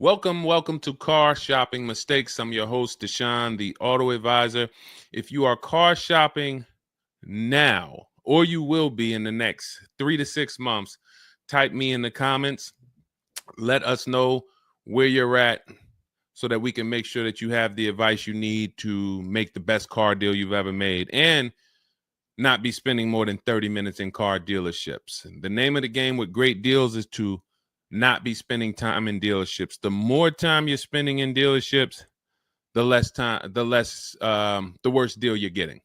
Welcome to Car Shopping Mistakes. I'm your host, Deshone the Auto Advisor. If you are car shopping now, or you will be in the next 3 to 6 months, type me in the comments. Let us know where you're at so that we can make sure that you have the advice you need to make the best car deal you've ever made and not be spending more than 30 minutes in car dealerships. The name of the game with great deals is to not be spending time in dealerships. The more time you're spending in dealerships, the worse deal you're getting.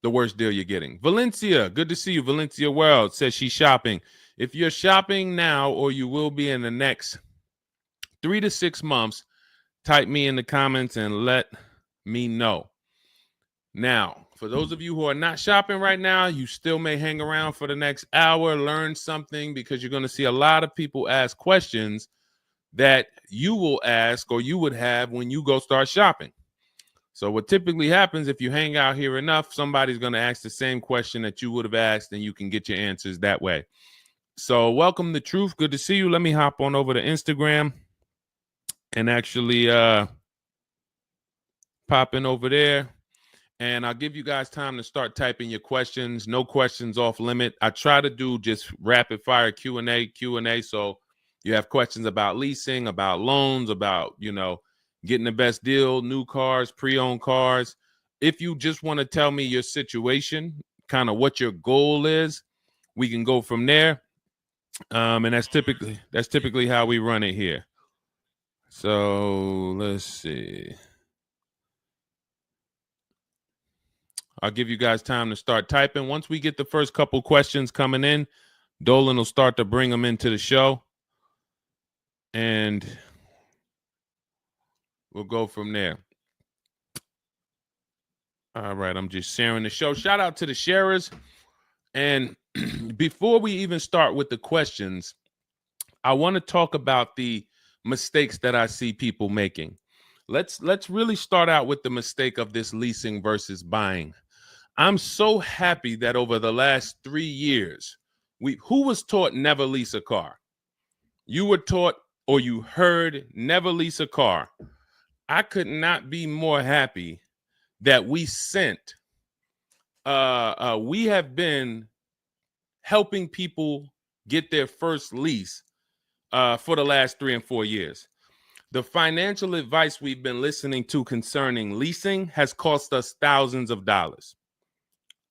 The worst deal you're getting. Valencia, good to see you. Valencia World says she's shopping. If you're shopping now or you will be in the next 3 to 6 months, type me in the comments and let me know. Now, for those of you who are not shopping right now, you still may hang around for the next hour, learn something, because you're going to see a lot of people ask questions that you will ask or you would have when you go start shopping. So what typically happens if you hang out here enough, somebody's going to ask the same question that you would have asked, and you can get your answers that way. So welcome to Truth. Good to see you. Let me hop on over to Instagram and actually pop in over there. And I'll give you guys time to start typing your questions. No questions off limit. I try to do just rapid fire Q&A. So you have questions about leasing, about loans, about, getting the best deal, new cars, pre-owned cars. If you just want to tell me your situation, kind of what your goal is, we can go from there. And that's typically how we run it here. So let's see. I'll give you guys time to start typing. Once we get the first couple questions coming in, Dolan will start to bring them into the show. And we'll go from there. All right, I'm just sharing the show. Shout out to the sharers. And before we even start with the questions, I want to talk about the mistakes that I see people making. Let's really start out with the mistake of this leasing versus buying. I'm so happy that over the last 3 years, who was taught never lease a car? You were taught or you heard never lease a car. I could not be more happy that we have been helping people get their first lease for the last 3 and 4 years. The financial advice we've been listening to concerning leasing has cost us thousands of dollars.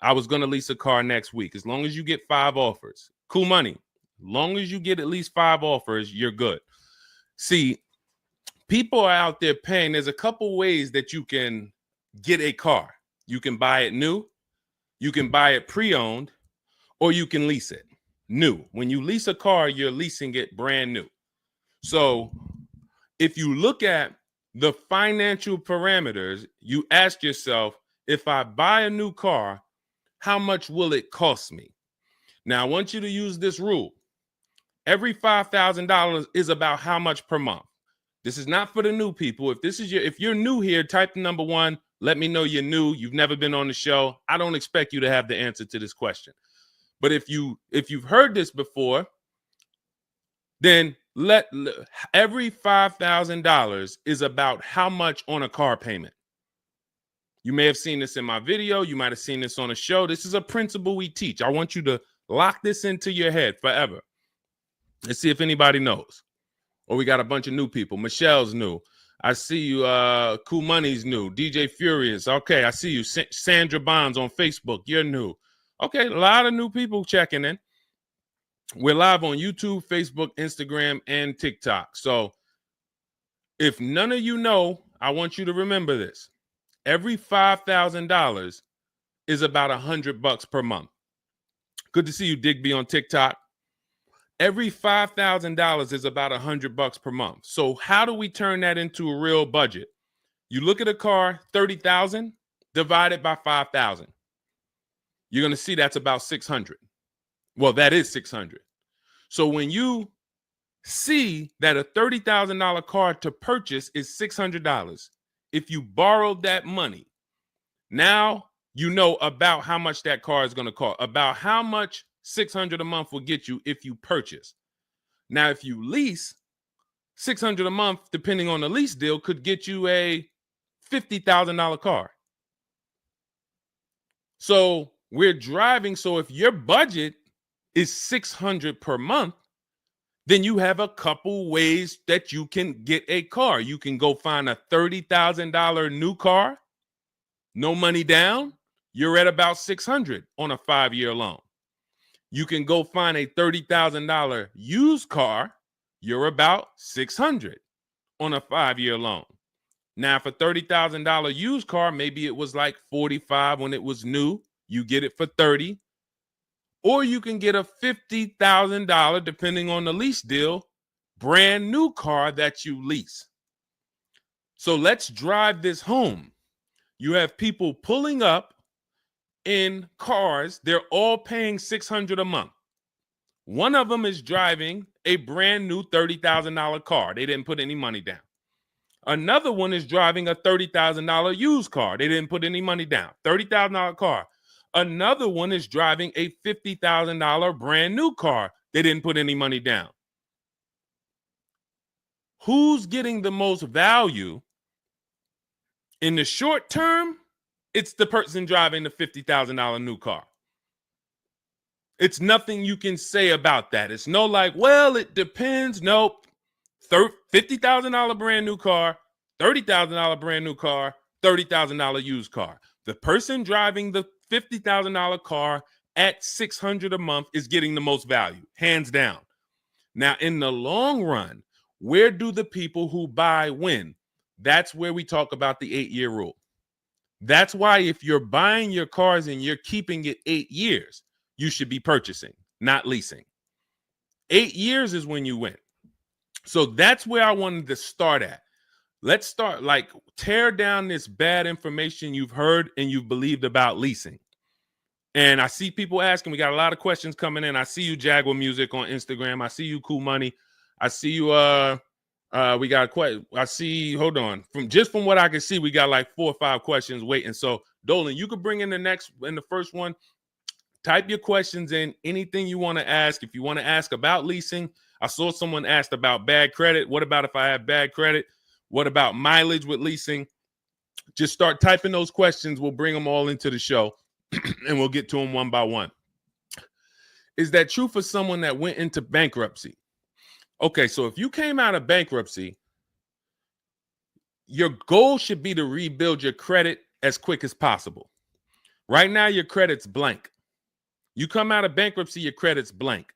I was going to lease a car next week. As long as you get 5 offers, cool money. As long as you get at least 5 offers, you're good. See, people are out there paying. There's a couple ways that you can get a car. You can buy it new, you can buy it pre-owned, or you can lease it new. When you lease a car, you're leasing it brand new. So if you look at the financial parameters, you ask yourself, if I buy a new car, how much will it cost me? Now, I want you to use this rule. Every $5,000 is about how much per month. This is not for the new people. If you're new here, type the number 1. Let me know you're new. You've never been on the show. I don't expect you to have the answer to this question. But if you've heard this before, then every $5,000 is about how much on a car payment. You may have seen this in my video. You might have seen this on a show. This is a principle we teach. I want you to lock this into your head forever. Let's see if anybody knows. Or we got a bunch of new people. Michelle's new. I see you. Cool Money's new. DJ Furious. Okay, I see you. Sandra Bonds on Facebook. You're new. Okay, a lot of new people checking in. We're live on YouTube, Facebook, Instagram, and TikTok. So if none of you know, I want you to remember this. Every $5,000 is about $100 per month. Good to see you, Digby, on TikTok. Every $5,000 is about $100 per month. So how do we turn that into a real budget? You look at a car, $30,000 divided by 5,000. You're going to see that's about 600. Well, that is 600. So when you see that a $30,000 car to purchase is $600, if you borrowed that money, now you know about how much that car is going to cost, about how much $600 a month will get you if you purchase. Now, if you lease, $600 a month, depending on the lease deal, could get you a $50,000 car. So we're driving. So if your budget is $600 per month, then you have a couple ways that you can get a car. You can go find a $30,000 new car, no money down. You're at about $600 on a 5-year loan. You can go find a $30,000 used car. You're about $600 on a 5-year loan. Now, for $30,000 used car, maybe it was like $45 when it was new. You get it for $30. Or you can get a $50,000, depending on the lease deal, brand new car that you lease. So let's drive this home. You have people pulling up in cars. They're all paying $600 a month. One of them is driving a brand new $30,000 car. They didn't put any money down. Another one is driving a $30,000 used car. They didn't put any money down. $30,000 car. Another one is driving a $50,000 brand new car. They didn't put any money down. Who's getting the most value? In the short term, it's the person driving the $50,000 new car. It's nothing you can say about that. It's no like, well, it depends. Nope. $50,000 brand new car, $30,000 brand new car, $30,000 used car. The person driving the $50,000 car at $600 a month is getting the most value, hands down. Now, in the long run, where do the people who buy win? That's where we talk about the 8-year rule. That's why if you're buying your cars and you're keeping it 8 years, you should be purchasing, not leasing. 8 years is when you win. So that's where I wanted to start at. Let's start, like, tear down this bad information you've heard and you've believed about leasing. And I see people asking, we got a lot of questions coming in. I see you, Jaguar Music, on Instagram. I see you, Cool Money. I see you, we got quite, I see, hold on. From what I can see, we got like 4 or 5 questions waiting. So Dolan, you could bring in the first one. Type your questions in, anything you want to ask. If you want to ask about leasing, I saw someone asked about bad credit. What about if I have bad credit? What about mileage with leasing? Just start typing those questions. We'll bring them all into the show and we'll get to them one by one. Is that true for someone that went into bankruptcy? Okay, so if you came out of bankruptcy, your goal should be to rebuild your credit as quick as possible. Right now, your credit's blank. You come out of bankruptcy, your credit's blank.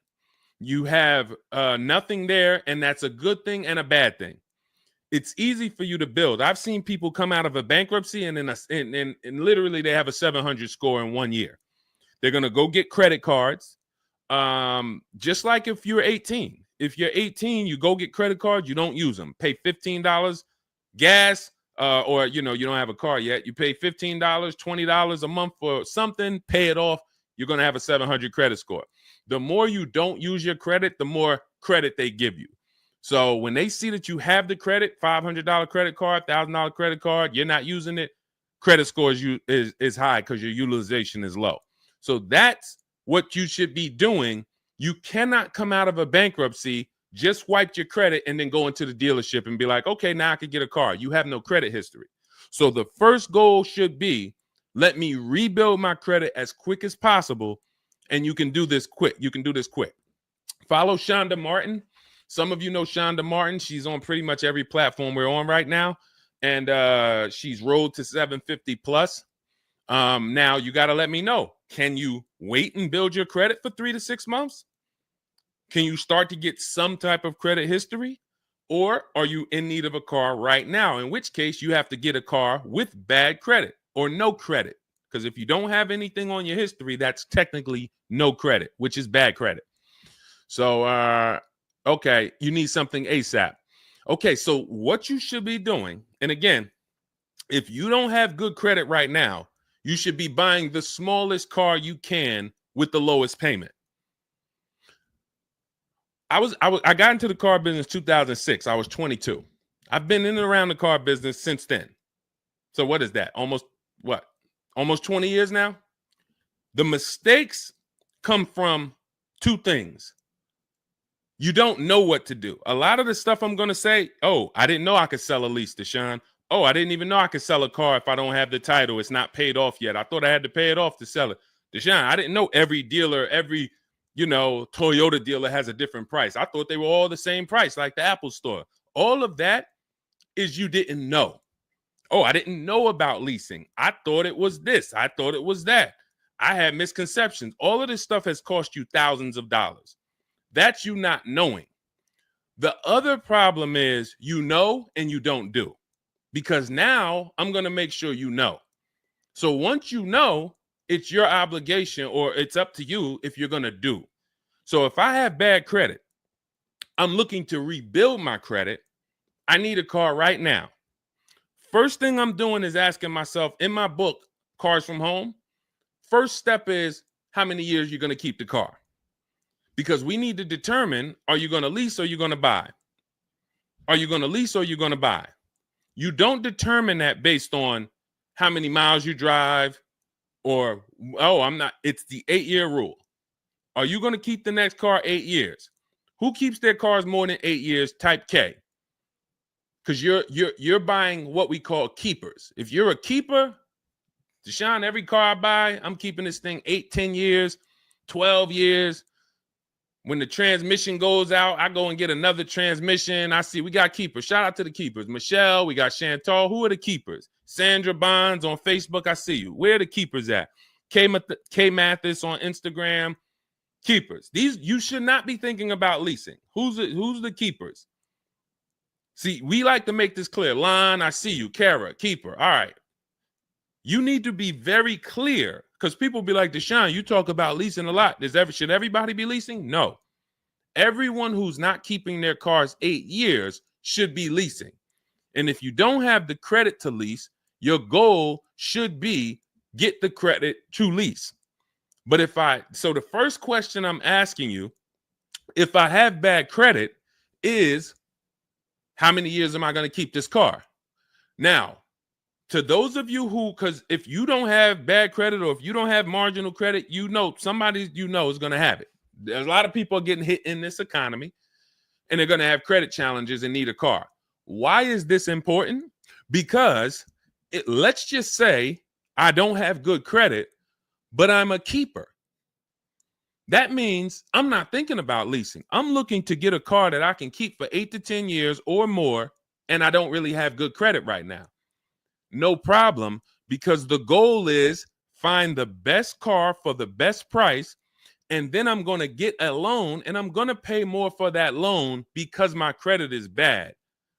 You have nothing there, and that's a good thing and a bad thing. It's easy for you to build. I've seen people come out of a bankruptcy and literally they have a 700 score in 1 year. They're going to go get credit cards. Just like if you're 18. If you're 18, you go get credit cards, you don't use them. Pay $15 gas, or you don't have a car yet. You pay $15, $20 a month for something, pay it off. You're going to have a 700 credit score. The more you don't use your credit, the more credit they give you. So when they see that you have the credit, $500 credit card, $1,000 credit card, you're not using it, credit score is high because your utilization is low. So that's what you should be doing. You cannot come out of a bankruptcy, just wipe your credit, and then go into the dealership and be like, okay, now I can get a car. You have no credit history. So the first goal should be, let me rebuild my credit as quick as possible. And you can do this quick. Follow Shonda Martin. Some of you know Shonda Martin. She's on pretty much every platform we're on right now. And she's road to 750 plus. Now you got to let me know. Can you wait and build your credit for 3 to 6 months? Can you start to get some type of credit history? Or are you in need of a car right now? In which case you have to get a car with bad credit or no credit. Because if you don't have anything on your history, that's technically no credit, which is bad credit. So, okay, you need something ASAP. Okay, so what you should be doing, and again, if you don't have good credit right now, you should be buying the smallest car you can with the lowest payment. I got into the car business 2006. I was 22. I've been in and around the car business since then. So what is that? Almost 20 years now? The mistakes come from 2 things. You don't know what to do. A lot of the stuff I'm going to say, oh, I didn't know I could sell a lease, Deshone. Oh, I didn't even know I could sell a car if I don't have the title. It's not paid off yet. I thought I had to pay it off to sell it. Deshone, I didn't know every dealer, every, Toyota dealer has a different price. I thought they were all the same price, like the Apple store. All of that is you didn't know. Oh, I didn't know about leasing. I thought it was this. I thought it was that. I had misconceptions. All of this stuff has cost you thousands of dollars. That's you not knowing. The other problem is you know and you don't do, because now I'm going to make sure you know. So once you know, it's your obligation, or it's up to you if you're going to do. So if I have bad credit, I'm looking to rebuild my credit. I need a car right now. First thing I'm doing is asking myself, in my book, Cars from Home, first step is how many years you're going to keep the car. Because we need to determine, are you going to lease or you're going to buy? Are you going to lease or you're going to buy? You don't determine that based on how many miles you drive or, it's the 8-year rule. Are you going to keep the next car 8 years? Who keeps their cars more than 8 years? Type K. Because you're buying what we call keepers. If you're a keeper, Deshone, every car I buy, I'm keeping this thing 8, 10 years, 12 years. When the transmission goes out, I go and get another transmission. I see we got keepers. Shout out to the keepers. Michelle, we got Chantal. Who are the keepers? Sandra Bonds on Facebook. I see you. Where are the keepers at? K Mathis on Instagram. Keepers. These, you should not be thinking about leasing. Who's the keepers? See, we like to make this clear. Lon, I see you. Kara, keeper. All right. You need to be very clear, because people be like, Deshone, you talk about leasing a lot. Should everybody be leasing? No. Everyone who's not keeping their cars 8 years should be leasing. And if you don't have the credit to lease, your goal should be get the credit to lease. But so the first question I'm asking you, if I have bad credit, is how many years am I going to keep this car? Now, to those of you because if you don't have bad credit, or if you don't have marginal credit, somebody is going to have it. There's a lot of people getting hit in this economy, and they're going to have credit challenges and need a car. Why is this important? Because let's just say I don't have good credit, but I'm a keeper. That means I'm not thinking about leasing. I'm looking to get a car that I can keep for 8 to 10 years or more, and I don't really have good credit right now. No problem, because the goal is find the best car for the best price, and then I'm going to get a loan, and I'm going to pay more for that loan because my credit is bad.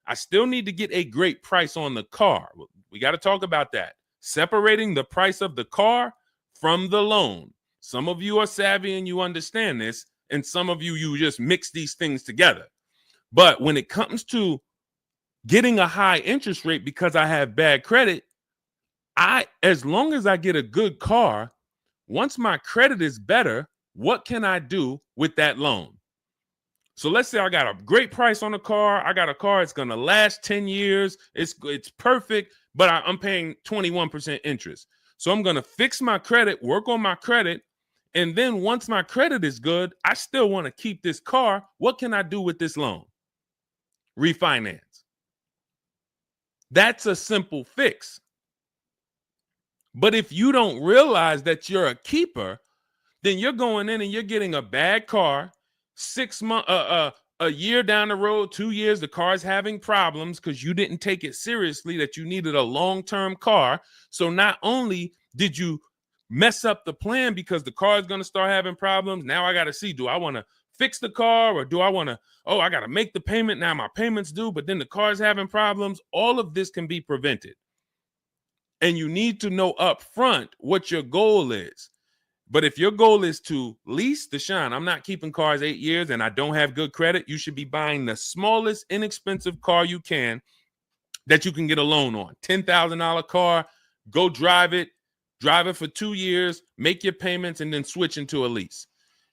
I still need to get a great price on the car. We got to talk about that. Separating the price of the car from the loan. Some of you are savvy and you understand this, and some of you just mix these things together. But when it comes to getting a high interest rate because I have bad credit, as long as I get a good car, once my credit is better, what can I do with that loan? So let's say I got a great price on a car. I got a car, it's going to last 10 years. It's perfect, but I'm paying 21% interest. So I'm going to fix my credit, work on my credit. And then once my credit is good, I still want to keep this car. What can I do with this loan? Refinance. That's a simple fix. But if you don't realize that you're a keeper, then you're going in and you're getting a bad car, 6 months, a year down the road, 2 years, the car's having problems because you didn't take it seriously that you needed a long-term car. So not only did you mess up the plan because the car is going to start having problems, now I got to see, do I want to fix the car, or do I want to, I got to make the payment, now my payment's due, but then the car's having problems. All of this can be prevented. And you need to know up front what your goal is. But if your goal is to lease, Deshone, I'm not keeping cars 8 years and I don't have good credit, you should be buying the smallest inexpensive car you can that you can get a loan on. $10,000 car, go drive it for 2 years, make your payments, and then switch into a lease.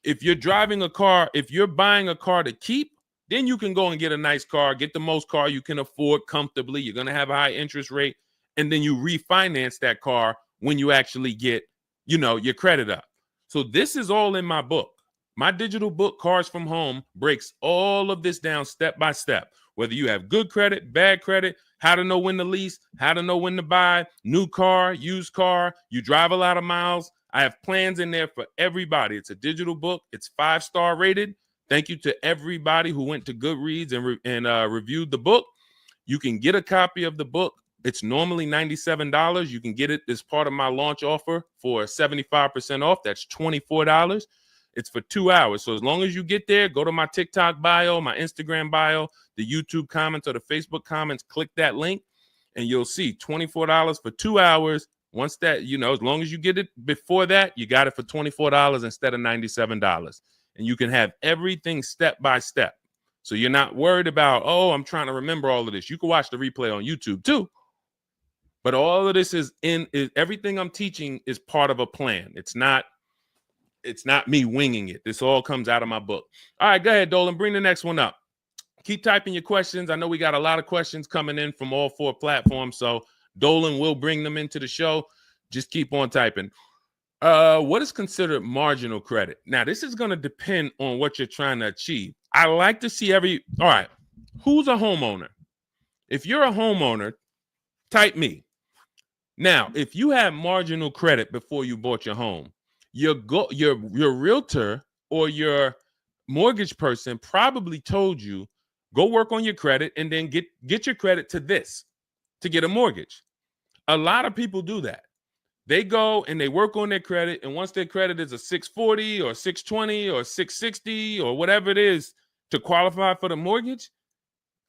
If you're driving a car, if you're buying a car to keep, then you can go and get a nice car, get the most car you can afford comfortably. You're going to have a high interest rate, and then you refinance that car when you actually get, your credit up. So this is all in my book. My digital book, Cars from Home, breaks all of this down step by step. Whether you have good credit, bad credit, how to know when to lease, how to know when to buy, new car, used car, you drive a lot of miles. I have plans in there for everybody. It's a digital book. It's 5-star rated. Thank you to everybody who went to Goodreads and reviewed the book. You can get a copy of the book. It's normally $97. You can get it as part of my launch offer for 75% off. That's $24. It's for 2 hours. So as long as you get there, go to my TikTok bio, my Instagram bio, the YouTube comments or the Facebook comments, click that link, and you'll see $24 for 2 hours. Once that, as long as you get it before that, you got it for $24 instead of $97. And you can have everything step by step. So you're not worried about, I'm trying to remember all of this. You can watch the replay on YouTube too. But all of this is everything I'm teaching is part of a plan. It's not me winging it. This all comes out of my book. All right, go ahead, Dolan. Bring the next one up. Keep typing your questions. I know we got a lot of questions coming in from all 4 platforms, so Dolan will bring them into the show. Just keep on typing. What is considered marginal credit? Now, this is going to depend on what you're trying to achieve. I like to see all right, who's a homeowner? If you're a homeowner, type me. Now, if you have marginal credit before you bought your home, your realtor or your mortgage person probably told you, go work on your credit and then get your credit to this to get a mortgage. A lot of people do that. They go and they work on their credit, and once their credit is a 640 or 620 or 660 or whatever it is to qualify for the mortgage,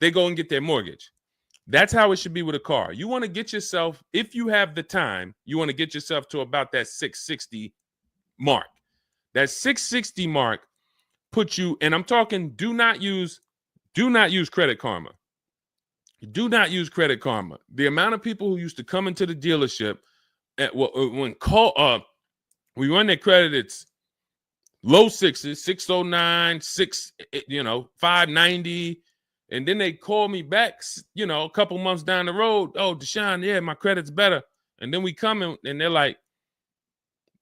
they go and get their mortgage. That's how it should be with a car. You want to get yourself, if you have the time, you want to get yourself to about that 660 mark. That 660 mark puts you, and I'm talking, do not use Credit Karma. Do not use Credit Karma. The amount of people who used to come into the dealership we run their credit, it's low 6s, 609, 590. And then they call me back, a couple months down the road. Oh, Deshone, yeah, my credit's better. And then we come in and they're like,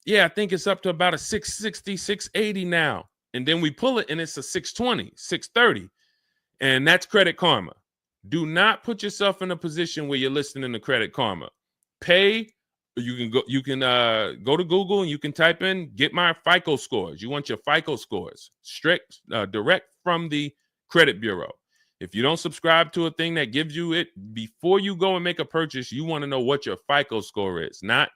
yeah, I think it's up to about a 660, 680 now. And then we pull it and it's a 620, 630. And that's Credit Karma. Do not put yourself in a position where you're listening to Credit Karma. Pay. You can go to Google and you can type in, get my FICO scores. You want your FICO scores direct from the credit bureau. If you don't subscribe to a thing that gives you it before you go and make a purchase, you want to know what your FICO score is, not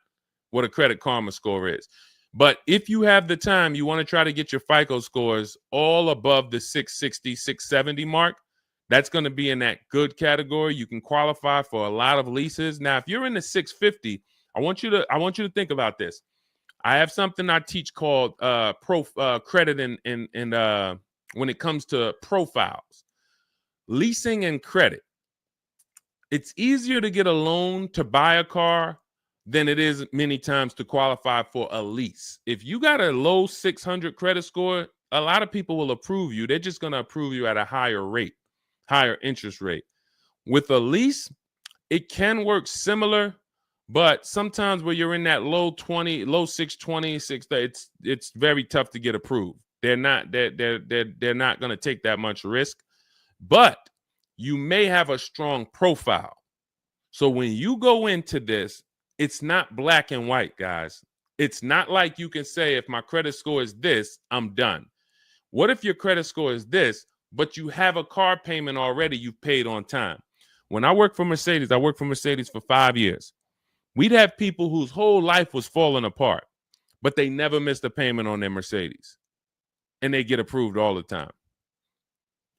what a Credit Karma score is. But if you have the time, you want to try to get your FICO scores all above the 660, 670 mark. That's going to be in that good category. You can qualify for a lot of leases. Now, if you're in the 650, I want you to think about this. I have something I teach called credit and when it comes to profiles, leasing and credit. It's easier to get a loan to buy a car than it is many times to qualify for a lease. If you got a low 600 credit score, a lot of people will approve you. They're just going to approve you at a higher rate, higher interest rate. With a lease, it can work similar. But sometimes where you're in that low 620, 630, it's very tough to get approved. They're not going to take that much risk, but you may have a strong profile. So when you go into this, it's not black and white, guys. It's not like you can say, if my credit score is this, I'm done. What if your credit score is this, but you have a car payment already you've paid on time? When I worked for Mercedes, I worked for Mercedes for 5 years. We'd have people whose whole life was falling apart, but they never missed a payment on their Mercedes, and they get approved all the time.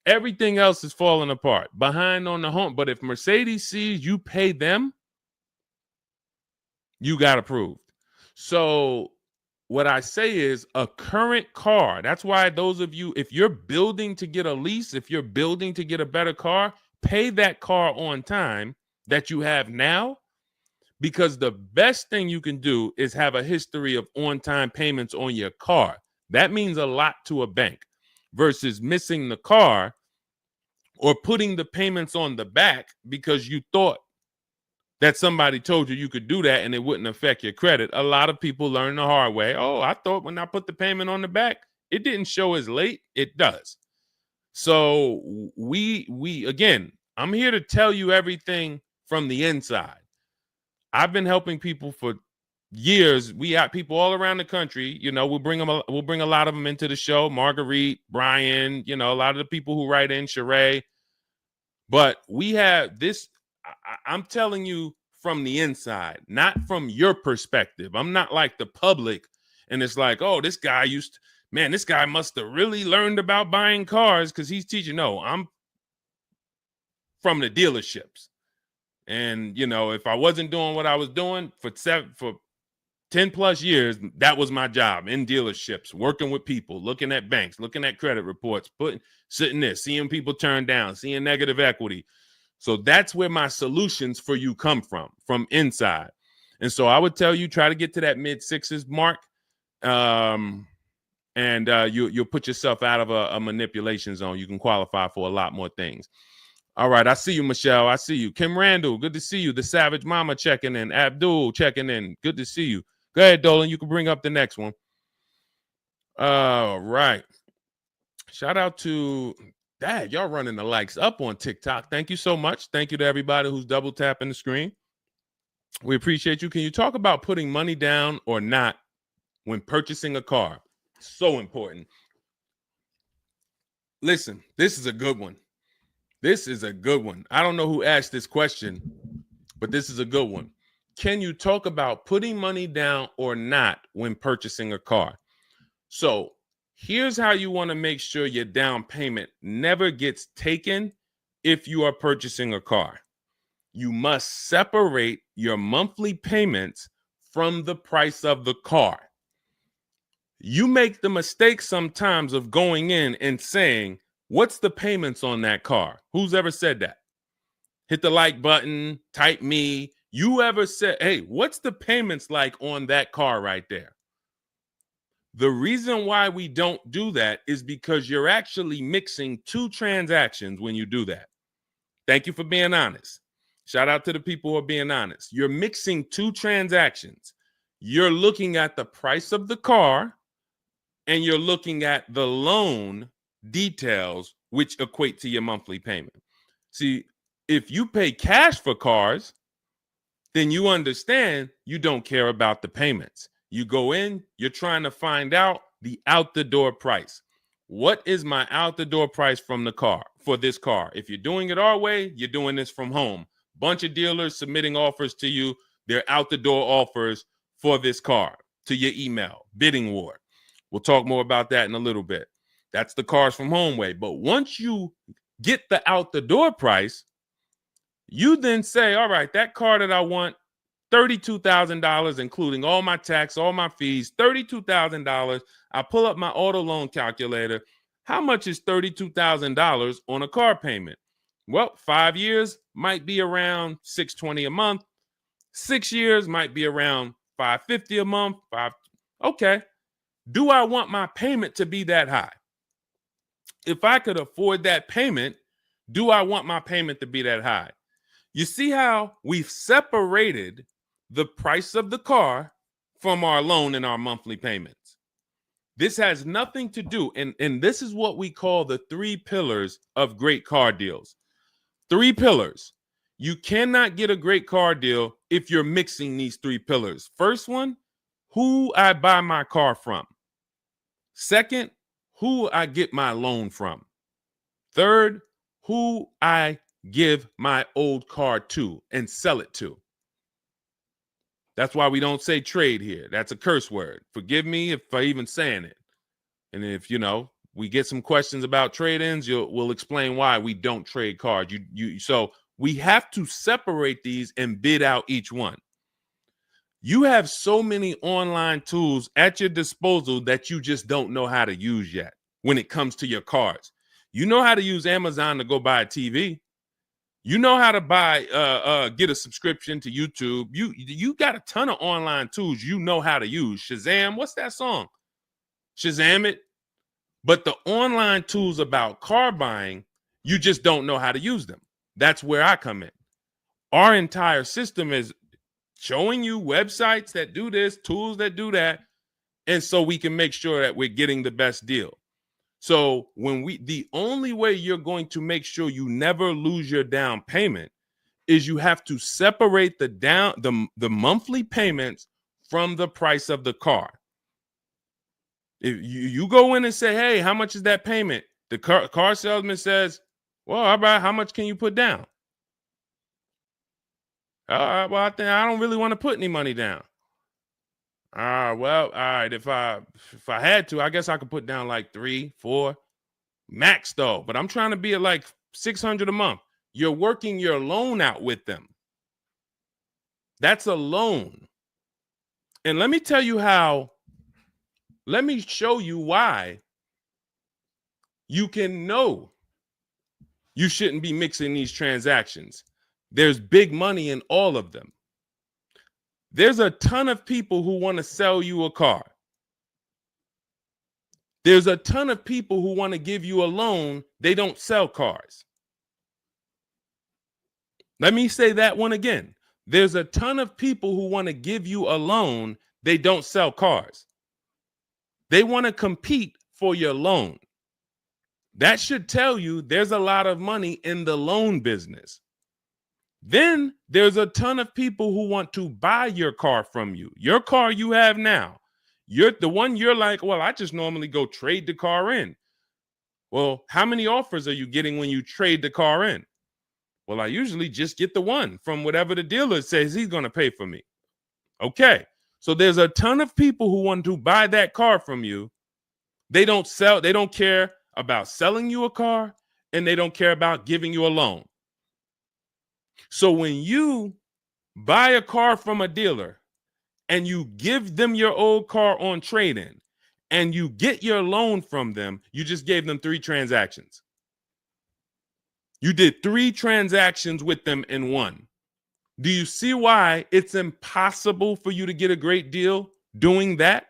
Everything else is falling apart, behind on the home. But if Mercedes sees you pay them, you got approved. So what I say is a current car. That's why those of you, if you're building to get a lease, if you're building to get a better car, pay that car on time that you have now. Because the best thing you can do is have a history of on-time payments on your car. That means a lot to a bank versus missing the car or putting the payments on the back because you thought that somebody told you could do that and it wouldn't affect your credit. A lot of people learn the hard way. Oh, I thought when I put the payment on the back, it didn't show as late. It does. So we again, I'm here to tell you everything from the inside. I've been helping people for years. We have people all around the country. You know, we'll bring a lot of them into the show. Marguerite, Brian, you know, a lot of the people who write in, Sheree. But we have this. I'm telling you from the inside, not from your perspective. I'm not like the public, and it's like, oh, this guy this guy must have really learned about buying cars because he's teaching. No, I'm from the dealerships. And, you know, if I wasn't doing what I was doing for 10 plus years, that was my job in dealerships, working with people, looking at banks, looking at credit reports, sitting there, seeing people turn down, seeing negative equity. So that's where my solutions for you come from inside. And so I would tell you, try to get to that mid sixes mark. And you'll put yourself out of a manipulation zone. You can qualify for a lot more things. All right, I see you, Michelle. I see you. Kim Randall, good to see you. The Savage Mama checking in. Abdul checking in. Good to see you. Go ahead, Dolan. You can bring up the next one. All right. Shout out to Dad. Y'all running the likes up on TikTok. Thank you so much. Thank you to everybody who's double tapping the screen. We appreciate you. Can you talk about putting money down or not when purchasing a car? So important. Listen, this is a good one. This is a good one. I don't know who asked this question, but this is a good one. Can you talk about putting money down or not when purchasing a car? So here's how you want to make sure your down payment never gets taken if you are purchasing a car. You must separate your monthly payments from the price of the car. You make the mistake sometimes of going in and saying, what's the payments on that car? Who's ever said that? Hit the like button, type me. You ever said, hey, what's the payments like on that car right there? The reason why we don't do that is because you're actually mixing two transactions when you do that. Thank you for being honest. Shout out to the people who are being honest. You're mixing two transactions. You're looking at the price of the car and you're looking at the loan details, which equate to your monthly payment. See, if you pay cash for cars, then you understand you don't care about the payments. You go in, you're trying to find out the out the door price. What is my out the door price from the car for this car? If you're doing it our way, you're doing this from home. Bunch of dealers submitting offers to you. They're out the door offers for this car to your email, bidding war. We'll talk more about that in a little bit. That's the cars from home way. But once you get the out the door price, you then say, all right, that car that I want, $32,000, including all my tax, all my fees, $32,000. I pull up my auto loan calculator. How much is $32,000 on a car payment? Well, 5 years might be around $620 a month. 6 years might be around $550 a month. Okay. Do I want my payment to be that high? If I could afford that payment, do I want my payment to be that high? You see how we've separated the price of the car from our loan and our monthly payments. This has nothing to do, and this is what we call the 3 pillars of great car deals. 3 pillars. You cannot get a great car deal if you're mixing these 3 pillars. First one, who I buy my car from. Second, who I get my loan from. Third, who I give my old car to and sell it to. That's why we don't say trade here. That's a curse word. Forgive me if I even saying it. And if, we get some questions about trade-ins, we'll explain why we don't trade cars. So we have to separate these and bid out each one. You have so many online tools at your disposal that you just don't know how to use yet when it comes to your cars. You know how to use Amazon to go buy a TV. You know how to get a subscription to YouTube. You got a ton of online tools you know how to use. Shazam, what's that song? Shazam it. But the online tools about car buying, you just don't know how to use them. That's where I come in. Our entire system is showing you websites that do this, tools that do that, And so we can make sure that we're getting the best deal. So the only way you're going to make sure you never lose your down payment is you have to separate the monthly payments from the price of the car. If you go in and say, hey, how much is that payment? The car salesman says, well, how much can you put down? Well, I don't really want to put any money down. Well, all right. If I had to, I guess I could put down like 3, 4 max though. But I'm trying to be at like $600 a month. You're working your loan out with them. That's a loan. And let me tell you how. Let me show you why you can know you shouldn't be mixing these transactions. There's big money in all of them. There's a ton of people who want to sell you a car. There's a ton of people who want to give you a loan. They don't sell cars. Let me say that one again. There's a ton of people who want to give you a loan. They don't sell cars. They want to compete for your loan. That should tell you there's a lot of money in the loan business. Then there's a ton of people who want to buy your car from you. Your car you have now. You're the one you're like, well, I just normally go trade the car in. Well, how many offers are you getting when you trade the car in? Well, I usually just get the one from whatever the dealer says he's going to pay for me. Okay. So there's a ton of people who want to buy that car from you. They don't care about selling you a car, and they don't care about giving you a loan. So when you buy a car from a dealer and you give them your old car on trade-in and you get your loan from them, you just gave them 3 transactions. You did 3 transactions with them in one. Do you see why it's impossible for you to get a great deal doing that?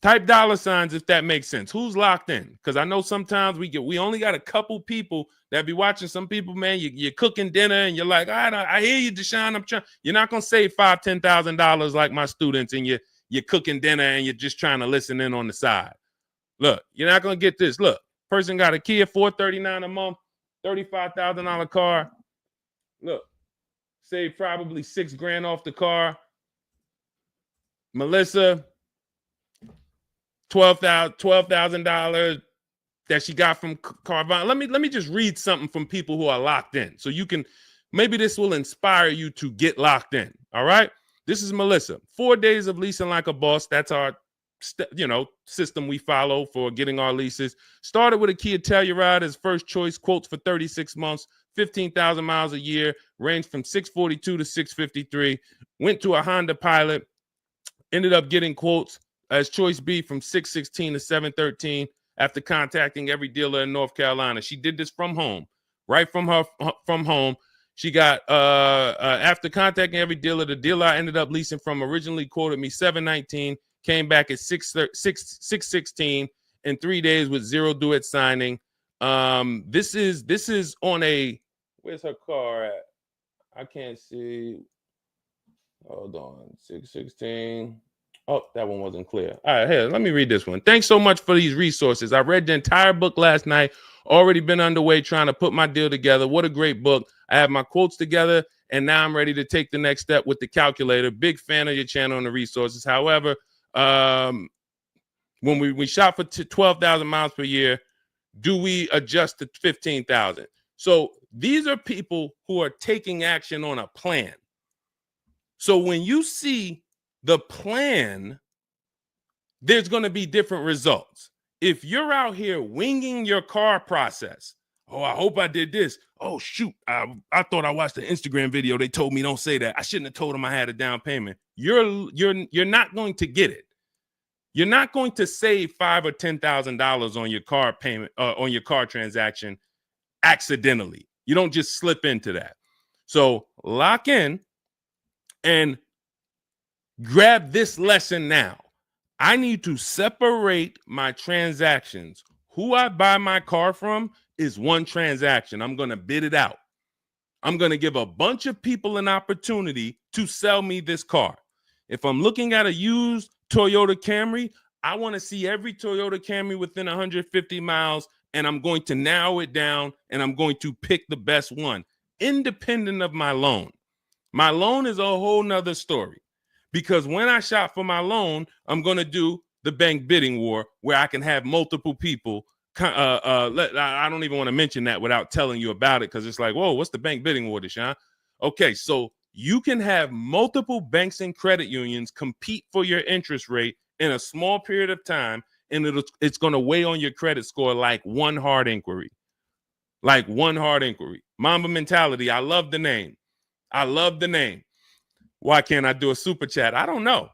Type $signs if that makes sense. Who's locked in? Because I know sometimes we only got a couple people that be watching. Some people, man, you're cooking dinner and you're like, I hear you, Deshone. You're not gonna save $5,000, $10,000 like my students, and you're cooking dinner and you're just trying to listen in on the side. Look, you're not gonna get this. Look, person got a Kia $439 a month, $35,000 car. Look, save probably $6,000 off the car. Melissa, $12,000 that she got from Carvana. Let me just read something from people who are locked in, so you can, maybe this will inspire you to get locked in. All right, this is Melissa. 4 days of leasing like a boss. That's our system we follow for getting our leases. Started with a Kia Telluride as first choice. Quotes for 36 months, 15,000 miles a year. Ranged from 642 to 653. Went to a Honda Pilot. Ended up getting quotes as choice B from 616 to 713 after contacting every dealer in North Carolina. She did this from home, right from home. She got after contacting every dealer, the dealer I ended up leasing from originally quoted me 719, came back at 616 in 3 days with 0 due at signing. This is on a, where's her car at? I can't see. Hold on, 616. Oh, that one wasn't clear. All right, here, let me read this one. Thanks so much for these resources. I read the entire book last night. Already been underway trying to put my deal together. What a great book. I have my quotes together, and now I'm ready to take the next step with the calculator. Big fan of your channel and the resources. However, when we shop for 12,000 miles per year, do we adjust to 15,000? So these are people who are taking action on a plan. So when you see the plan, there's going to be different results. If you're out here winging your car process, oh, I hope I did this. Oh, shoot, I thought I watched the Instagram video. They told me don't say that. I shouldn't have told them I had a down payment. You're not going to get it. You're not going to save $5,000 or $10,000 on your car payment, on your car transaction accidentally. You don't just slip into that. So lock in and grab this lesson now. I need to separate my transactions. Who I buy my car from is one transaction. I'm going to bid it out. I'm going to give a bunch of people an opportunity to sell me this car. If I'm looking at a used Toyota Camry, I want to see every Toyota Camry within 150 miles, and I'm going to narrow it down, and I'm going to pick the best one, independent of my loan. My loan is a whole nother story, because when I shop for my loan, I'm going to do the bank bidding war where I can have multiple people. I don't even want to mention that without telling you about it, because it's like, whoa, what's the bank bidding war, Deshone? Okay, so you can have multiple banks and credit unions compete for your interest rate in a small period of time, and it's going to weigh on your credit score like one hard inquiry. Like one hard inquiry. Mamba Mentality, I love the name. I love the name. Why can't I do a super chat? I don't know.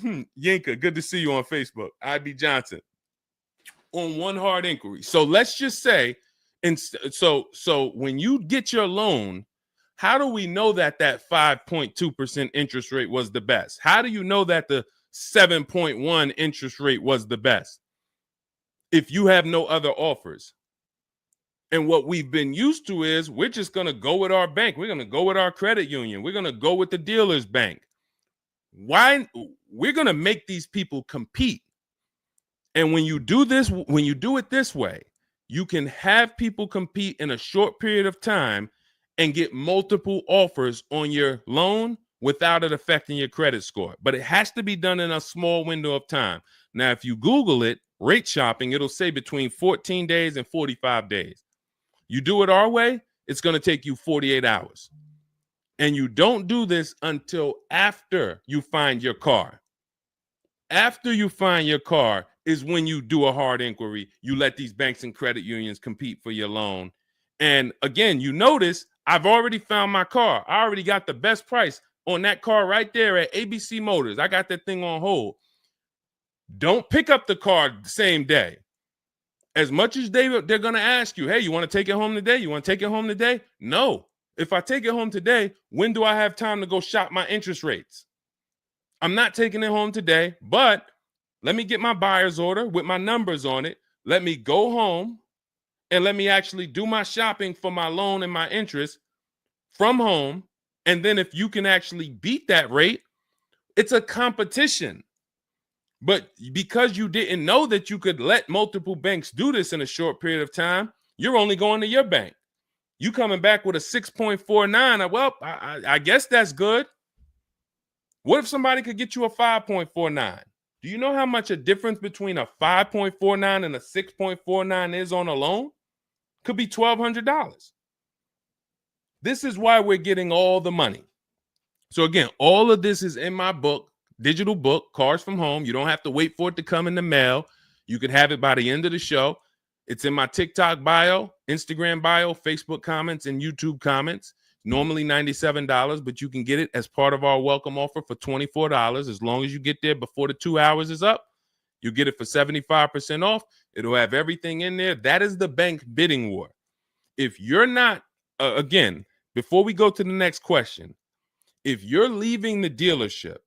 Yinka, good to see you on Facebook. IB Johnson. On one hard inquiry. So let's just say, so when you get your loan, how do we know that 5.2% interest rate was the best? How do you know that the 7.1 interest rate was the best if you have no other offers? And what we've been used to is we're just going to go with our bank. We're going to go with our credit union. We're going to go with the dealer's bank. Why? We're going to make these people compete. And when you do this, when you do it this way, you can have people compete in a short period of time and get multiple offers on your loan without it affecting your credit score. But it has to be done in a small window of time. Now, if you Google it, rate shopping, it'll say between 14 days and 45 days. You do it our way, it's going to take you 48 hours. And you don't do this until after you find your car. After you find your car is when you do a hard inquiry. You let these banks and credit unions compete for your loan. And again, you notice I've already found my car. I already got the best price on that car right there at ABC Motors. I got that thing on hold. Don't pick up the car the same day. As much as they're going to ask you, hey, you want to take it home today? You want to take it home today? No. If I take it home today, when do I have time to go shop my interest rates? I'm not taking it home today, but let me get my buyer's order with my numbers on it. Let me go home and let me actually do my shopping for my loan and my interest from home. And then if you can actually beat that rate, it's a competition. But because you didn't know that you could let multiple banks do this in a short period of time, you're only going to your bank. You coming back with a 6.49. Well, I guess that's good. What if somebody could get you a 5.49? Do you know how much a difference between a 5.49 and a 6.49 is on a loan? Could be $1,200. This is why we're getting all the money. So again, all of this is in my book, digital book, Cars from Home. You don't have to wait for it to come in the mail. You can have it by the end of the show. It's in my TikTok bio, Instagram bio, Facebook comments, and YouTube comments. Normally $97, but you can get it as part of our welcome offer for $24. As long as you get there before the 2 hours is up, you get it for 75% off. It'll have everything in there. That is the bank bidding war. If you're not, again, before we go to the next question, if you're leaving the dealership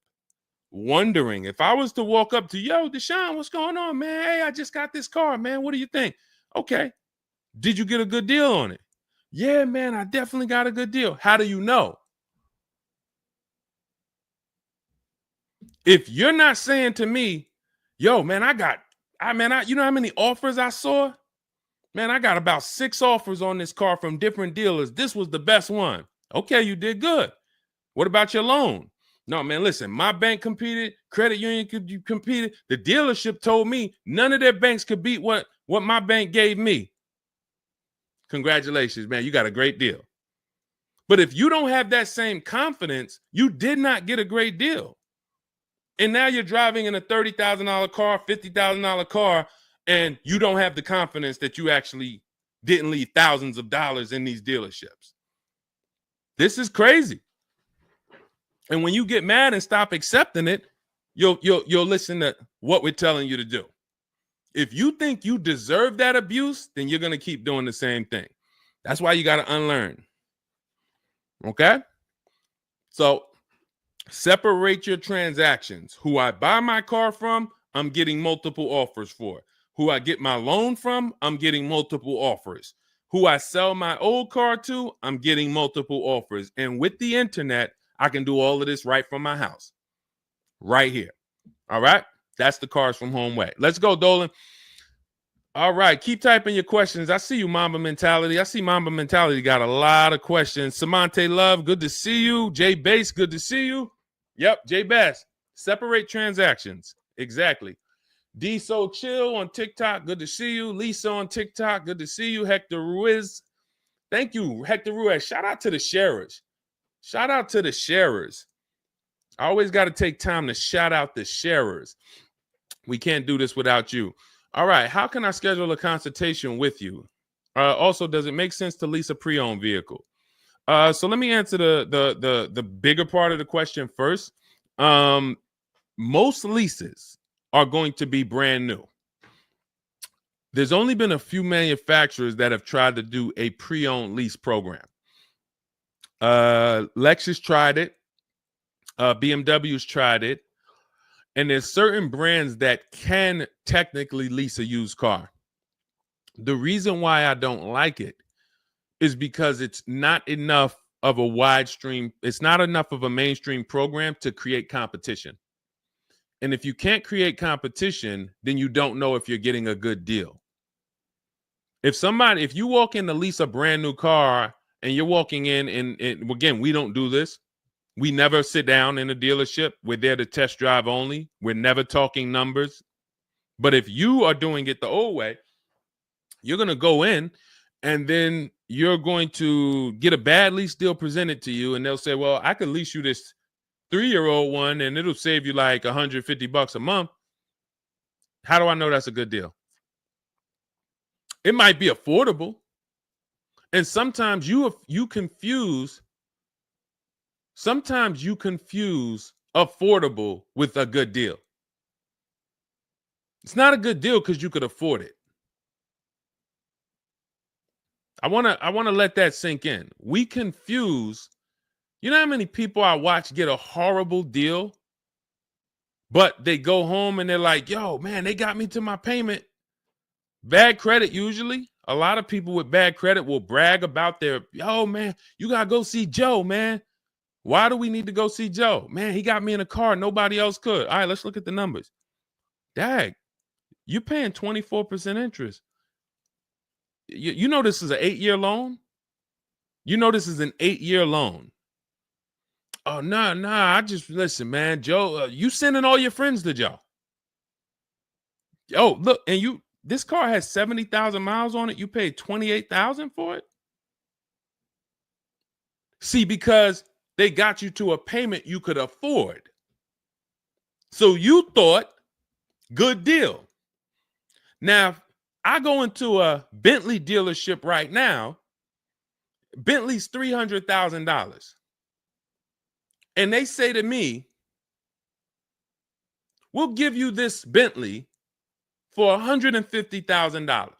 wondering, if I was to walk up to, yo, Deshone, what's going on, man? Hey, I just got this car, man. What do you think? Okay. Did you get a good deal on it? Yeah, man, I definitely got a good deal. How do you know? If you're not saying to me, yo, man, you know how many offers I saw? Man, I got about 6 offers on this car from different dealers. This was the best one. Okay, you did good. What about your loan? No, man, listen, my bank competed, credit union competed. The dealership told me none of their banks could beat what my bank gave me. Congratulations, man, you got a great deal. But if you don't have that same confidence, you did not get a great deal. And now you're driving in a $30,000 car, $50,000 car, and you don't have the confidence that you actually didn't leave thousands of dollars in these dealerships. This is crazy. And when you get mad and stop accepting it, you'll listen to what we're telling you to do. If you think you deserve that abuse, then you're going to keep doing the same thing. That's why you got to unlearn. Okay? So separate your transactions. Who I buy my car from, I'm getting multiple offers for. Who I get my loan from, I'm getting multiple offers. Who I sell my old car to, I'm getting multiple offers. And with the internet, I can do all of this right from my house, right here. All right. That's the Cars from Home way. Let's go, Dolan. All right. Keep typing your questions. I see you, Mamba Mentality. I see Mamba Mentality got a lot of questions. Samante Love, good to see you. Jay Bass, good to see you. Yep, Jay Bass. Separate transactions. Exactly. D So Chill on TikTok, good to see you. Lisa on TikTok, good to see you. Hector Ruiz, thank you, Hector Ruiz. Shout out to the sharers. Shout out to the sharers. I always got to take time to shout out the sharers. We can't do this without you. All right, how can I schedule a consultation with you? Also, does it make sense to lease a pre-owned vehicle? So let me answer the bigger part of the question first. Most leases are going to be brand new. There's only been a few manufacturers that have tried to do a pre-owned lease program. Lexus tried it. BMW's tried it. And there's certain brands that can technically lease a used car. The reason why I don't like it is because it's not enough of a wide stream. It's not enough of a mainstream program to create competition. And if you can't create competition, then you don't know if you're getting a good deal. If you walk in to lease a brand new car and you're walking in and again, we don't do this. We never sit down in a dealership. We're there to test drive only. We're never talking numbers. But if you are doing it the old way, you're going to go in and then you're going to get a bad lease deal presented to you. And they'll say, well, I could lease you this 3-year-old one and it'll save you like $150 a month. How do I know that's a good deal? It might be affordable. And sometimes you confuse affordable with a good deal. It's not a good deal because you could afford it. I want to let that sink in. We confuse, you know how many people I watch get a horrible deal, but they go home and they're like, yo, man, they got me to my payment. Bad credit usually. A lot of people with bad credit will brag about yo, man, you got to go see Joe, man. Why do we need to go see Joe? Man, he got me in a car. Nobody else could. All right, let's look at the numbers. Dag, you're paying 24% interest. You know this is an 8-year loan? You know this is an 8-year loan. Oh, nah, I just, listen, man, Joe, you sending all your friends to Joe. Oh, look, and this car has 70,000 miles on it. You paid 28,000 for it? See, because they got you to a payment you could afford. So you thought, good deal. Now, I go into a Bentley dealership right now. Bentley's $300,000. And they say to me, we'll give you this Bentley for $150,000.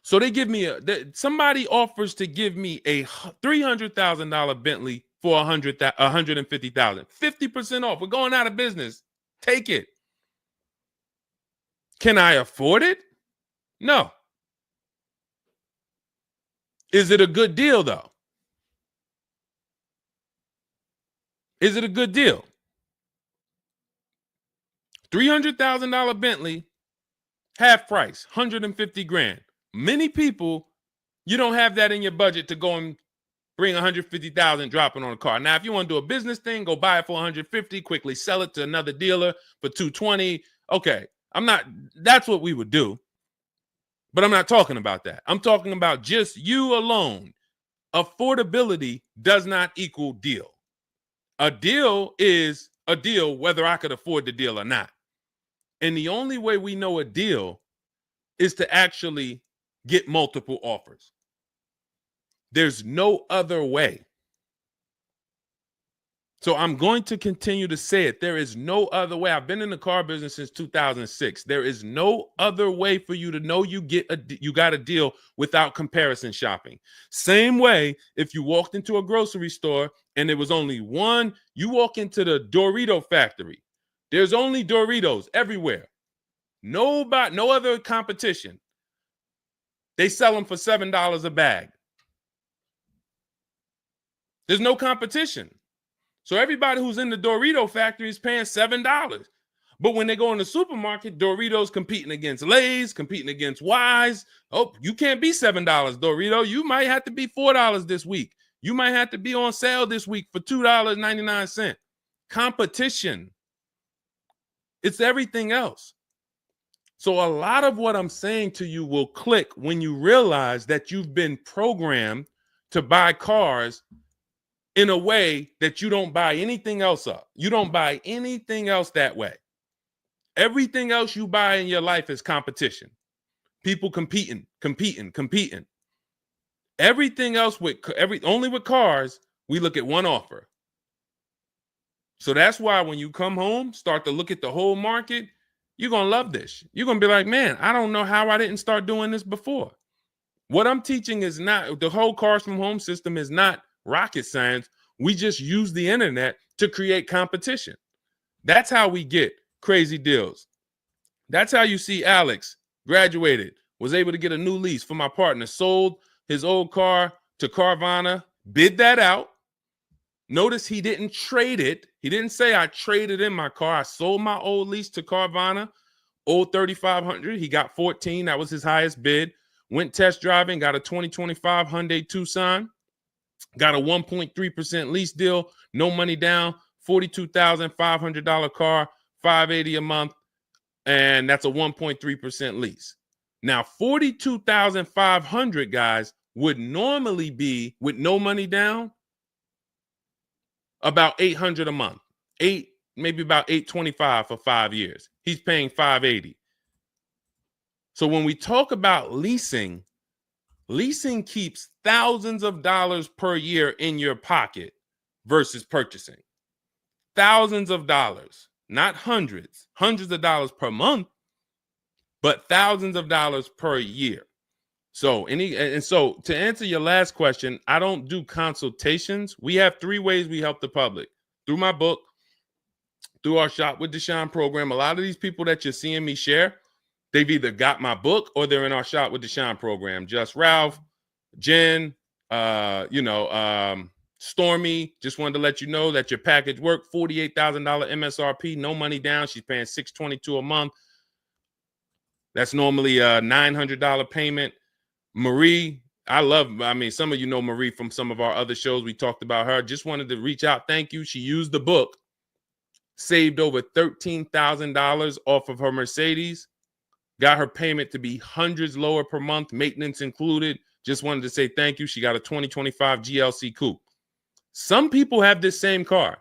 So they give me somebody offers to give me a $300,000 Bentley for $150,000. 50% off. We're going out of business. Take it. Can I afford it? No. Is it a good deal, though? Is it a good deal? $300,000 Bentley, half price, $150,000. Many people, you don't have that in your budget to go and bring $150,000 dropping on a car. Now, if you want to do a business thing, go buy it for $150,000, quickly sell it to another dealer for $220,000. Okay, that's what we would do. But I'm not talking about that. I'm talking about just you alone. Affordability does not equal deal. A deal is a deal whether I could afford the deal or not. And the only way we know a deal is to actually get multiple offers. There's no other way. So I'm going to continue to say it. There is no other way. I've been in the car business since 2006. There is no other way for you to know you got a deal without comparison shopping. Same way if you walked into a grocery store and there was only one, you walk into the Dorito factory. There's only Doritos everywhere. No other competition. They sell them for $7 a bag. There's no competition. So everybody who's in the Dorito factory is paying $7. But when they go in the supermarket, Doritos competing against Lay's, competing against Wise. Oh, you can't be $7, Dorito. You might have to be $4 this week. You might have to be on sale this week for $2.99. Competition. It's everything else. So a lot of what I'm saying to you will click when you realize that you've been programmed to buy cars in a way that you don't buy anything else up. You don't buy anything else that way. Everything else you buy in your life is competition. People competing. Everything else only with cars, we look at one offer. So that's why when you come home, start to look at the whole market, you're going to love this. You're going to be like, man, I don't know how I didn't start doing this before. What I'm teaching is not, the whole Cars from Home system is not rocket science. We just use the internet to create competition. That's how we get crazy deals. That's how you see Alex graduated, was able to get a new lease for my partner, sold his old car to Carvana, bid that out. Notice he didn't trade it. He didn't say I traded in my car. I sold my old lease to Carvana, old 3,500. He got 14. That was his highest bid. Went test driving, got a 2025 Hyundai Tucson, got a 1.3% lease deal, no money down, $42,500 car, $580 a month, and that's a 1.3% lease. Now, $42,500, guys, would normally be, with no money down, about $800 a month. Maybe about $825 for 5 years. He's paying $580. So when we talk about leasing keeps thousands of dollars per year in your pocket versus purchasing. Thousands of dollars, not hundreds of dollars per month, but thousands of dollars per year. So so to answer your last question, I don't do consultations. We have 3 ways we help the public: through my book, through our Shop with Deshone program. A lot of these people that you're seeing me share, they've either got my book or they're in our Shop with Deshone program. Just Ralph, Jen, Stormy. Just wanted to let you know that your package worked. $48,000 MSRP, no money down. She's paying $622 a month. That's normally a $900 payment. Marie, some of you know Marie from some of our other shows. We talked about her. Just wanted to reach out. Thank you. She used the book, saved over $13,000 off of her Mercedes, got her payment to be hundreds lower per month, maintenance included. Just wanted to say thank you. She got a 2025 GLC Coupe. Some people have this same car.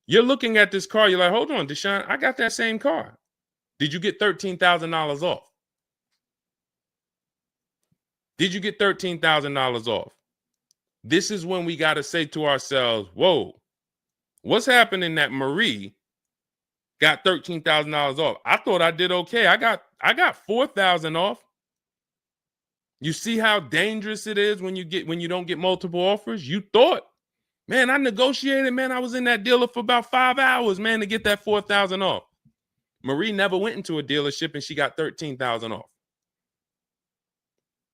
You're looking at this car. You're like, hold on, Deshone, I got that same car. Did you get $13,000 off? Did you get $13,000 off? This is when we got to say to ourselves, whoa, what's happening that Marie got $13,000 off? I thought I did okay. I got $4,000 off. You see how dangerous it is when you don't get multiple offers? You thought, man, I negotiated, man. I was in that dealer for about 5 hours, man, to get that $4,000 off. Marie never went into a dealership and she got $13,000 off.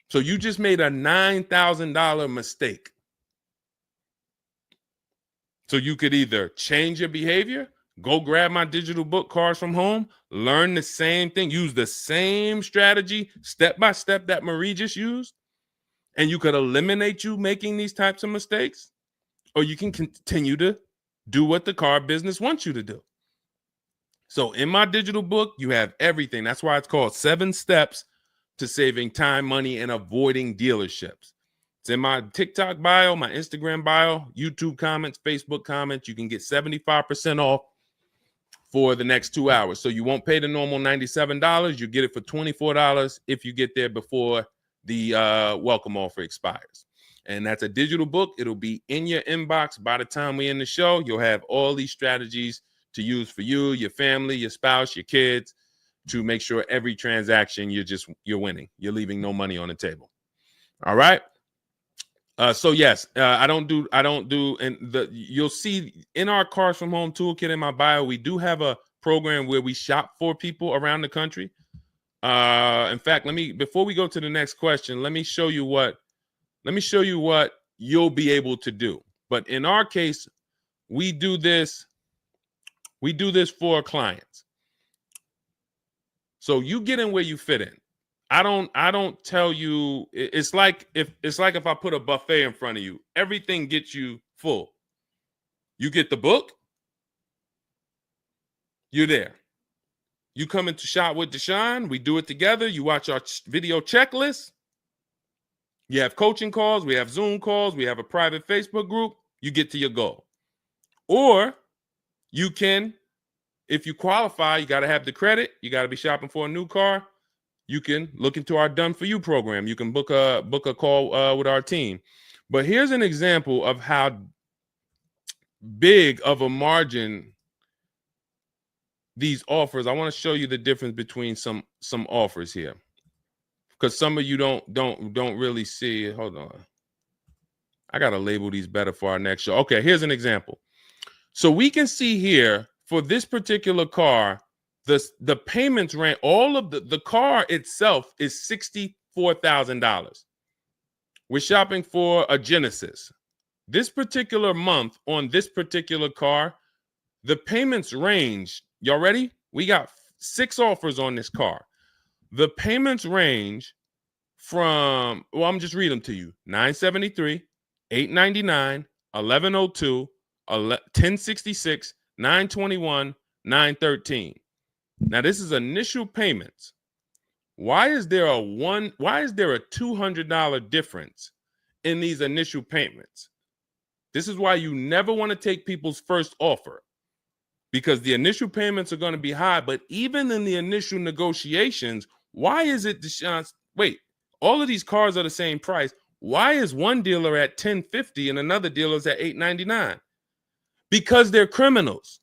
So you just made a $9,000 mistake. So you could either change your behavior, go grab my digital book, Cars from Home, learn the same thing, use the same strategy step by step that Marie just used, and you could eliminate you making these types of mistakes, or you can continue to do what the car business wants you to do. So in my digital book, you have everything. That's why it's called 7 Steps to Saving Time, Money, and Avoiding Dealerships. It's in my TikTok bio, my Instagram bio, YouTube comments, Facebook comments. You can get 75% off for the next 2 hours. So you won't pay the normal $97. You get it for $24 if you get there before the welcome offer expires. And that's a digital book. It'll be in your inbox by the time we end the show. You'll have all these strategies to use for you, your family, your spouse, your kids, to make sure every transaction you're winning. You're leaving no money on the table. All right. So yes, I don't do, and you'll see in our Cars from Home toolkit in my bio, we do have a program where we shop for people around the country. In fact, before we go to the next question, let me show you what you'll be able to do. But in our case, we do this for our clients. So you get in where you fit in. I don't tell you, it's like if I put a buffet in front of you, everything gets you full. You get the book, you're there. You come into Shop with Deshone, we do it together. You watch our video checklist. You have coaching calls, we have Zoom calls, we have a private Facebook group. You get to your goal. Or you can, if you qualify, you got to have the credit. You got to be shopping for a new car. You can look into our Done For You program. You can book a call with our team. But here's an example of how big of a margin these offers. I want to show you the difference between some offers here, because some of you don't really see it. Hold on. I got to label these better for our next show. Okay, here's an example. So we can see here for this particular car, the payments ran, all of the car itself is $64,000. We're shopping for a Genesis. This particular month on this particular car, the payments range. Y'all ready? We got 6 offers on this car. The payments range from, well, I'm just reading them to you. $973, $899, $1,102, $1,066, $921, $913. Now this is initial payments. Why is there a $200 difference in these initial payments? This is why you never want to take people's first offer, because the initial payments are going to be high. But even in the initial negotiations, why is it, Deshone? Wait, all of these cars are the same price. Why is one dealer at $1,050 and another dealer is at $899? Because they're criminals.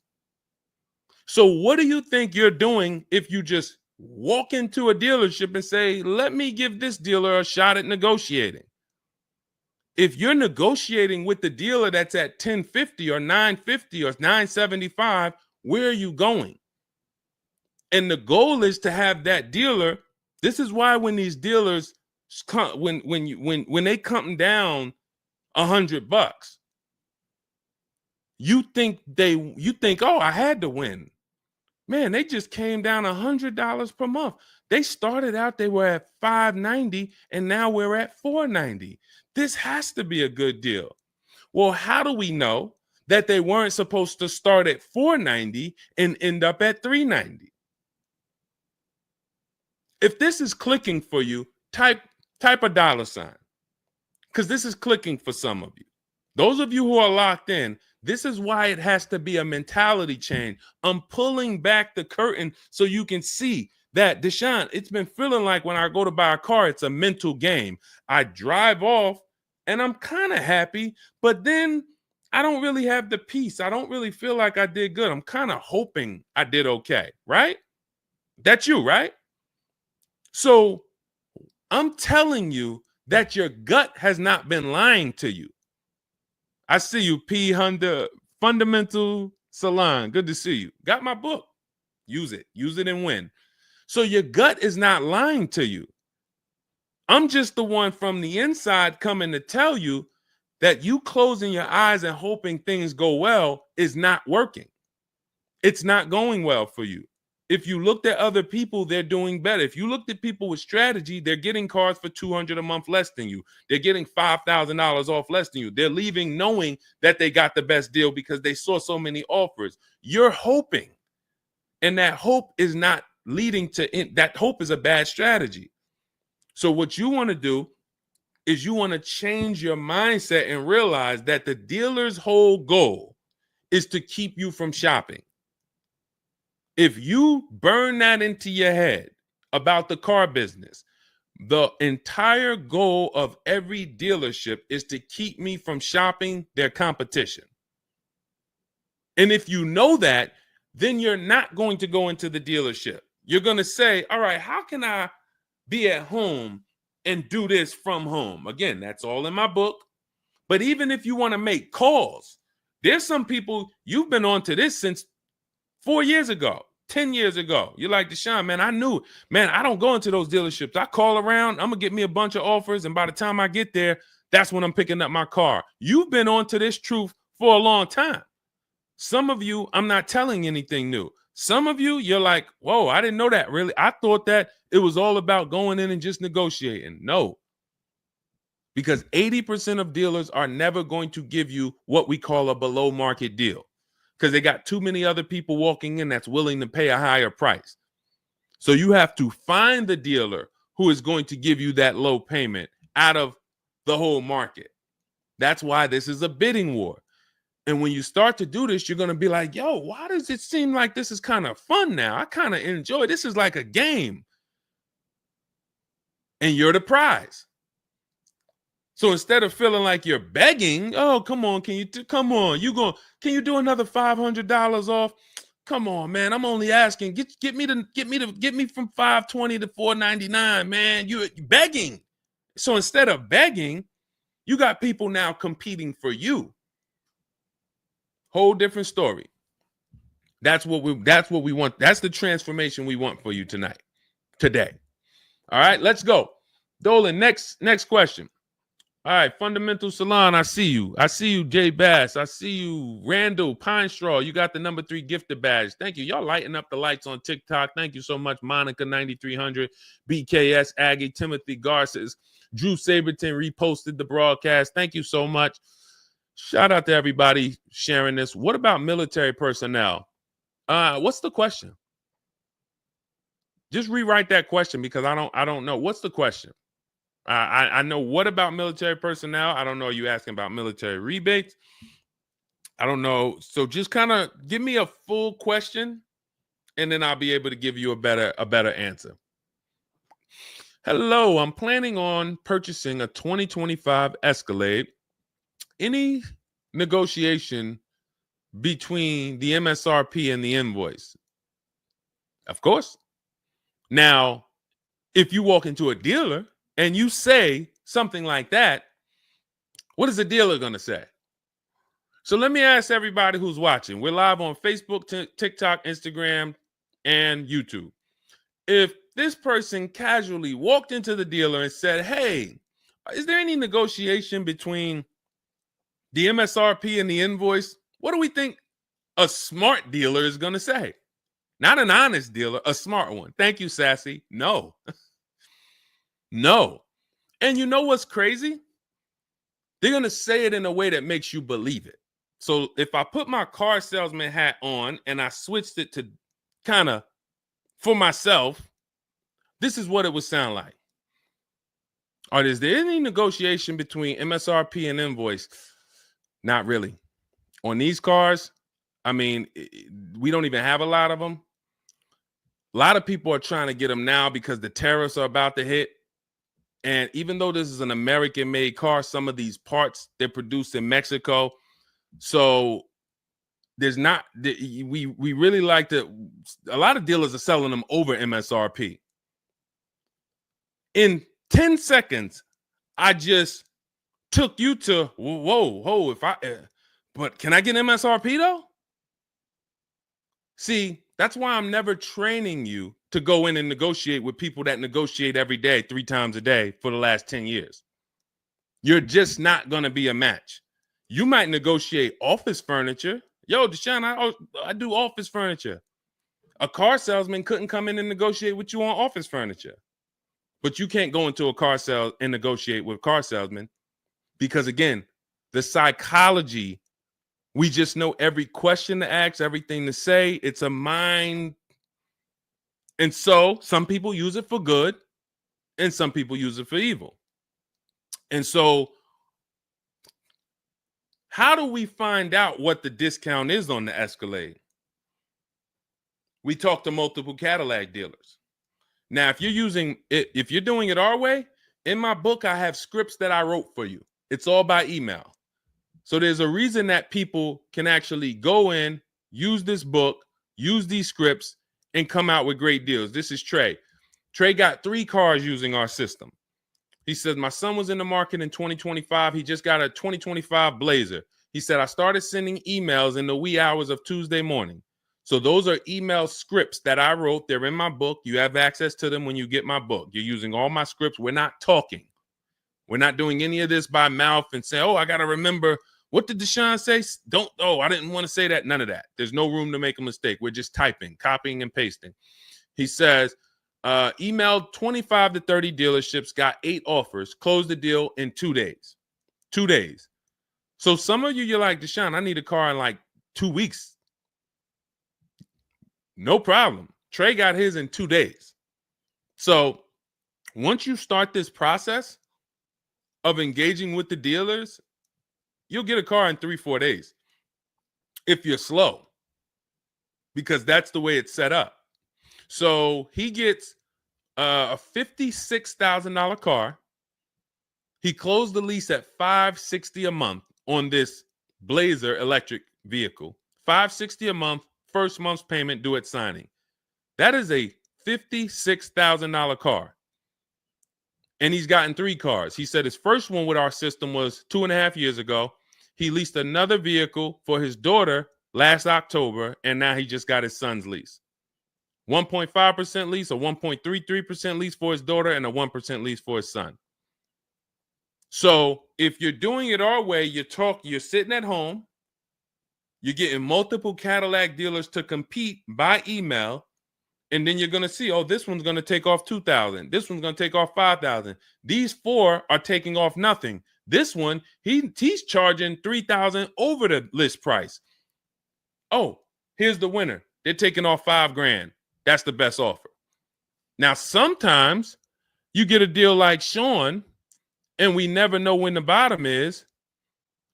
So what do you think you're doing if you just walk into a dealership and say, let me give this dealer a shot at negotiating? If you're negotiating with the dealer that's at $1,050 or $950 or $975, where are you going? And the goal is to have that dealer. This is why when these dealers come, when they come down $100, you think, oh, I had to win. Man, they just came down $100 per month. They started out, they were at $590, and now we're at $490. This has to be a good deal. Well, how do we know that they weren't supposed to start at $490 and end up at $390? If this is clicking for you, type a $, because this is clicking for some of you. Those of you who are locked in, this is why it has to be a mentality change. I'm pulling back the curtain so you can see that, Deshone, it's been feeling like when I go to buy a car, it's a mental game. I drive off and I'm kind of happy, but then I don't really have the peace. I don't really feel like I did good. I'm kind of hoping I did okay, right? That's you, right? So I'm telling you that your gut has not been lying to you. I see you, P. Honda Fundamental Salon. Good to see you. Got my book. Use it. Use it and win. So your gut is not lying to you. I'm just the one from the inside coming to tell you that you closing your eyes and hoping things go well is not working. It's not going well for you. If you looked at other people, they're doing better. If you looked at people with strategy, they're getting cars for $200 a month less than you. They're getting $5,000 off less than you. They're leaving knowing that they got the best deal because they saw so many offers. You're hoping, and that hope is not leading to that hope is a bad strategy. So what you want to do is you want to change your mindset and realize that the dealer's whole goal is to keep you from shopping. If you burn that into your head about the car business, the entire goal of every dealership is to keep me from shopping their competition. And if you know that, then you're not going to go into the dealership. You're going to say, all right, how can I be at home and do this from home? Again, that's all in my book. But even if you want to make calls, there's some people, you've been on to this since 4 years ago, 10 years ago. You're like, Deshone, man, I knew, man, I don't go into those dealerships. I call around, I'm going to get me a bunch of offers. And by the time I get there, that's when I'm picking up my car. You've been on to this truth for a long time. Some of you, I'm not telling anything new. Some of you, you're like, whoa, I didn't know that really. I thought that it was all about going in and just negotiating. No, because 80% of dealers are never going to give you what we call a below market deal because they got too many other people walking in that's willing to pay a higher price. So you have to find the dealer who is going to give you that low payment out of the whole market. That's why this is a bidding war. And when you start to do this, you're going to be like, yo, why does it seem like this is kind of fun now? I kind of enjoy this. Is like a game. And you're the prize. So instead of feeling like you're begging, oh, come on, can you do another $500 off? Come on, man. I'm only asking. Get me from 520 to 499, man. You're begging. So instead of begging, you got people now competing for you. Whole different story. That's what we want. That's the transformation we want for you today. All right, let's go. Dolan, next question. All right, Fundamental Salon, I see you. I see you, Jay Bass. I see you, Randall Pine Straw. You got the number 3 gifted badge. Thank you. Y'all lighting up the lights on TikTok. Thank you so much, Monica 9300, BKS Aggie, Timothy Garces, Drew Saberton reposted the broadcast. Thank you so much. Shout out to everybody sharing this. What about military personnel? What's the question? Just rewrite that question because I don't know. What's the question? I know what about military personnel. I don't know. Are you asking about military rebates? I don't know. So just kind of give me a full question, and then I'll be able to give you a better answer. Hello, I'm planning on purchasing a 2025 Escalade. Any negotiation between the MSRP and the invoice? Of course. Now, if you walk into a dealer and you say something like that, what is the dealer going to say? So let me ask everybody who's watching. We're live on Facebook, TikTok, Instagram, and YouTube. If this person casually walked into the dealer and said, hey, is there any negotiation between the MSRP and the invoice? What do we think a smart dealer is going to say? Not an honest dealer, a smart one. Thank you, Sassy. No. No. And you know what's crazy? They're going to say it in a way that makes you believe it. So if I put my car salesman hat on and I switched it to kind of for myself, this is what it would sound like. Or is there any negotiation between MSRP and invoice? Not really. On these cars, I mean, we don't even have a lot of them. A lot of people are trying to get them now because the tariffs are about to hit. And even though this is an American-made car, some of these parts, they're produced in Mexico. So there's not, we really like to, a lot of dealers are selling them over MSRP. In 10 seconds, I just took you to, whoa, but can I get MSRP though? See, that's why I'm never training you to go in and negotiate with people that negotiate every day, 3 times a day for the last 10 years. You're just not going to be a match. You might negotiate office furniture. Yo, Deshone, I do office furniture. A car salesman couldn't come in and negotiate with you on office furniture. But you can't go into a car sale and negotiate with car salesmen because, again, the psychology, we just know every question to ask, everything to say. It's a mind. And so some people use it for good and some people use it for evil. And so how do we find out what the discount is on the Escalade? We talk to multiple Cadillac dealers. Now, if you're doing it our way, in my book, I have scripts that I wrote for you. It's all by email. So there's a reason that people can actually go in, use this book, use these scripts, and come out with great deals. This is Trey. Trey got 3 cars using our system. He says, my son was in the market in 2025. He just got a 2025 Blazer. He said, I started sending emails in the wee hours of Tuesday morning. So those are email scripts that I wrote. They're in my book. You have access to them when you get my book. You're using all my scripts. We're not talking. We're not doing any of this by mouth and saying, oh, I got to remember What did Deshone say? Don't, oh, I didn't want to say that. None of that. There's no room to make a mistake. We're just typing, copying, and pasting. He says, emailed 25 to 30 dealerships, got 8 offers, closed the deal in 2 days. 2 days. So some of you, you're like, Deshone, I need a car in like 2 weeks. No problem. Trey got his in 2 days. So once you start this process of engaging with the dealers, you'll get a car in 3-4 days if you're slow, because that's the way it's set up. So he gets a $56,000 car. He closed the lease at $560 a month on this Blazer electric vehicle. $560 a month, first month's payment due at signing. That is a $56,000 car. And he's gotten 3 cars. He said his first one with our system was 2.5 years ago. He leased another vehicle for his daughter last October, and now he just got his son's lease. 1.5% lease, a 1.33% lease for his daughter, and a 1% lease for his son. So if you're doing it our way, you're sitting at home, you're getting multiple Cadillac dealers to compete by email, and then you're going to see, oh, this one's going to take off $2,000. This one's going to take off $5,000. These 4 are taking off nothing. This one, he's charging $3,000 over the list price. Oh, here's the winner. They're taking off $5,000. That's the best offer. Now, sometimes you get a deal like Sean, and we never know when the bottom is.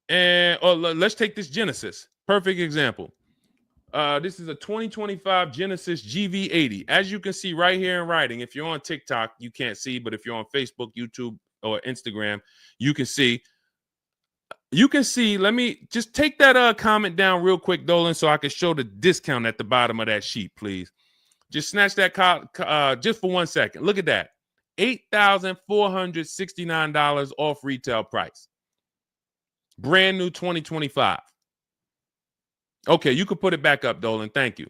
Or let's take this Genesis. Perfect example. This is a 2025 Genesis GV80. As you can see right here in writing, if you're on TikTok, you can't see, but if you're on Facebook, YouTube, or Instagram, you can see. You can see, let me just take that comment down real quick, Dolan, so I can show the discount at the bottom of that sheet, please. Just snatch that just for 1 second. Look at that. $8,469 off retail price. Brand new 2025. Okay, you could put it back up, Dolan. Thank you.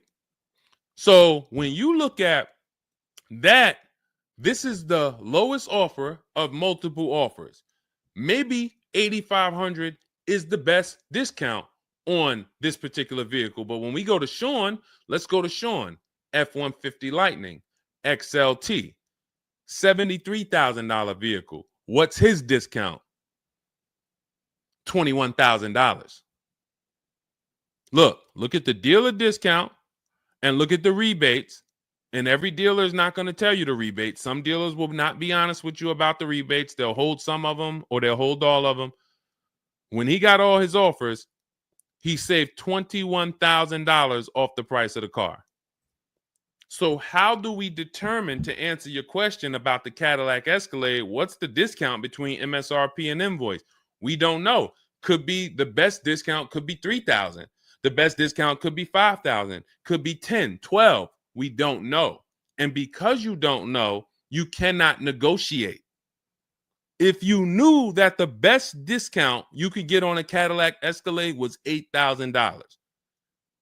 So when you look at that, this is the lowest offer of multiple offers. Maybe $8,500 is the best discount on this particular vehicle. But when we go to Sean, let's go to Sean. F-150 Lightning, XLT, $73,000 vehicle. What's his discount? $21,000. Look at the dealer discount and look at the rebates. And every dealer is not going to tell you the rebates. Some dealers will not be honest with you about the rebates. They'll hold some of them or they'll hold all of them. When he got all his offers, he saved $21,000 off the price of the car. So how do we determine, to answer your question about the Cadillac Escalade, what's the discount between MSRP and invoice? We don't know. Could be the best discount could be $3,000. The best discount could be $5,000, could be $10,000, $12,000. We don't know. And because you don't know, you cannot negotiate. If you knew that the best discount you could get on a Cadillac Escalade was $8,000,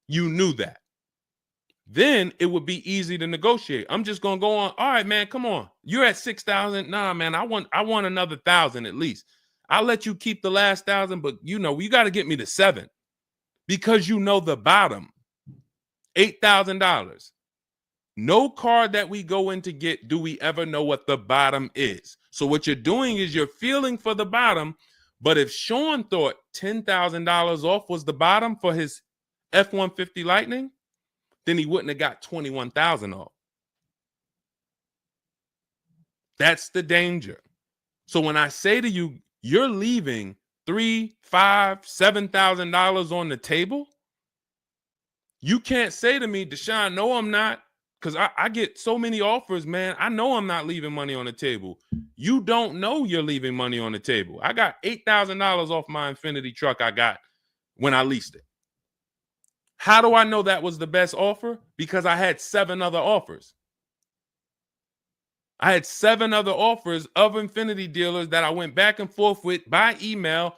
you knew that, then it would be easy to negotiate. I'm just going to go on. All right, man, come on. You're at $6,000. Nah, man, I want another $1,000 at least. I'll let you keep the last $1,000, but you got to get me to $7,000 because you know the bottom, $8,000. No car that we go in to get do we ever know what the bottom is. So what you're doing is you're feeling for the bottom. But if Sean thought $10,000 off was the bottom for his F-150 Lightning, then he wouldn't have got $21,000 off. That's the danger. So when I say to you, you're leaving $3,000, $5,000, $7,000 on the table, you can't say to me, Deshone, no, I'm not. Because I get so many offers, man. I know I'm not leaving money on the table. You don't know you're leaving money on the table. I got $8,000 off my Infiniti truck I got when I leased it. How do I know that was the best offer? Because I had 7 other offers. I had 7 other offers of Infiniti dealers that I went back and forth with by email.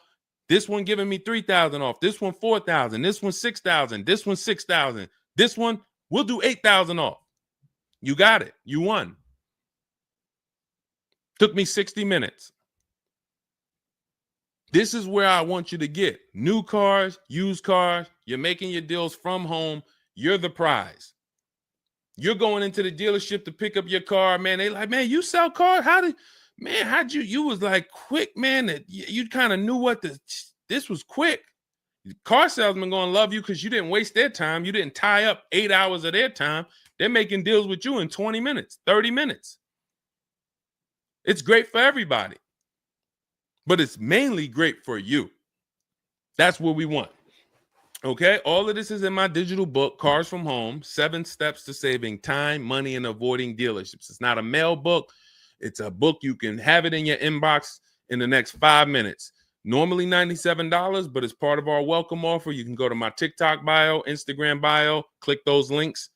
This one giving me $3,000 off. This one $4,000. This one $6,000. This one $6,000. This one we'll do $8,000 off. You got it. You won. Took me 60 minutes. This is where I want you to get new cars, used cars. You're making your deals from home. You're the prize. You're going into the dealership to pick up your car, man. They like, man, you sell cars? How'd you was like quick, man, that you kind of knew what this was quick. Car salesmen going to love you because you didn't waste their time. You didn't tie up 8 hours of their time. They're making deals with you in 20 minutes, 30 minutes. It's great for everybody, but it's mainly great for you. That's what we want. Okay, all of this is in my digital book, Cars from Home, 7 Steps to Saving Time, Money, and Avoiding Dealerships. It's not a mail book. It's a book. You can have it in your inbox in the next 5 minutes. Normally $97, but it's part of our welcome offer. You can go to my TikTok bio, Instagram bio, click those links.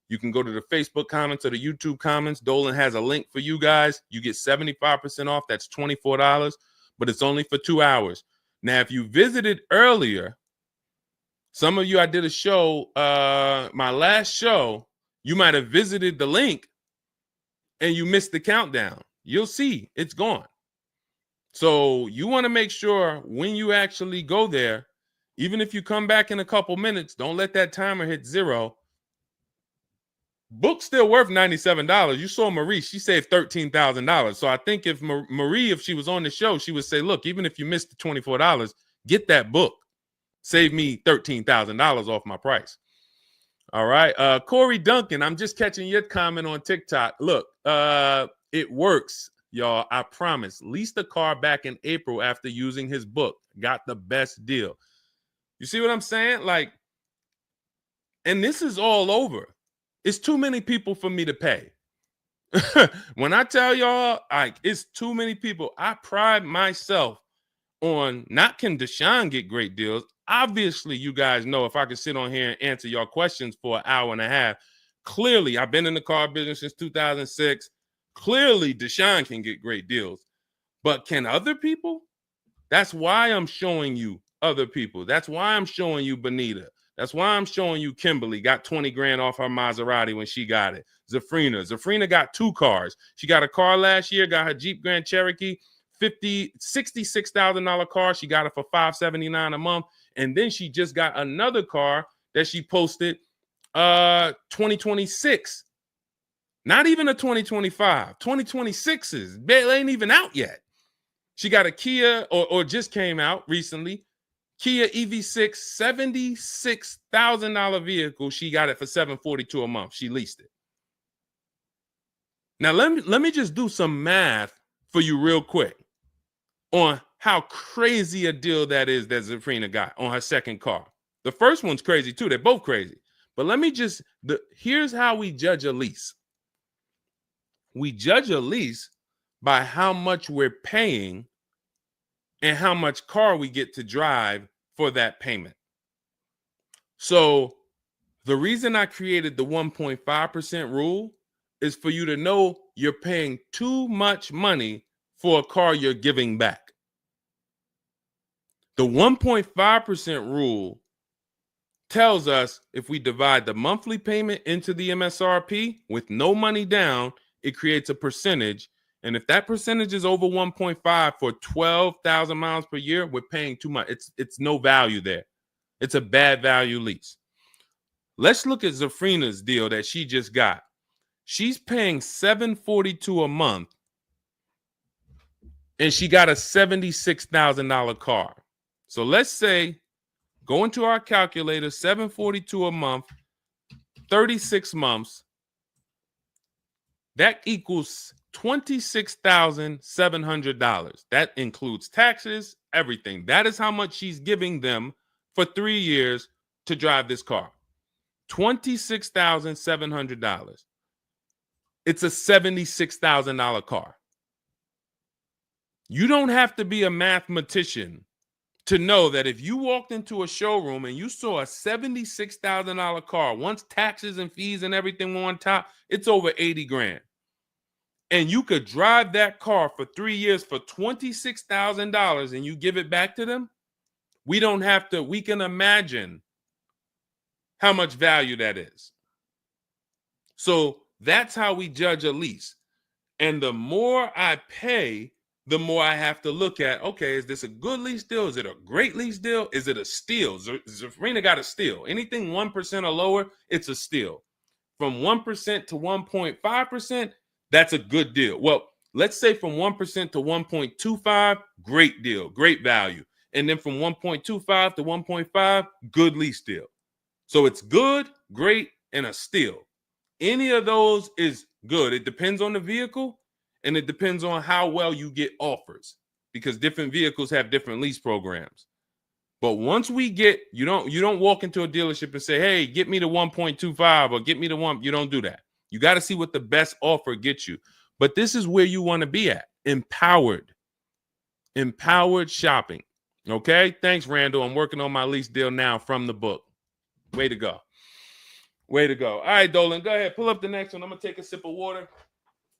You can go to the Facebook comments or the YouTube comments. Dolan has a link for you guys. You get 75% off. That's $24, but it's only for 2 hours. Now, if you visited earlier, some of you, I did a show, my last show, you might have visited the link and you missed the countdown. You'll see it's gone. So you want to make sure when you actually go there, even if you come back in a couple minutes, don't let that timer hit 0. Book's still worth $97. You saw Marie, she saved $13,000. So I think if Marie, if she was on the show, she would say, look, even if you missed the $24, get that book. Save me $13,000 off my price. All right. Corey Duncan, I'm just catching your comment on TikTok. Look, it works, y'all. I promise. Leased a car back in April after using his book. Got the best deal. You see what I'm saying? Like, and this is all over. It's too many people for me to pay. When I tell y'all, like, it's too many people. I pride myself on not can Deshone get great deals. Obviously, you guys know if I could sit on here and answer your questions for an hour and a half, clearly I've been in the car business since 2006. Clearly, Deshone can get great deals. But can other people? That's why I'm showing you other people. That's why I'm showing you Benita. That's why I'm showing you Kimberly got 20 grand off her Maserati when she got it. Zafrina got 2 cars. She got a car last year, got her Jeep Grand Cherokee, $66,000 car. She got it for $579 a month. And then she just got another car that she posted 2026. Not even a 2025. 2026s. It ain't even out yet. She got a Kia or just came out recently. Kia EV6, $76,000 vehicle. She got it for $742 a month. She leased it. Now let me just do some math for you real quick on how crazy a deal that is that Zafrina got on her second car. The first one's crazy too. They're both crazy. But let me just, here's how we judge a lease. We judge a lease by how much we're paying and how much car we get to drive for that payment. So the reason I created the 1.5% rule is for you to know you're paying too much money for a car you're giving back. The 1.5% rule tells us if we divide the monthly payment into the MSRP with no money down, it creates a percentage. And if that percentage is over 1.5 for 12,000 miles per year, we're paying too much. It's no value there. It's a bad value lease. Let's look at Zafrina's deal that she just got. She's paying $742 a month, and she got a $76,000 car. So let's say, go into our calculator, $742 a month, 36 months. That equals $26,700. That includes taxes, everything. That is how much she's giving them for 3 years to drive this car. $26,700. It's a $76,000 car. You don't have to be a mathematician to know that if you walked into a showroom and you saw a $76,000 car, once taxes and fees and everything were on top, it's over 80 grand. And you could drive that car for 3 years for $26,000 and you give it back to them, we can imagine how much value that is. So that's how we judge a lease. And the more I pay, the more I have to look at, okay, is this a good lease deal? Is it a great lease deal? Is it a steal? Zafrina got a steal. Anything 1% or lower, it's a steal. From 1% to 1.5%, that's a good deal. Well, let's say from 1% to 1.25, great deal, great value. And then from 1.25 to 1.5, good lease deal. So it's good, great, and a steal. Any of those is good. It depends on the vehicle, and it depends on how well you get offers, because different vehicles have different lease programs. But once we get, you don't walk into a dealership and say, hey, get me the 1.25 or get me the one. You don't do that. You got to see what the best offer gets you. But this is where you want to be at. Empowered shopping. Okay. Thanks, Randall. I'm working on my lease deal now from the book. Way to go. Way to go. All right, Dolan, go ahead. Pull up the next one. I'm going to take a sip of water.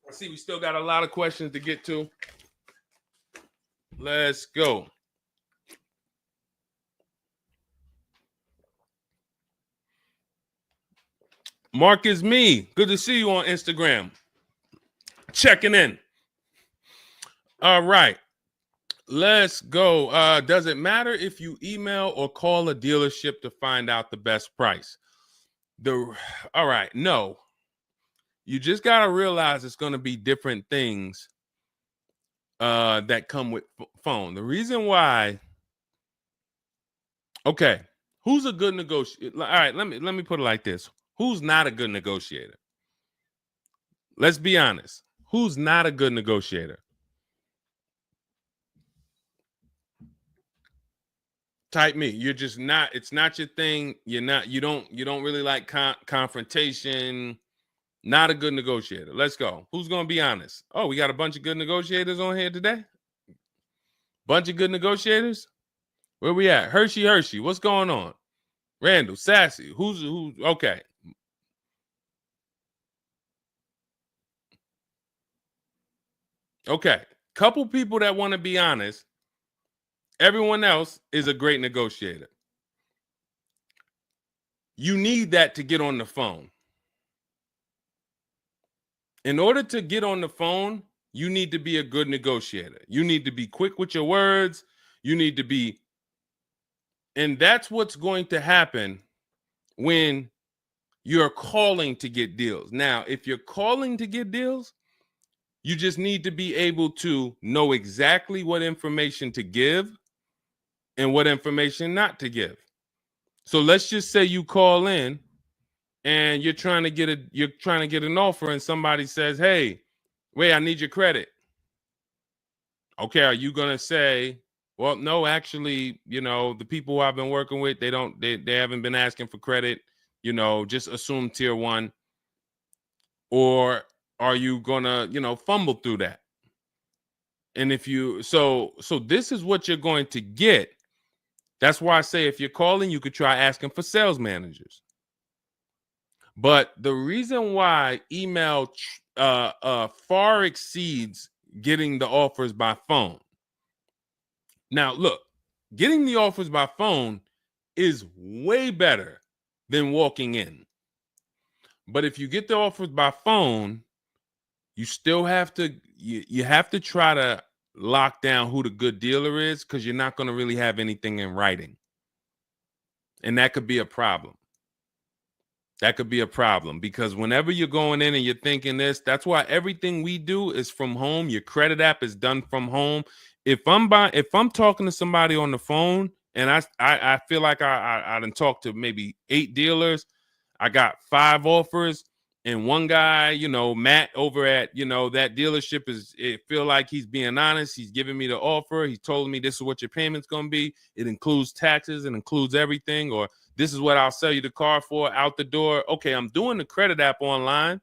I see we still got a lot of questions to get to. Let's go. Mark is me. Good to see you on Instagram. Checking in. All right. Let's go. Does it matter if you email or call a dealership to find out the best price? All right. No. You just got to realize it's going to be different things that come with phone. The reason why. Okay. Who's a good negotiator? All right. Let me put it like this. Who's not a good negotiator? Let's be honest. Who's not a good negotiator? Type me. You're just not. It's not your thing. You don't really like confrontation. Not a good negotiator. Let's go. Who's going to be honest? Oh, we got a bunch of good negotiators on here today. Bunch of good negotiators. Where we at? Hershey. What's going on? Randall, Sassy. Who's okay. Okay. Couple people that want to be honest. Everyone else is a great negotiator. You need that to get on the phone. In order to get on the phone, you need to be a good negotiator. You need to be quick with your words. You need to be, and that's what's going to happen when you're calling to get deals. Now, if you're calling to get deals, you just need to be able to know exactly what information to give and what information not to give. So let's just say you call in and you're trying to get an offer, and somebody says, "Hey, wait, I need your credit." Okay, are you gonna say, "Well, no, actually, the people who I've been working with, they haven't been asking for credit. Just assume tier 1," or are you gonna, fumble through that? And if you so this is what you're going to get. That's why I say if you're calling, you could try asking for sales managers. But the reason why email far exceeds getting the offers by phone. Now, look, getting the offers by phone is way better than walking in. But if you get the offers by phone, you still have to you have to try to lock down who the good dealer is, because you're not going to really have anything in writing. And that could be a problem. That could be a problem, because whenever you're going in and you're thinking this, that's why everything we do is from home. Your credit app is done from home. If I'm talking to somebody on the phone and I feel like I done talked to maybe 8 dealers, I got 5 offers, and one guy, Matt over at, that dealership it feel like he's being honest. He's giving me the offer. He told me this is what your payment's going to be. It includes taxes. It includes everything. Or this is what I'll sell you the car for out the door. Okay, I'm doing the credit app online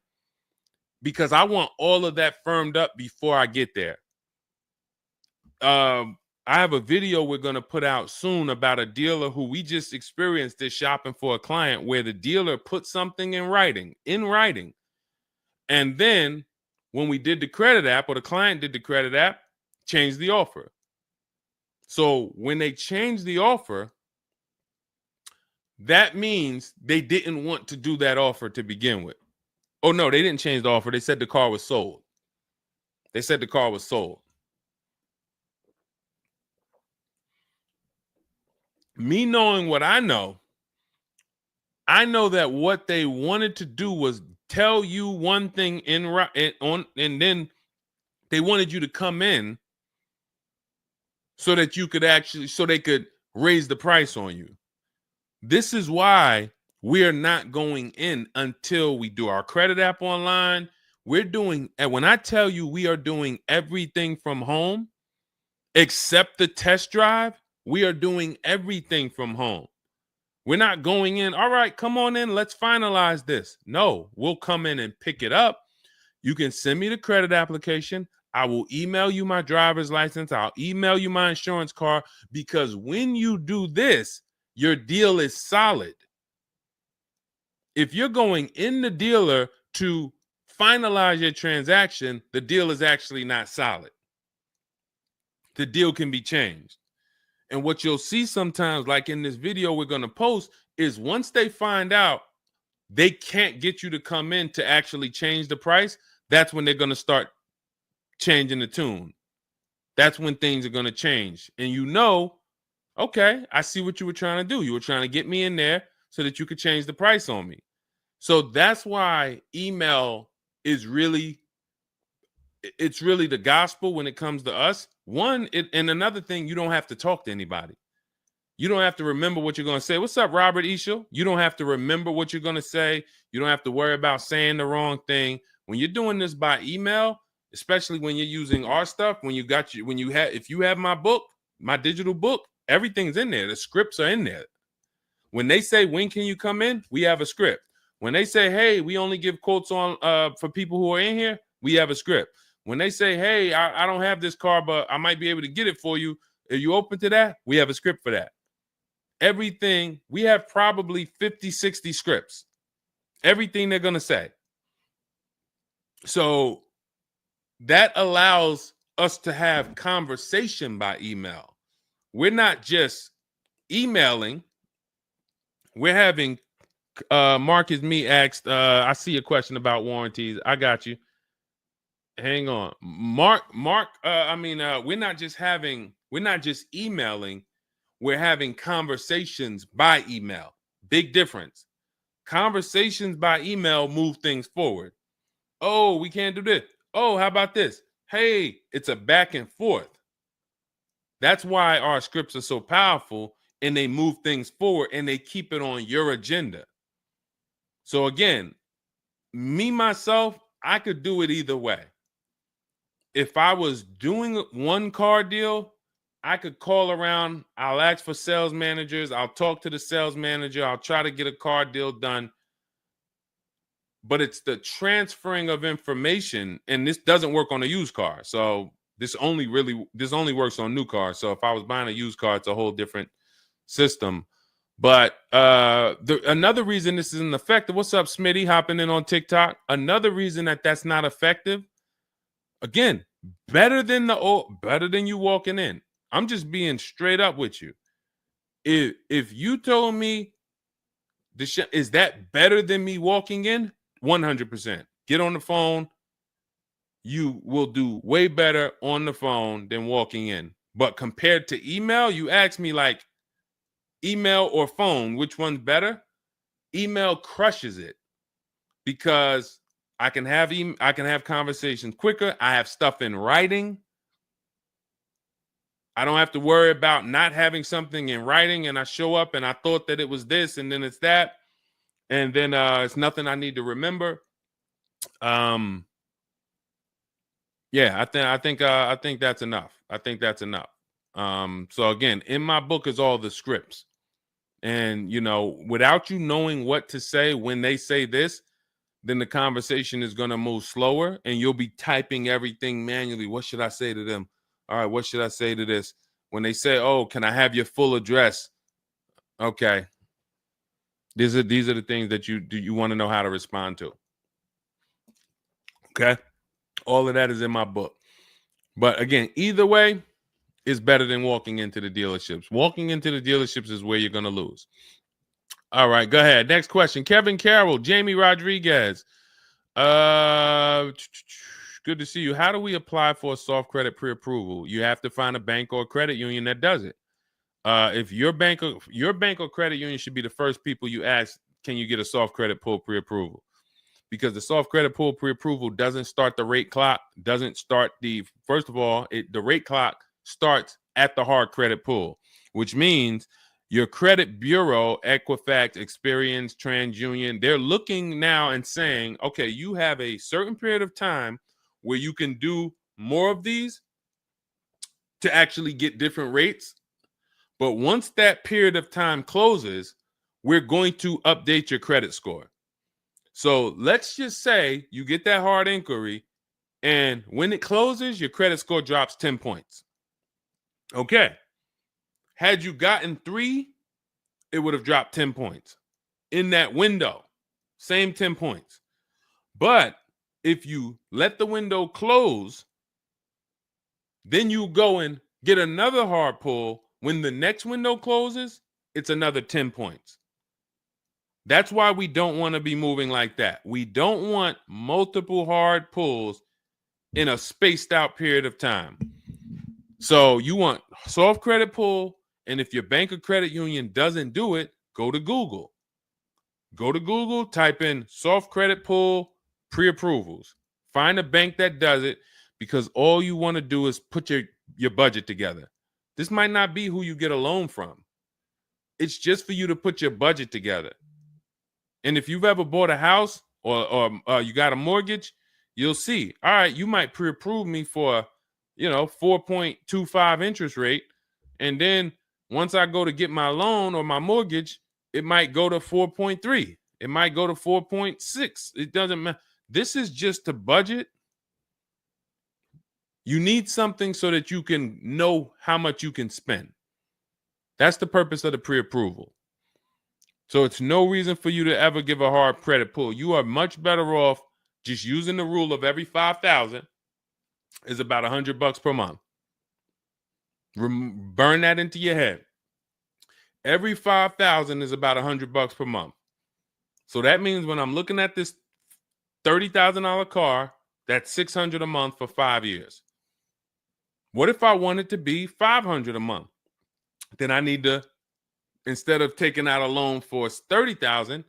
because I want all of that firmed up before I get there. I have a video we're going to put out soon about a dealer who we just experienced this shopping for a client, where the dealer put something in writing. And then when we did the credit app, or the client did the credit app, changed the offer. So when they changed the offer, that means they didn't want to do that offer to begin with. Oh, no, they didn't change the offer. They said the car was sold. Me knowing what I know that what they wanted to do was tell you one thing and then they wanted you to come in so that you could so they could raise the price on you. This is why we are not going in until we do our credit app online. And when I tell you we are doing everything from home, except the test drive, we are doing everything from home. We're not going in, all right, come on in, let's finalize this. No, we'll come in and pick it up. You can send me the credit application. I will email you my driver's license. I'll email you my insurance card, because when you do this, your deal is solid. If you're going in the dealer to finalize your transaction, the deal is actually not solid. The deal can be changed. And what you'll see sometimes, like in this video we're going to post, is once they find out they can't get you to come in to actually change the price, that's when they're going to start changing the tune. That's when things are going to change. And okay, I see what you were trying to do. You were trying to get me in there so that you could change the price on me. So that's why email is really the gospel when it comes to us. And another thing, you don't have to talk to anybody. You don't have to remember what you're going to say. What's up, Robert Ishel? You don't have to remember what you're going to say. You don't have to worry about saying the wrong thing. When you're doing this by email, especially when you're using our stuff, if you have my book, my digital book, everything's in there. The scripts are in there. When they say, when can you come in? We have a script. When they say, hey, we only give quotes on for people who are in here, we have a script. When they say, hey, I don't have this car, but I might be able to get it for you. Are you open to that? We have a script for that. Everything, we have probably 50, 60 scripts. Everything they're going to say. So that allows us to have conversation by email. We're not just emailing. We're having, Marcus Me asked, I see a question about warranties. I got you. Hang on. Mark, we're not just emailing. We're having conversations by email. Big difference. Conversations by email move things forward. Oh, we can't do this. Oh, how about this? Hey, it's a back and forth. That's why our scripts are so powerful, and they move things forward, and they keep it on your agenda. So again, myself, I could do it either way. If I was doing one car deal, I could call around. I'll ask for sales managers. I'll talk to the sales manager. I'll try to get a car deal done. But it's the transferring of information, and this doesn't work on a used car. So this only works on new cars. So if I was buying a used car, it's a whole different system. But another reason this isn't effective. What's up, Smitty? Hopping in on TikTok. Another reason that's not effective. Again, better than you walking in. I'm just being straight up with you. If you told me is that better than me walking in? 100%. Get on the phone. You will do way better on the phone than walking in. But compared to email, you ask me like email or phone, which one's better? Email crushes it because I can have conversations quicker. I have stuff in writing. I don't have to worry about not having something in writing, and I show up and I thought that it was this and then it's that, and then it's nothing I need to remember. Yeah, I think that's enough. I think that's enough. So again, in my book is all the scripts. And without you knowing what to say when they say this, then the conversation is going to move slower and you'll be typing everything manually. What should I say to them? All right, what should I say to this? When they say, oh, can I have your full address? Okay. These are the things that you want to know how to respond to. Okay. All of that is in my book. But again, either way is better than walking into the dealerships. Walking into the dealerships is where you're going to lose. All right, go ahead. Next question. Kevin Carroll, Jamie Rodriguez. Good to see you. How do we apply for a soft credit pre-approval? You have to find a bank or a credit union that does it. If your bank or credit union should be the first people you ask, can you get a soft credit pull pre-approval? Because the soft credit pull pre-approval doesn't start the rate clock, doesn't start first of all, the rate clock starts at the hard credit pull, which means your credit bureau, Equifax, Experian, TransUnion, they're looking now and saying, okay, you have a certain period of time where you can do more of these to actually get different rates. But once that period of time closes, we're going to update your credit score. So let's just say you get that hard inquiry, and when it closes, your credit score drops 10 points. Okay. Had you gotten 3, it would have dropped 10 points. In that window, same 10 points. But if you let the window close, then you go and get another hard pull. When the next window closes, it's another 10 points. That's why we don't want to be moving like that. We don't want multiple hard pulls in a spaced out period of time. So you want soft credit pull, and if your bank or credit union doesn't do it, go to Google. Go to Google, type in soft credit pull pre-approvals. Find a bank that does it, because all you want to do is put your budget together. This might not be who you get a loan from. It's just for you to put your budget together. And if you've ever bought a house or you got a mortgage, you'll see, all right, you might pre-approve me for, 4.25 interest rate. And then once I go to get my loan or my mortgage, it might go to 4.3. It might go to 4.6. It doesn't matter. This is just to budget. You need something so that you can know how much you can spend. That's the purpose of the pre-approval. So it's no reason for you to ever give a hard credit pull. You are much better off just using the rule of every 5,000 is about $100 per month. Burn that into your head. Every 5,000 is about $100 per month. So that means when I'm looking at this $30,000 car, that's $600 a month for 5 years. What if I want it to be $500 a month? Then I need to, instead of taking out a loan for $30,000,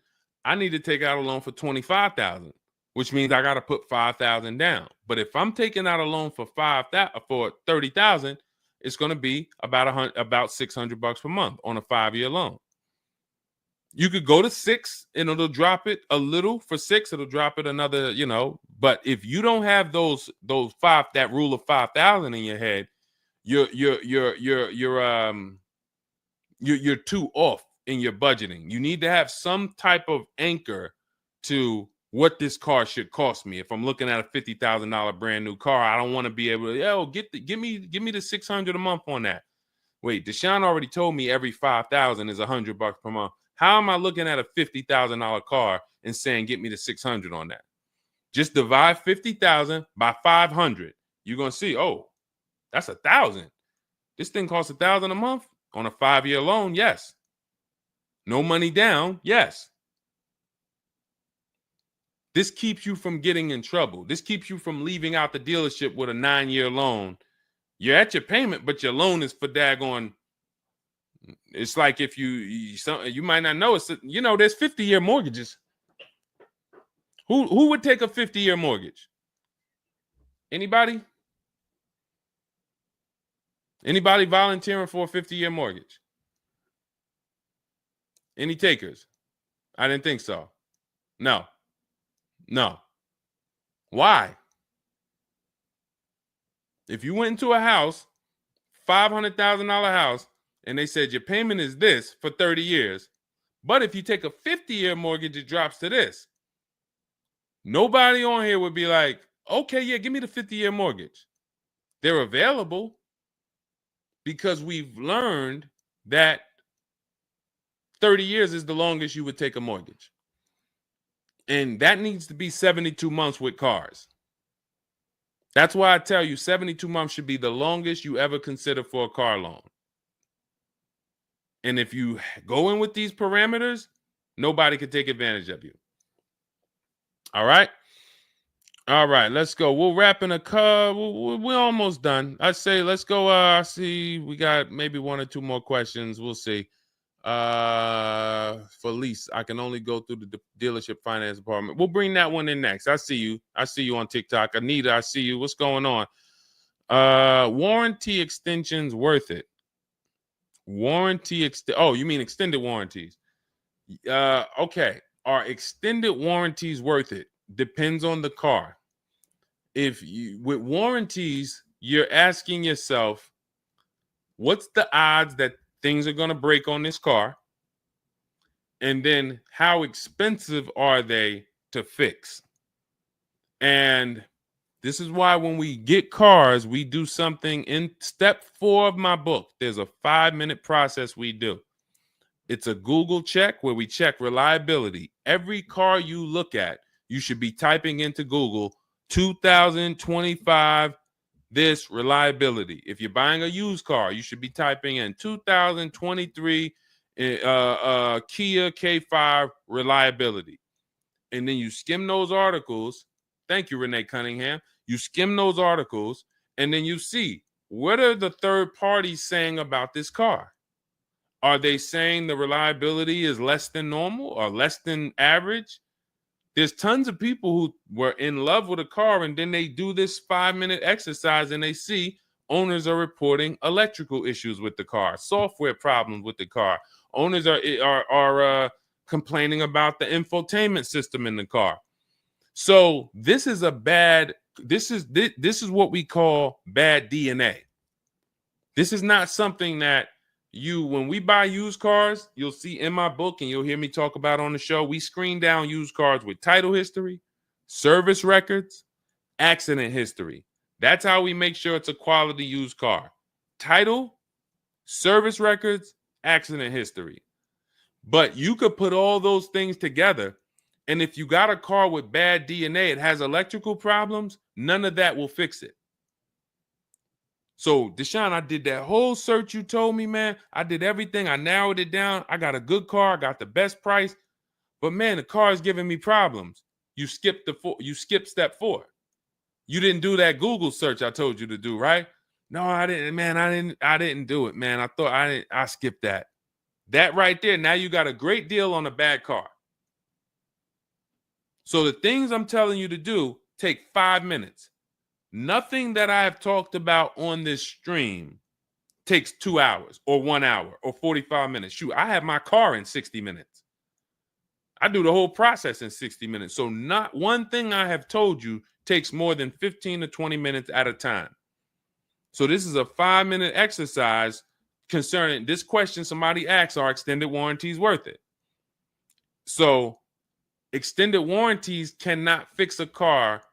I need to take out a loan for $25,000, which means I got to put $5,000 down. But if I'm taking out a loan for $30,000, it's going to be about $600 per month on a 5-year loan. You could go to 6 and it'll drop it a little. For 6, it'll drop it another, But if you don't have that rule of 5,000 in your head, you're too off in your budgeting. You need to have some type of anchor to what this car should cost me. If I'm looking at a $50,000 brand new car, I don't want to be able to, give me the $600 a month on that. Wait, Deshone already told me every 5,000 is $100 per month. How am I looking at a $50,000 car and saying get me the 600 on that? Just divide 50,000 by 500. You're gonna see, oh, that's 1,000. This thing costs 1,000 a month on a 5-year loan. Yes. No money down. Yes. This keeps you from getting in trouble. This keeps you from leaving out the dealership with a 9-year loan. You're at your payment, but your loan is for daggone. It's like if you might not know, there's 50-year mortgages. Who would take a 50-year mortgage? Anybody? Anybody volunteering for a 50-year mortgage? Any takers? I didn't think so. No. Why? If you went into a house, $500,000 house, and they said your payment is this for 30 years, but if you take a 50-year mortgage, it drops to this. Nobody on here would be like, okay, yeah, give me the 50-year mortgage. They're available because we've learned that 30 years is the longest you would take a mortgage. And that needs to be 72 months with cars. That's why I tell you 72 months should be the longest you ever consider for a car loan. And if you go in with these parameters, nobody can take advantage of you. All right. All right, let's go. We'll wrap in a car. We're almost done. I say let's go. I see we got maybe one or two more questions. We'll see. For lease, I can only go through the dealership finance department. We'll bring that one in next. I see you. I see you on TikTok. Anita, I see you. What's going on? Warranty extensions worth it? Oh, you mean extended warranties? Okay. Are extended warranties worth it? Depends on the car. If you with warranties, you're asking yourself, what's the odds that things are going to break on this car? And then how expensive are they to fix? And this is why when we get cars, we do something in step 4 of my book. There's a 5-minute process we do. It's a Google check where we check reliability. Every car you look at, you should be typing into Google 2025 this reliability. If you're buying a used car, you should be typing in 2023 Kia K5 reliability. And then you skim those articles. Thank you, Renee Cunningham. You skim those articles, and then you see, what are the third parties saying about this car? Are they saying the reliability is less than normal or less than average? There's tons of people who were in love with a car, and then they do this 5-minute exercise and they see owners are reporting electrical issues with the car, software problems with the car. Owners are complaining about the infotainment system in the car. So this is this is what we call bad DNA. This is not something that when we buy used cars, you'll see in my book and you'll hear me talk about on the show. We screen down used cars with title history, service records, accident history. That's how we make sure it's a quality used car. Title, service records, accident history. But you could put all those things together, and if you got a car with bad DNA, it has electrical problems, none of that will fix it. So, Deshone, I did that whole search you told me, man. I did everything. I narrowed it down. I got a good car. I got the best price. But, man, the car is giving me problems. You skipped step 4. You didn't do that Google search I told you to do, right? No, I didn't, man. I didn't do it, man. I skipped that. That right there, now you got a great deal on a bad car. So the things I'm telling you to do take 5 minutes. Nothing that I have talked about on this stream takes 2 hours or 1 hour or 45 minutes. Shoot, I have my car in 60 minutes. I do the whole process in 60 minutes. So not one thing I have told you takes more than 15 to 20 minutes at a time. So this is a 5-minute exercise concerning this question somebody asks, are extended warranties worth it? So extended warranties cannot fix a car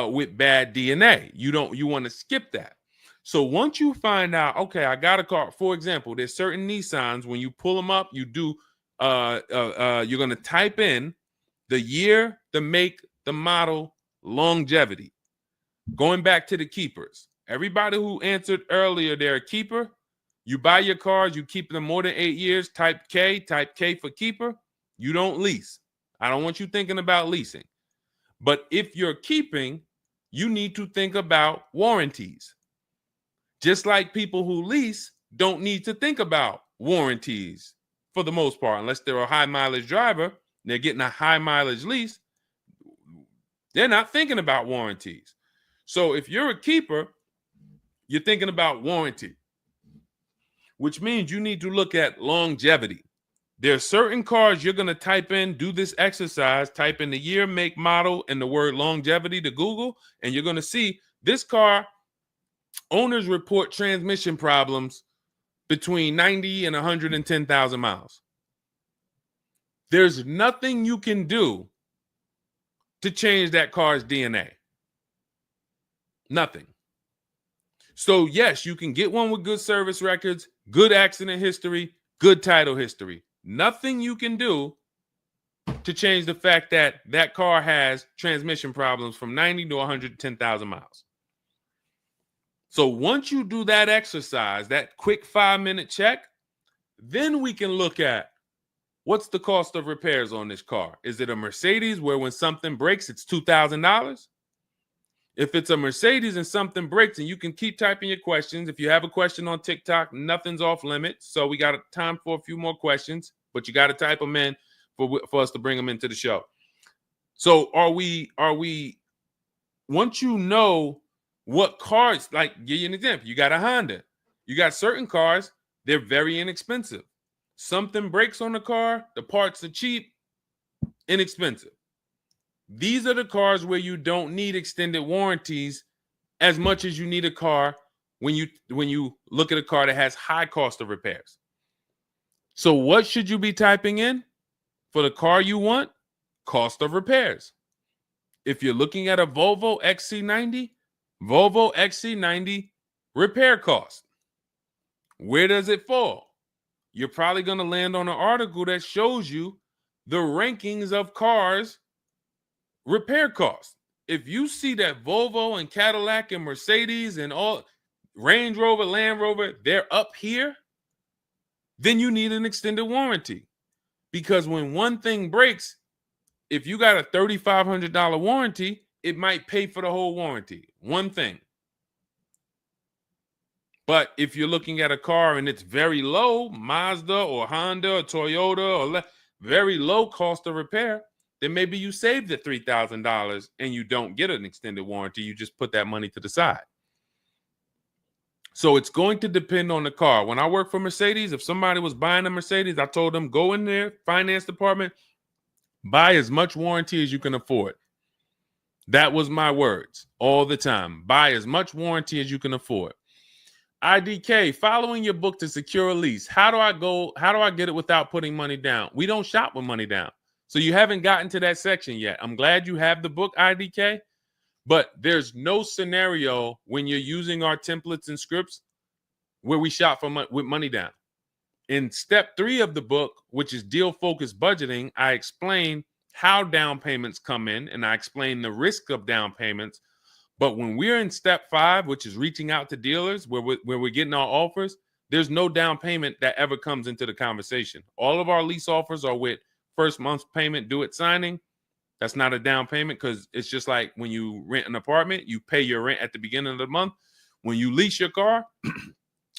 with bad DNA. You want to skip that. So once you find out, okay, I got a car. For example, there's certain Nissans, when you pull them up, you do you're going to type in the year, the make, the model, longevity. Going back to the keepers. Everybody who answered earlier, they're a keeper. You buy your cars, you keep them more than 8 years, type K for keeper. You don't lease. I don't want you thinking about leasing. But if you're keeping, you need to think about warranties. Just like people who lease don't need to think about warranties for the most part, unless they're a high mileage driver, they're getting a high mileage lease, they're not thinking about warranties. So if you're a keeper, you're thinking about warranty, which means you need to look at longevity. There are certain cars you're going to type in, do this exercise, type in the year, make, model, and the word longevity to Google, and you're going to see this car, owners report transmission problems between 90 and 110,000 miles. There's nothing you can do to change that car's DNA. Nothing. So yes, you can get one with good service records, good accident history, good title history. Nothing you can do to change the fact that that car has transmission problems from 90 to 110,000 miles. So once you do that exercise, that quick 5-minute check, then we can look at what's the cost of repairs on this car? Is it a Mercedes where when something breaks, it's $2,000? If it's a Mercedes and something breaks, and you can keep typing your questions. If you have a question on TikTok, nothing's off limits. So we got time for a few more questions, but you got to type them in for us to bring them into the show. So are we, once you know what cars, like give you an example, you got a Honda, you got certain cars, they're very inexpensive. Something breaks on the car, the parts are cheap, inexpensive. These are the cars where you don't need extended warranties as much as you need a car when you look at a car that has high cost of repairs. So what should you be typing in for the car you want? Cost of repairs. If you're looking at a Volvo XC90, Volvo XC90 repair cost. Where does it fall? You're probably going to land on an article that shows you the rankings of cars repair costs. If you see that Volvo and Cadillac and Mercedes and all Range Rover, Land Rover, they're up here, then you need an extended warranty. Because when one thing breaks, if you got a $3,500 warranty, it might pay for the whole warranty. One thing. But if you're looking at a car and it's very low, Mazda or Honda or Toyota or very low cost of repair, then maybe you save the $3,000 and you don't get an extended warranty. You just put that money to the side. So it's going to depend on the car. When I worked for Mercedes, if somebody was buying a Mercedes, I told them, go in there, finance department, buy as much warranty as you can afford. That was my words all the time. Buy as much warranty as you can afford. IDK, following your book to secure a lease. How do I get it without putting money down? We don't shop with money down. So you haven't gotten to that section yet. I'm glad you have the book, IDK, but there's no scenario when you're using our templates and scripts where we shop for with money down. In step 3 of the book, which is deal-focused budgeting, I explain how down payments come in, and I explain the risk of down payments. But when we're in step 5, which is reaching out to dealers, where we're getting our offers, there's no down payment that ever comes into the conversation. All of our lease offers are with first month's payment due at signing. That's not a down payment because it's just like when you rent an apartment, you pay your rent at the beginning of the month. When you lease your car,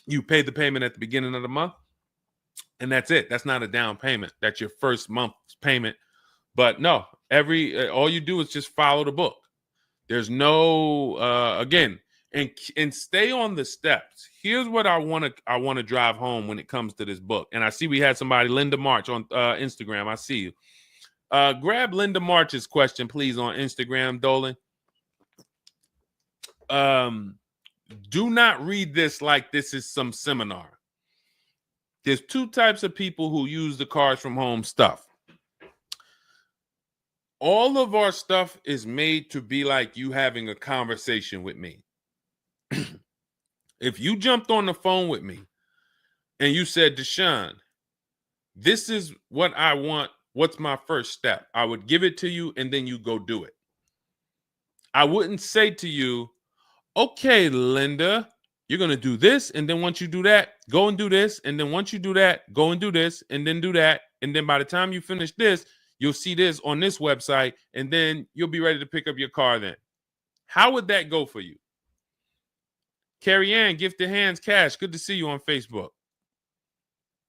you pay the payment at the beginning of the month. And that's it. That's not a down payment. That's your first month's payment. But no, all you do is just follow the book. There's no again, and stay on the steps. Here's what I want to drive home when it comes to this book. And I see we had somebody, Linda March, on Instagram. I see you. Grab Linda March's question, please, on Instagram, Dolan. Do not read this like this is some seminar. There's 2 types of people who use the Cars from Home stuff. All of our stuff is made to be like you having a conversation with me. If you jumped on the phone with me and you said, Deshone, this is what I want. What's my first step? I would give it to you and then you go do it. I wouldn't say to you, okay, Linda, you're going to do this. And then once you do that, go and do this. And then once you do that, go and do this and then do that. And then by the time you finish this, you'll see this on this website, and then you'll be ready to pick up your car then. How would that go for you? Carrie Ann, Gifted Hands Cash, good to see you on Facebook.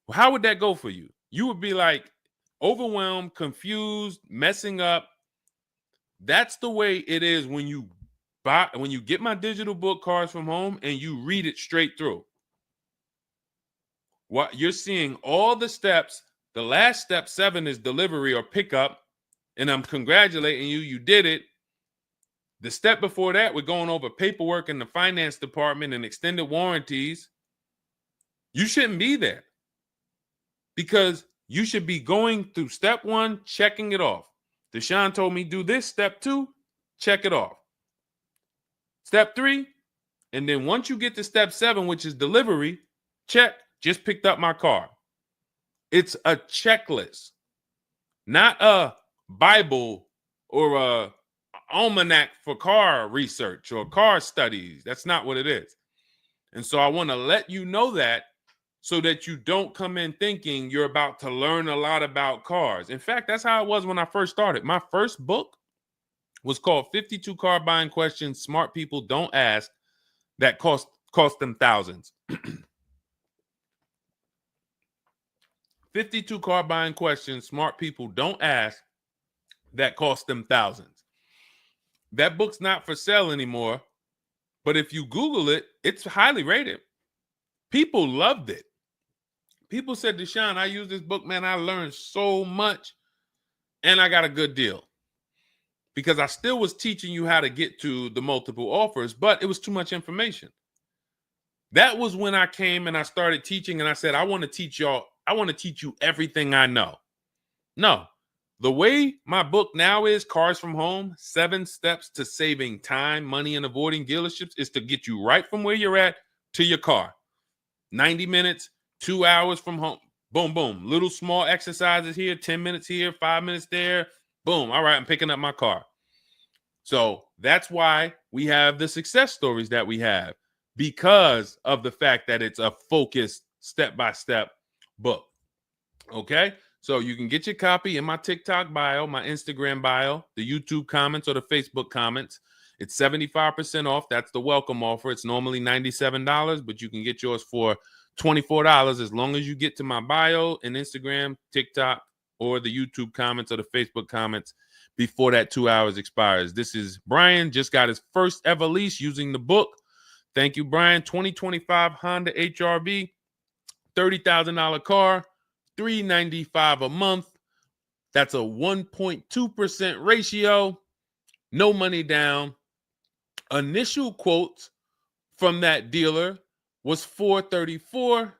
Well, how would that go for you? You would be like overwhelmed, confused, messing up. That's the way it is when you get my digital book, Cars from Home, and you read it straight through. What you're seeing all the steps. The last step 7 is delivery or pickup, and I'm congratulating you. You did it. The step before that, we're going over paperwork in the finance department and extended warranties. You shouldn't be there because you should be going through step 1, checking it off. Deshone told me do this. Step 2, check it off. Step 3, and then once you get to step 7, which is delivery, check, just picked up my car. It's a checklist, not a Bible or a almanac for car research or car studies. That's not what it is. And so I want to let you know that so that you don't come in thinking you're about to learn a lot about cars. In fact, that's how it was when I first started. My first book was called 52 Car Buying Questions Smart People Don't Ask that cost them thousands. 52 car buying questions smart people don't ask that cost them thousands. That book's not for sale anymore, but if you Google it, it's highly rated. People loved it. People said, Deshone, I use this book, man. I learned so much and I got a good deal. Because I still was teaching you how to get to the multiple offers, but it was too much information. That was when I came and I started teaching and I said, I want to teach you everything I know. No, the way my book now is, Cars from Home, 7 Steps to Saving Time, Money, and Avoiding Dealerships, is to get you right from where you're at to your car. 90 minutes, 2 hours from home. Boom, boom. Little small exercises here, 10 minutes here, 5 minutes there. Boom. All right, I'm picking up my car. So that's why we have the success stories that we have, because of the fact that it's a focused step-by-step book. Okay? So you can get your copy in my TikTok bio, my Instagram bio, the YouTube comments, or the Facebook comments. It's 75% off. That's the welcome offer. It's normally $97, but you can get yours for $24 as long as you get to my bio and Instagram, TikTok, or the YouTube comments or the Facebook comments before that 2 hours expires. This is Brian, just got his first ever lease using the book. Thank you, Brian. 2025 Honda HRV, $30,000 car, $395 a month. That's a 1.2% ratio. No money down. Initial quotes from that dealer was $434,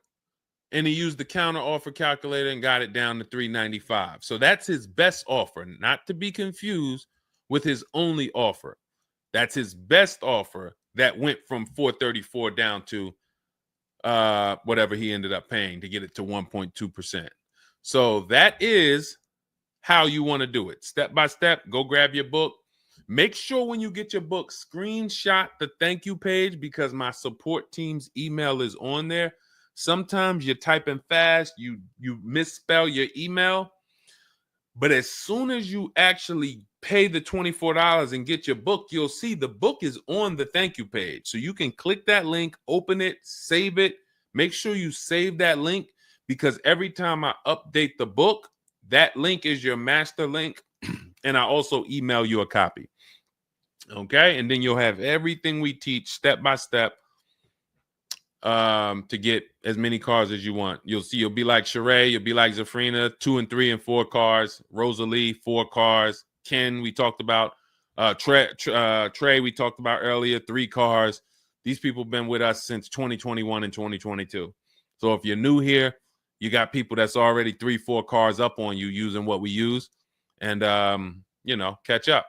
and he used the counter offer calculator and got it down to $395. So that's his best offer, not to be confused with his only offer. That's his best offer that went from $434 down to whatever he ended up paying to get it to 1.2%. So that is how you want to do it. Step by step, go grab your book. Make sure when you get your book, screenshot the thank you page, because my support team's email is on there. Sometimes you're typing fast, you misspell your email, but as soon as you actually pay the $24 and get your book, you'll see the book is on the thank you page. So you can click that link, open it, save it. Make sure you save that link, because every time I update the book, that link is your master link, and I also email you a copy. Okay, and then you'll have everything we teach step by step to get as many cars as you want. You'll see, you'll be like Sheree, you'll be like Zafrina, 2 and 3 and 4 cars. Rosalie, 4 cars. Ken, we talked about. Trey, we talked about earlier, 3 cars. These people have been with us since 2021 and 2022. So if you're new here, you got people that's already 3, 4 cars up on you using what we use, and catch up.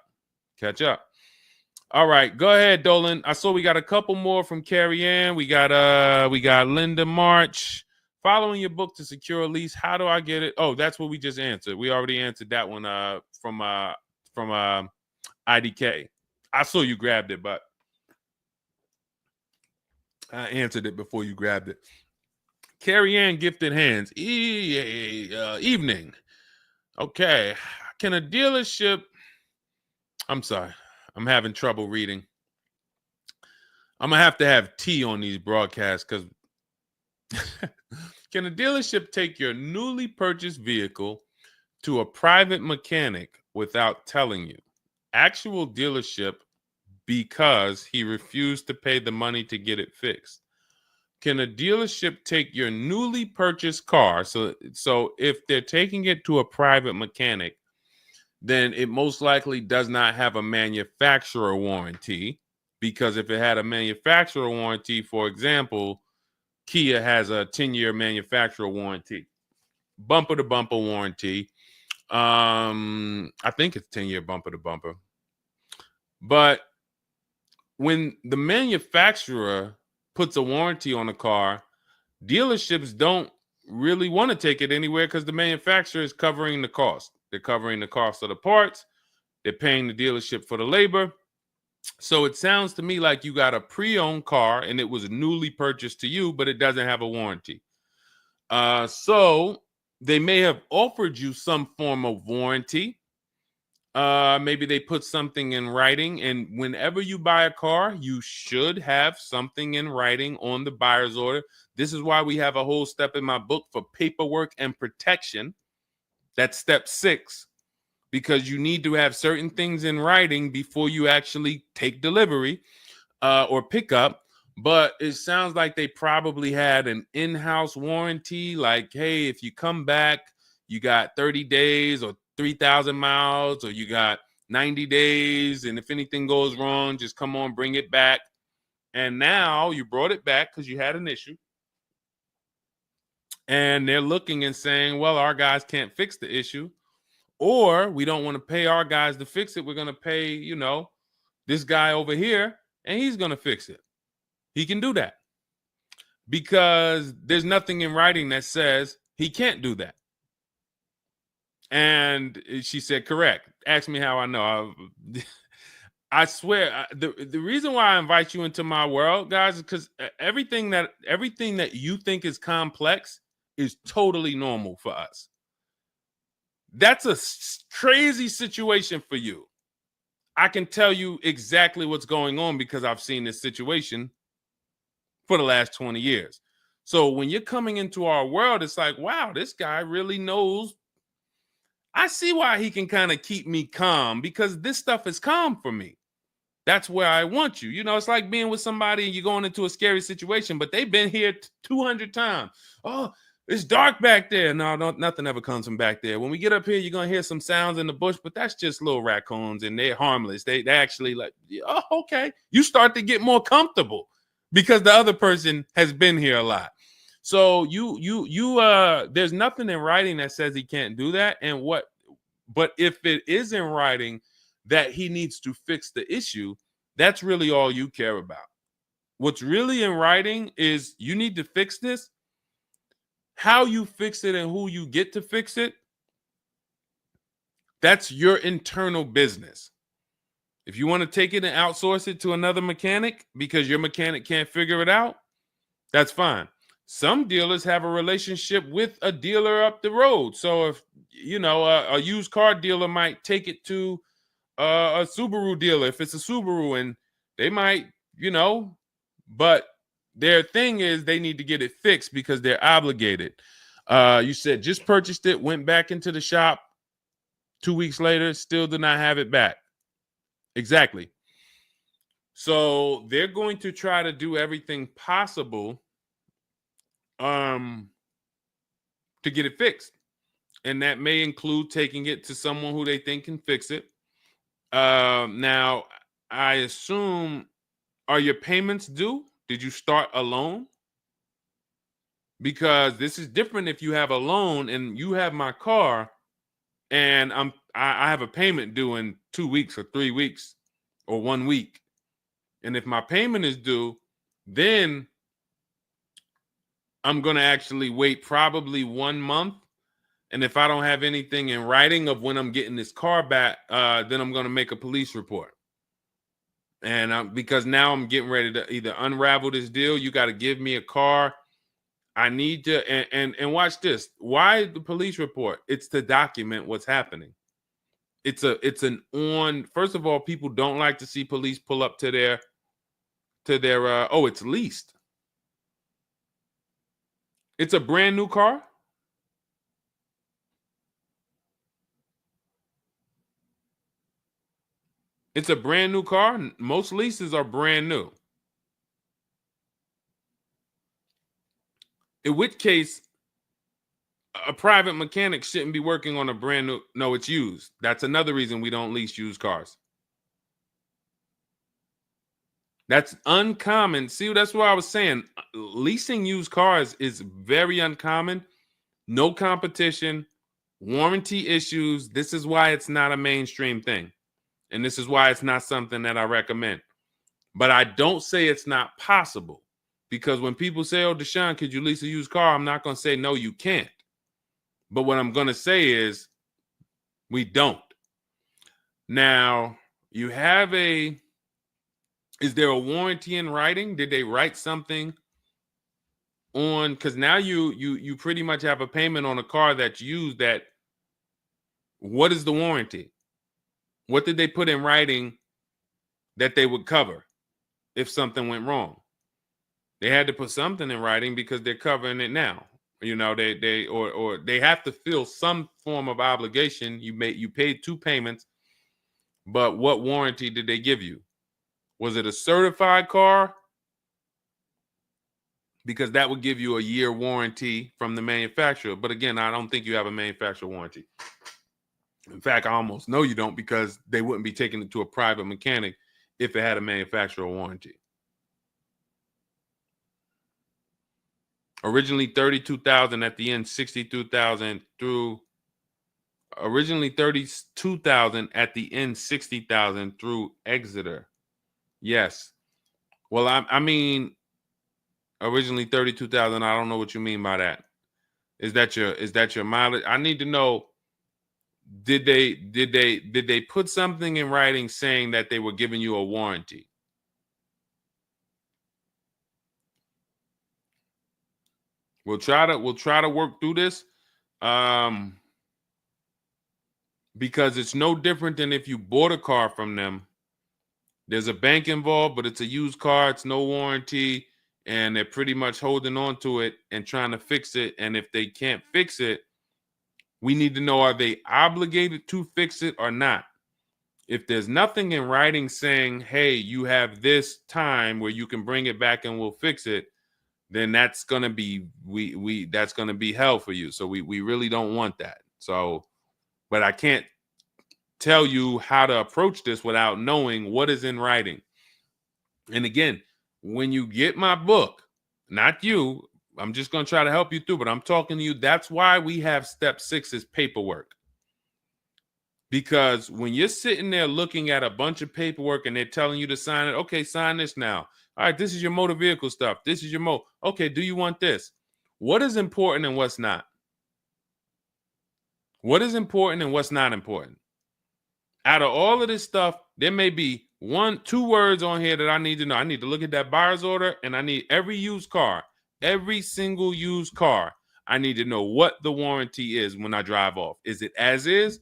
All right, go ahead, Dolan. I saw we got a couple more from Carrie Ann. We got Linda March. Following your book to secure a lease, how do I get it? Oh, that's what we just answered. We already answered that one from IDK. I saw you grabbed it, but I answered it before you grabbed it. Carrie Ann Gifted Hands. Evening. Okay. Can a dealership... I'm sorry. I'm having trouble reading. I'm going to have tea on these broadcasts, because can a dealership take your newly purchased vehicle to a private mechanic without telling you? Actual dealership, because he refused to pay the money to get it fixed. Can a dealership take your newly purchased car? So if they're taking it to a private mechanic, then it most likely does not have a manufacturer warranty, because if it had a manufacturer warranty, for example, Kia has a 10-year manufacturer warranty, bumper to bumper warranty. I think it's 10-year bumper to bumper. But when the manufacturer puts a warranty on a car, dealerships don't really want to take it anywhere, because the manufacturer is covering the cost. They're covering the cost of the parts. They're paying the dealership for the labor. So it sounds to me like you got a pre-owned car and it was newly purchased to you, but it doesn't have a warranty. So they may have offered you some form of warranty. Maybe they put something in writing, and whenever you buy a car, you should have something in writing on the buyer's order. This is why we have a whole step in my book for paperwork and protection. That's step 6, because you need to have certain things in writing before you actually take delivery or pick up. But it sounds like they probably had an in-house warranty, like, hey, if you come back, you got 30 days or 3,000 miles, or you got 90 days, and if anything goes wrong, just come on, bring it back. And now you brought it back because you had an issue, and they're looking and saying, well, our guys can't fix the issue, or we don't want to pay our guys to fix it. We're going to pay, this guy over here, and he's going to fix it. He can do that because there's nothing in writing that says he can't do that. And she said, correct. Ask me how I know. I swear, the reason why I invite you into my world, guys, is because everything that you think is complex is totally normal for us. That's a crazy situation for you. I can tell you exactly what's going on because I've seen this situation for the last 20 years. So when you're coming into our world, it's like, wow, this guy really knows. I see why he can kind of keep me calm, because this stuff is calm for me. That's where I want you. It's like being with somebody and you're going into a scary situation, but they've been here 200 times. Oh, it's dark back there. No, nothing ever comes from back there. When we get up here, you're going to hear some sounds in the bush, but that's just little raccoons and they're harmless. They actually like, oh, okay. You start to get more comfortable because the other person has been here a lot. So there's nothing in writing that says he can't do that. But if it is in writing that he needs to fix the issue, that's really all you care about. What's really in writing is you need to fix this. How you fix it and who you get to fix it, that's your internal business. If you want to take it and outsource it to another mechanic because your mechanic can't figure it out, that's fine. Some dealers have a relationship with a dealer up the road. So if, a used car dealer might take it to a Subaru dealer if it's a Subaru, and they might, but their thing is they need to get it fixed because they're obligated. You said just purchased it, went back into the shop 2 weeks later, still did not have it back. Exactly. So they're going to try to do everything possible to get it fixed. And that may include taking it to someone who they think can fix it. Now, I assume, are your payments due? Did you start a loan? Because this is different if you have a loan and you have my car and I have a payment due in 2 weeks or 3 weeks or 1 week. And if my payment is due, then I'm going to actually wait probably 1 month. And if I don't have anything in writing of when I'm getting this car back, then I'm going to make a police report. And because now I'm getting ready to either unravel this deal. You got to give me a car. I need to, and watch this. Why the police report? It's to document what's happening. First of all, people don't like to see police pull up to their, it's leased. It's a brand new car. It's a brand new car. Most leases are brand new. In which case, a private mechanic shouldn't be working on a brand new. No, it's used. That's another reason we don't lease used cars. That's uncommon. See, that's what I was saying. Leasing used cars is very uncommon. No competition, warranty issues. This is why it's not a mainstream thing. And this is why it's not something that I recommend. But I don't say it's not possible. Because when people say, oh, Deshone, could you lease a used car? I'm not going to say, no, you can't. But what I'm going to say is we don't. Now, you have is there a warranty in writing? Did they write something on, because now you pretty much have a payment on a car that's used. That what is the warranty? What did they put in writing that they would cover if something went wrong? They had to put something in writing because they're covering it now. You know, or they have to fill some form of obligation. You paid 2 payments, but what warranty did they give you? Was it a certified car? Because that would give you a year warranty from the manufacturer. But again, I don't think you have a manufacturer warranty. In fact, I almost know you don't, because they wouldn't be taking it to a private mechanic if it had a manufacturer warranty. Originally 32,000, at the end 62,000 through. Originally 32,000, at the end 60,000 through Exeter. Yes. Well, I mean, originally 32,000. I don't know what you mean by that. Is that your mileage? I need to know. Did they put something in writing saying that they were giving you a warranty? We'll try to work through this, because it's no different than if you bought a car from them. There's a bank involved, but it's a used car. It's no warranty, and they're pretty much holding on to it and trying to fix it. And if they can't fix it, we need to know, are they obligated to fix it or not? If there's nothing in writing saying, hey, you have this time where you can bring it back and we'll fix it, then that's gonna be that's gonna be hell for you. So we really don't want that. So, but I can't tell you how to approach this without knowing what is in writing. And again, when you get my book, not you, I'm just gonna try to help you through, but I'm talking to you. That's why we have step 6 is paperwork. Because when you're sitting there looking at a bunch of paperwork and they're telling you to sign it, okay, sign this now. All right, this is your motor vehicle stuff. This is your okay, do you want this? What is important and what's not? What is important and what's not important? Out of all of this stuff, there may be 1-2 words on here that I need to know. I need to look at that buyer's order, and I need every used car, every single used car. I need to know what the warranty is when I drive off. Is it as is?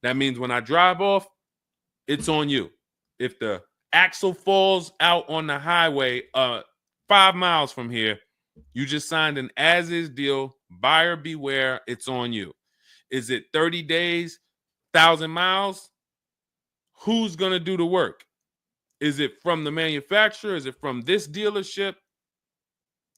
That means when I drive off, it's on you. If the axle falls out on the highway 5 miles from here, you just signed an as-is deal. Buyer beware, it's on you. Is it 30 days, 1,000 miles? Who's going to do the work? Is it from the manufacturer? Is it from this dealership?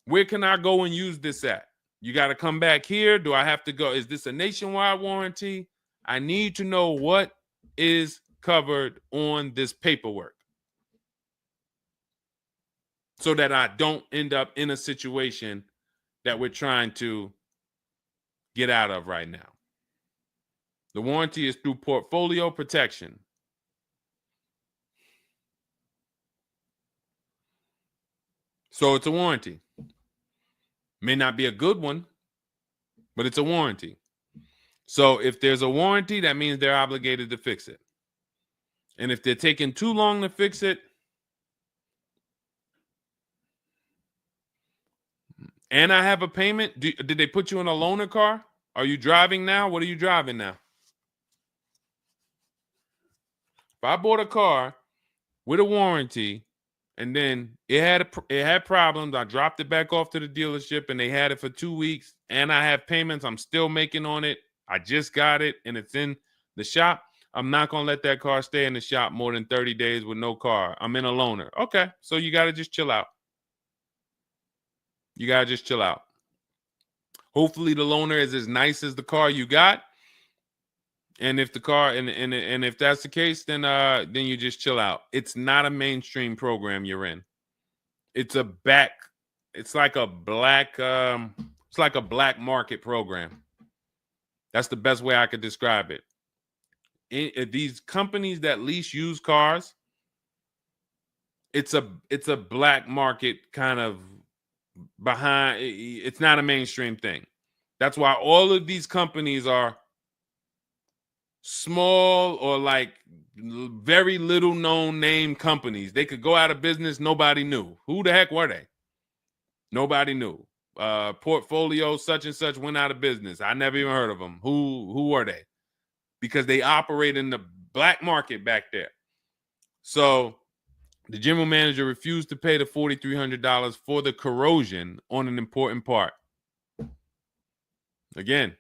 Where can I go and use this at? You got to come back here. Do I have to go? Is this a nationwide warranty? I need to know what is covered on this paperwork so that I don't end up in a situation that we're trying to get out of right now. The warranty is through portfolio protection. So it's a warranty. May not be a good one, but it's a warranty. So if there's a warranty, that means they're obligated to fix it. And if they're taking too long to fix it, and I have a payment, did they put you in a loaner car? Are you driving now? What are you driving now? If I bought a car with a warranty and then it had problems, I dropped it back off to the dealership and they had it for 2 weeks, and I have payments I'm still making on it, I just got it and it's in the shop, I'm not going to let that car stay in the shop more than 30 days with no car. I'm in a loaner. Okay, so you got to just chill out. You got to just chill out. Hopefully the loaner is as nice as the car you got. And if the car and if that's the case, then you just chill out. It's not a mainstream program you're in. It's like a black market program. That's the best way I could describe it. These companies that lease used cars, it's a black market kind of behind. It's not a mainstream thing. That's why all of these companies are small or like very little known name companies. They could go out of business. Nobody knew. Who the heck were they? Nobody knew. portfolio such and such went out of business. I never even heard of them. Who are they? Because they operate in the black market back there. So the general manager refused to pay the $4,300 for the corrosion on an important part. Again,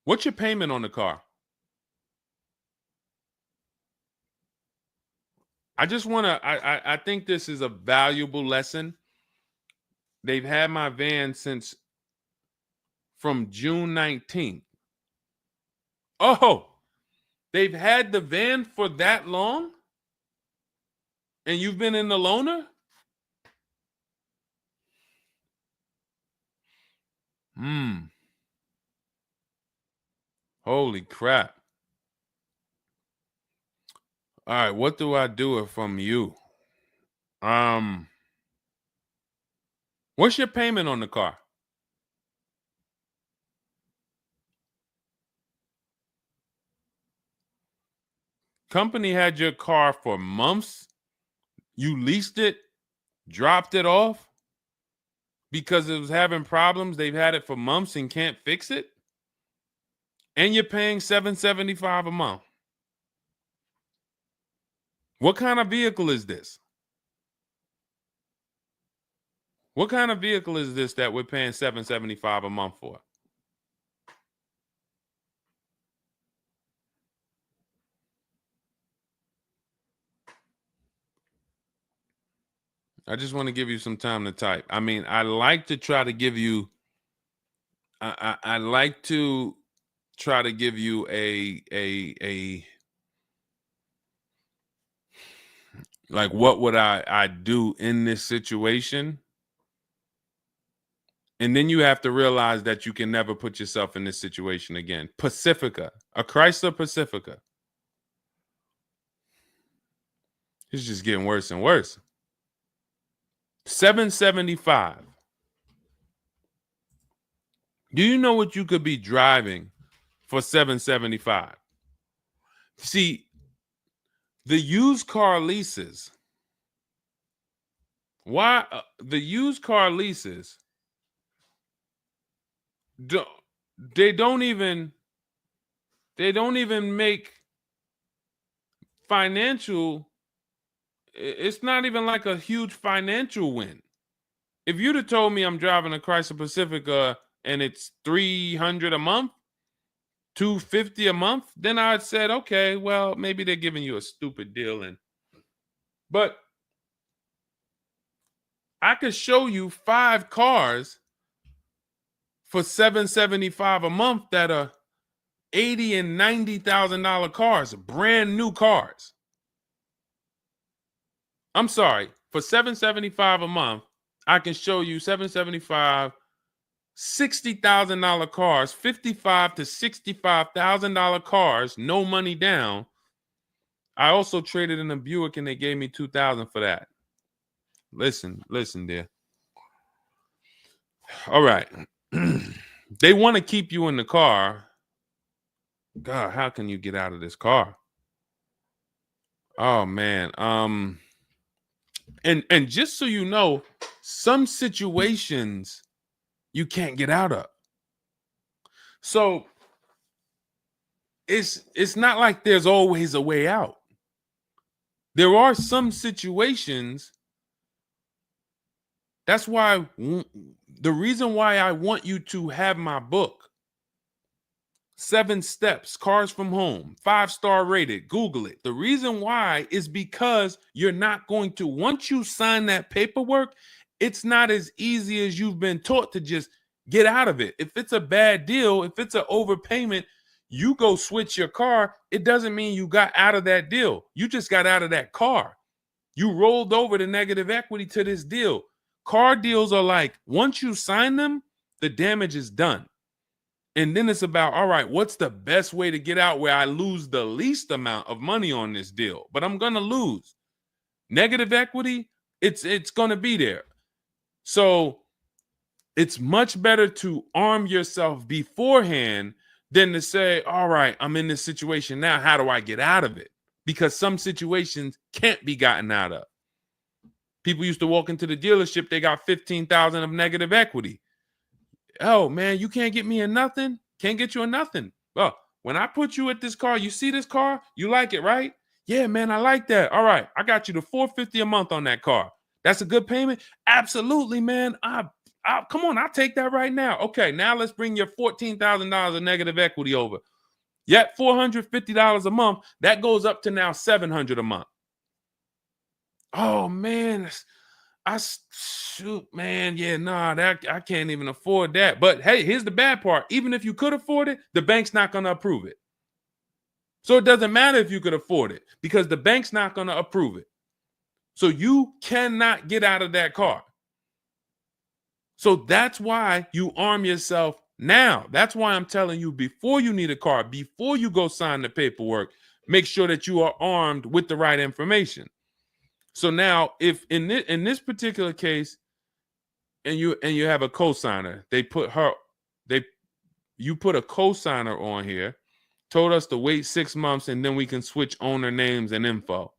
what's your payment on the car? I just want to, I think this is a valuable lesson. They've had my van since from June 19th. Oh, they've had the van for that long? And you've been in the loaner? Holy crap. All right, what do I do from you? What's your payment on the car? Company had your car for months. You leased it, dropped it off because it was having problems. They've had it for months and can't fix it. And you're paying $775 a month. What kind of vehicle is this? What kind of vehicle is this that we're paying $775 a month for? I just want to give you some time to type. I mean, I like to try to give you, I like to try to give you a like, what would I do in this situation? And then you have to realize that you can never put yourself in this situation again. Pacifica, a Chrysler Pacifica. It's just getting worse and worse. $775. Do you know what you could be driving for $775? See, the used car leases. Why the used car leases? They don't even make financial. It's not even like a huge financial win. If you'd have told me I'm driving a Chrysler Pacifica and it's $300 a month, $250 a month, then I'd said, okay, well, maybe they're giving you a stupid deal. But I could show you 5 cars for $775 a month that are $80,000 and $90,000 cars, brand new cars. I'm sorry, for $775 a month, I can show you $775, $60,000 cars, $55,000 to $65,000 cars, no money down. I also traded in a Buick and they gave me $2,000 for that. Listen, dear. All right. They want to keep you in the car. God, how can you get out of this car? Oh man. And just so you know, some situations you can't get out of. So it's not like there's always a way out. There are some situations. That's why the reason why I want you to have my book, 7 Steps, Cars from Home, 5-star rated, Google it. The reason why is because you're not going to, once you sign that paperwork, it's not as easy as you've been taught to just get out of it. If it's a bad deal, if it's an overpayment, you go switch your car, it doesn't mean you got out of that deal. You just got out of that car. You rolled over the negative equity to this deal. Car deals are like, once you sign them, the damage is done. And then it's about, all right, what's the best way to get out where I lose the least amount of money on this deal? But I'm going to lose. Negative equity, it's going to be there. So it's much better to arm yourself beforehand than to say, all right, I'm in this situation now. How do I get out of it? Because some situations can't be gotten out of. People used to walk into the dealership, they got 15,000 of negative equity. Oh man, you can't get me in nothing. Can't get you in nothing. Well, when I put you at this car, you see this car, you like it, right? Yeah, man, I like that. All right, I got you the $450 a month on that car. That's a good payment. Absolutely, man. Come on, I'll take that right now. Okay, now let's bring your $14,000 of negative equity over. Yet $450 a month. That goes up to now $700 a month. Oh man, shoot, man, yeah, nah, that I can't even afford that. But hey, here's the bad part. Even if you could afford it, the bank's not going to approve it. So it doesn't matter if you could afford it because the bank's not going to approve it. So you cannot get out of that car. So that's why you arm yourself now. That's why I'm telling you, before you need a car, before you go sign the paperwork, make sure that you are armed with the right information. So now, if in this particular case, and you have a cosigner, you put a cosigner on here, told us to wait 6 months, and then we can switch owner names and info.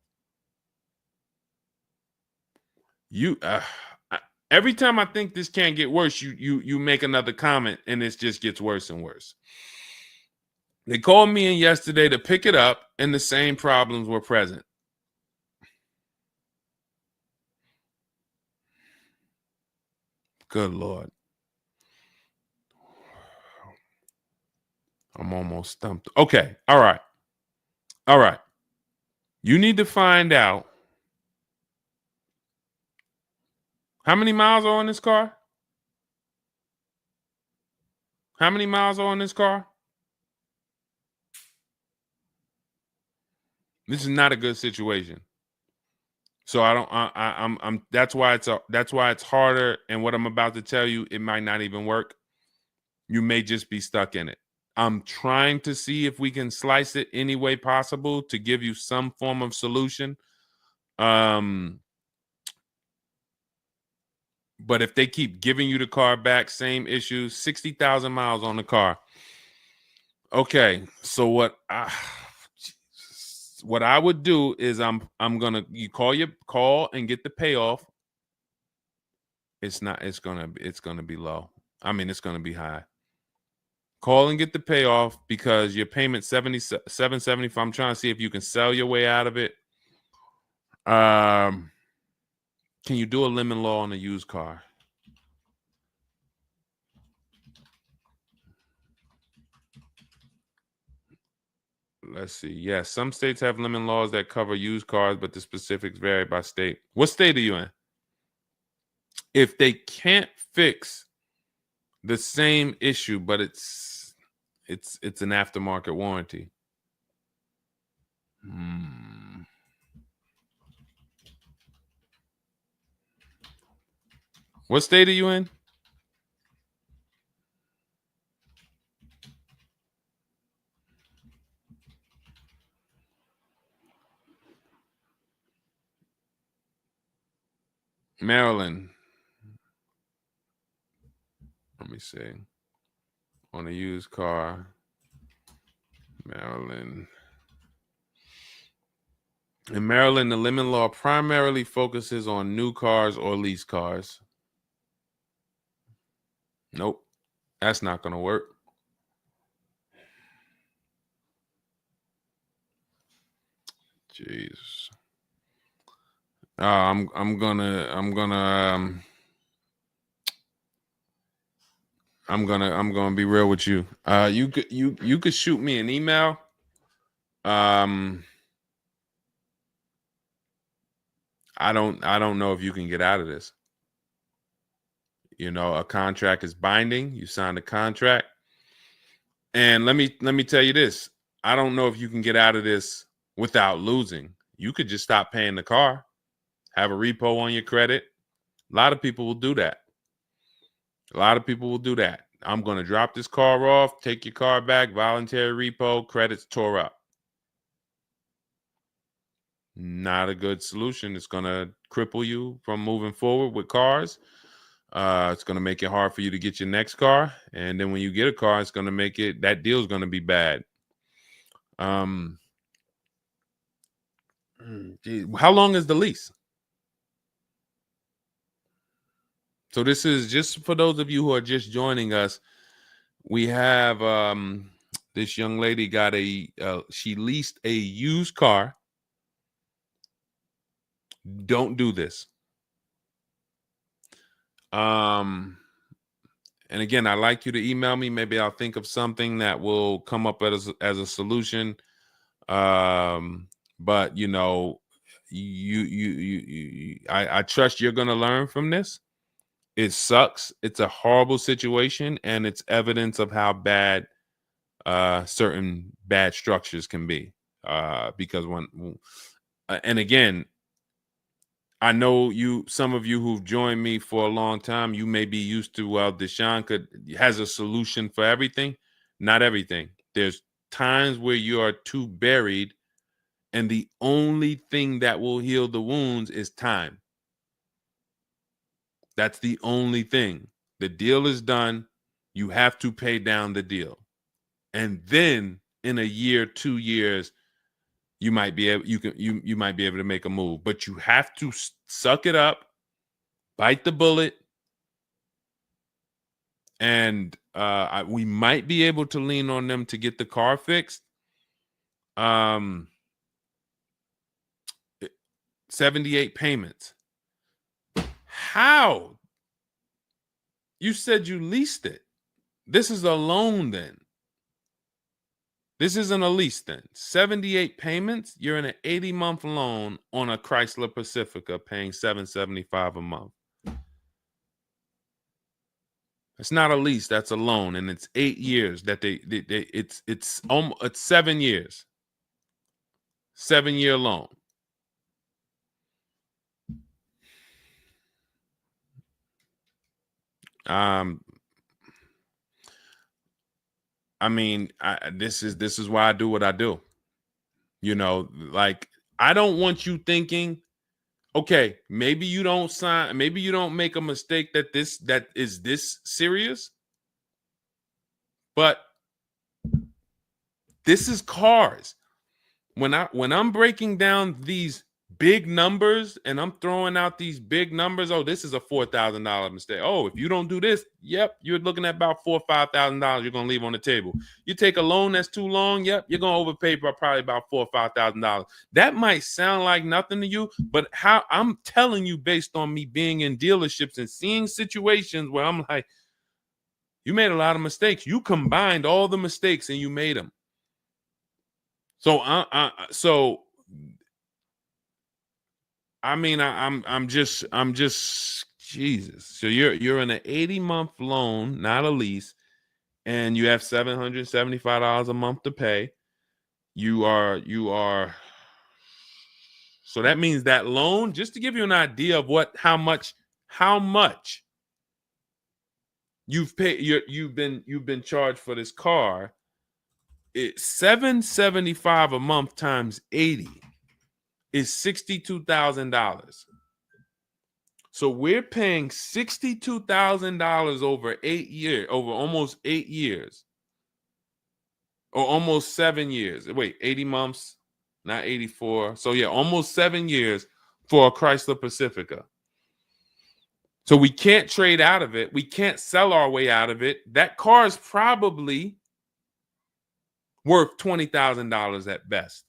Every time I think this can't get worse, you make another comment, and it just gets worse and worse. They called me in yesterday to pick it up, and the same problems were present. Good Lord. I'm almost stumped. Okay. All right. All right. You need to find out how many miles are on this car? How many miles are on this car? This is not a good situation. So that's why it's harder. And what I'm about to tell you, it might not even work. You may just be stuck in it. I'm trying to see if we can slice it any way possible to give you some form of solution. But if they keep giving you the car back, same issues, 60,000 miles on the car. Okay, so what I would do is you call and get the payoff. It's gonna be low. I mean, it's gonna be high. Call and get the payoff because your payment $775. I'm trying to see if you can sell your way out of it. Can you do a lemon law on a used car? Let's see. Yes, some states have lemon laws that cover used cars, but the specifics vary by state. What state are you in? If they can't fix the same issue, but it's an aftermarket warranty. What state are you in? Maryland. Let me see. On a used car, Maryland. In Maryland, the lemon law primarily focuses on new cars or lease cars. Nope, that's not going to work. Jeez. I'm gonna be real with you. You could shoot me an email. I don't know if you can get out of this. You know, a contract is binding. You signed a contract. And let me tell you this. I don't know if you can get out of this without losing. You could just stop paying the car, have a repo on your credit. A lot of people will do that. I'm going to drop this car off, take your car back, voluntary repo, credits tore up. Not a good solution. It's going to cripple you from moving forward with cars. It's going to make it hard for you to get your next car. And then when you get a car, it's going to make that deal is going to be bad. Geez, how long is the lease? So this is just for those of you who are just joining us. We have this young lady got she leased a used car. Don't do this. And again, I'd like you to email me. Maybe I'll think of something that will come up as a solution. But you know, I trust you're gonna learn from this. It sucks. It's a horrible situation, and it's evidence of how bad certain bad structures can be. Because and again, I know some of you who've joined me for a long time, you may be used to, well, Deshone has a solution for everything. Not everything. There's times where you are too buried, and the only thing that will heal the wounds is time. That's the only thing. The deal is done. You have to pay down the deal. And then in a year, 2 years, you might be able you might be able to make a move, but you have to suck it up, bite the bullet, and we might be able to lean on them to get the car fixed. 78 payments. How? You said you leased it. This is a loan then. This isn't a lease then. 78 payments. You're in an 80-month loan on a Chrysler Pacifica paying $775 a month. It's not a lease, that's a loan, and it's 8 years that it's 7 years. 7-year loan. I mean, this is why I do what I do. You know, like, I don't want you thinking, okay, maybe you don't sign, maybe you don't make a mistake that is this serious, but this is cars. When I'm breaking down these big numbers and I'm throwing out these big numbers, oh, this is a $4,000 mistake. Oh, if you don't do this, yep, you're looking at about $4,000 or $5,000 you're gonna leave on the table. You take a loan that's too long, yep, you're gonna overpay by probably about $4,000 or $5,000. That might sound like nothing to you, but how I'm telling you based on me being in dealerships and seeing situations where I'm like, you made a lot of mistakes. You combined all the mistakes and you made them. So I'm just Jesus. So you're in an 80-month loan, not a lease, and you have $775 a month to pay. You are. So that means that loan, just to give you an idea of how much you've paid, you've been charged for this car. It's $775 a month times 80 is $62,000. So we're paying $62,000 over 8 years, over almost 8 years, or almost 7 years. Wait, 80 months, not 84. So yeah, almost 7 years for a Chrysler Pacifica. So we can't trade out of it. We can't sell our way out of it. That car is probably worth $20,000 at best.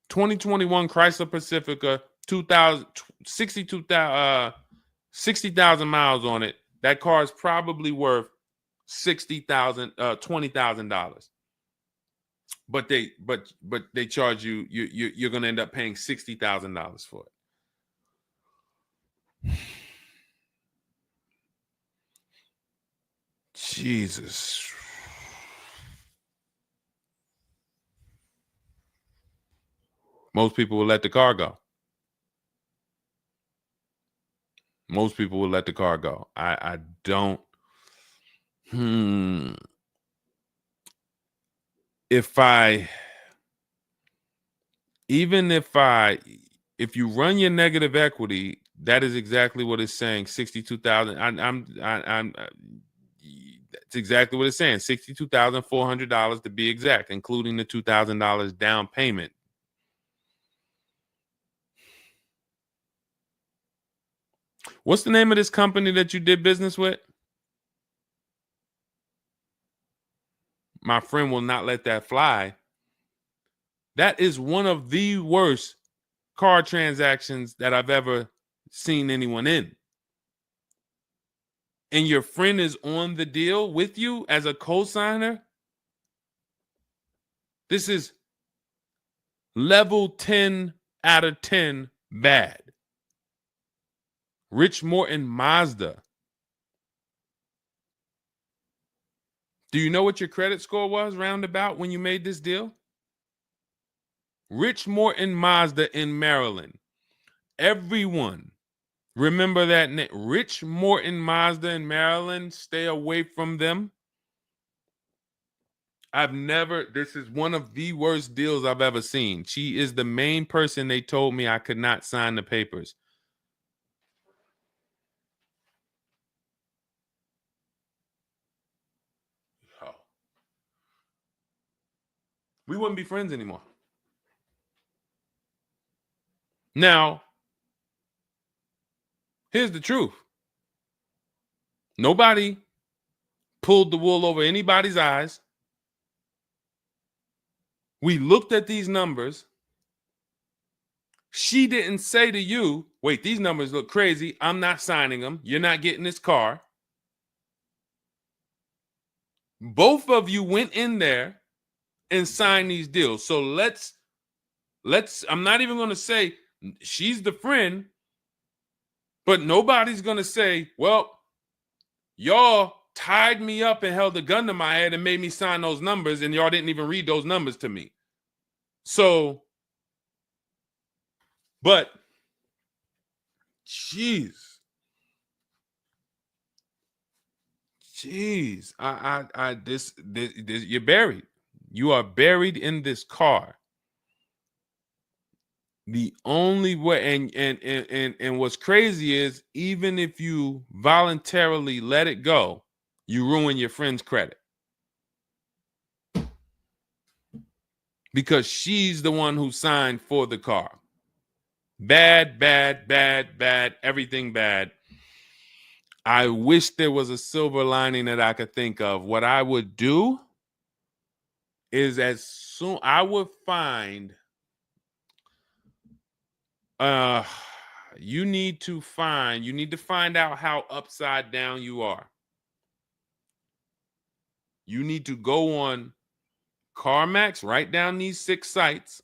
2021 Chrysler Pacifica, 60,000 miles on it. That car is probably worth $20,000. But they charge you're gonna end up paying $60,000 for it. Jesus. Most people will let the car go. Most people will let the car go. I don't. If you run your negative equity, that is exactly what it's saying. 62,000. It's exactly what it's saying. $62,400 to be exact, including the $2,000 down payment. What's the name of this company that you did business with? My friend will not let that fly. That is one of the worst car transactions that I've ever seen anyone in. And your friend is on the deal with you as a co-signer. This is level 10 out of 10 bad. Rich Morton Mazda. Do you know what your credit score was roundabout when you made this deal? Rich Morton Mazda in Maryland. Everyone remember that name. Rich Morton Mazda in Maryland. Stay away from them. This is one of the worst deals I've ever seen. She is the main person they told me I could not sign the papers. Oh. We wouldn't be friends anymore. Now, here's the truth. Nobody pulled the wool over anybody's eyes. We looked at these numbers. She didn't say to you, wait, these numbers look crazy. I'm not signing them. You're not getting this car. Both of you went in there and signed these deals. So let's I'm not even going to say she's the friend, but nobody's going to say, well, y'all tied me up and held a gun to my head and made me sign those numbers, and y'all didn't even read those numbers to me. So, but, jeez, this, you're buried. You are buried in this car. The only way, and what's crazy is, even if you voluntarily let it go, you ruin your friend's credit. Because she's the one who signed for the car. Bad, everything bad. I wish there was a silver lining that I could think of. What I would do is I would find, you need to find out how upside down you are. You need to go on CarMax, write down these 6 sites,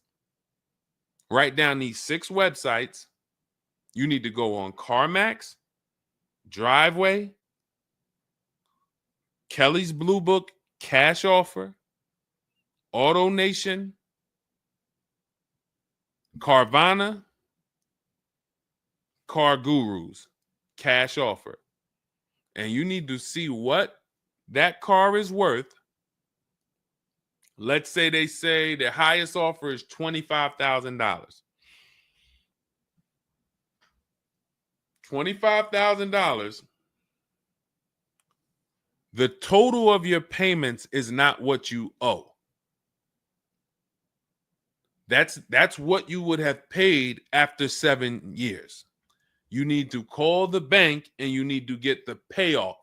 write down these 6 websites. You need to go on CarMax, Driveway, Kelly's Blue Book, Cash Offer, Auto Nation, Carvana, Car Gurus, Cash Offer. And you need to see what that car is worth. Let's say they say the highest offer is $25,000. $25,000. The total of your payments is not what you owe. That's what you would have paid after 7 years. You need to call the bank and you need to get the payoff.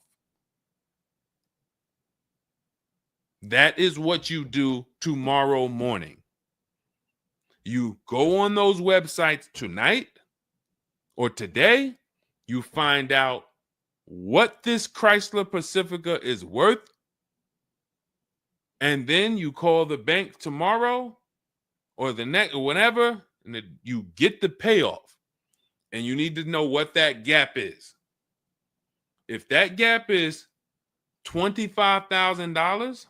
That is what you do tomorrow morning. You go on those websites tonight or today. You find out what this Chrysler Pacifica is worth. And then you call the bank tomorrow or the next or whenever, and you get the payoff. And you need to know what that gap is. If that gap is $25,000,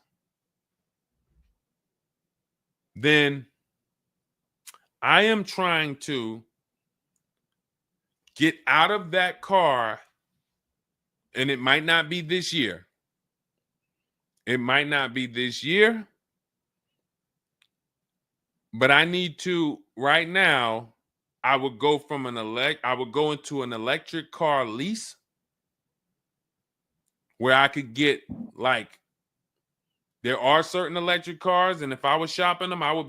then I am trying to get out of that car, and it might not be this year. It might not be this year, but I need to right now. I would go into an electric car lease where I could get, like, there are certain electric cars, and if I was shopping them, I would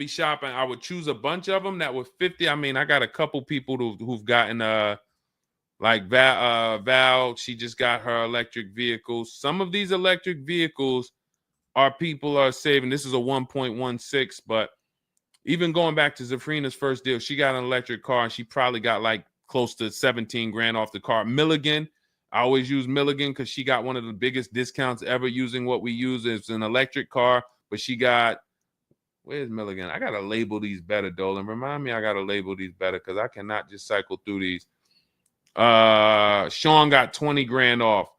choose a bunch of them that were 50. I mean, I got a couple people who've gotten Like Val, she just got her electric vehicle. Some of these electric vehicles people are saving. This is a 1.16, but even going back to Zafrina's first deal, she got an electric car and she probably got like close to 17 grand off the car. Milligan, I always use Milligan because she got one of the biggest discounts ever using what we use. It's an electric car, but she got, where's Milligan? I got to label these better, Dolan. Remind me I got to label these better because I cannot just cycle through these. Sean got 20 grand off.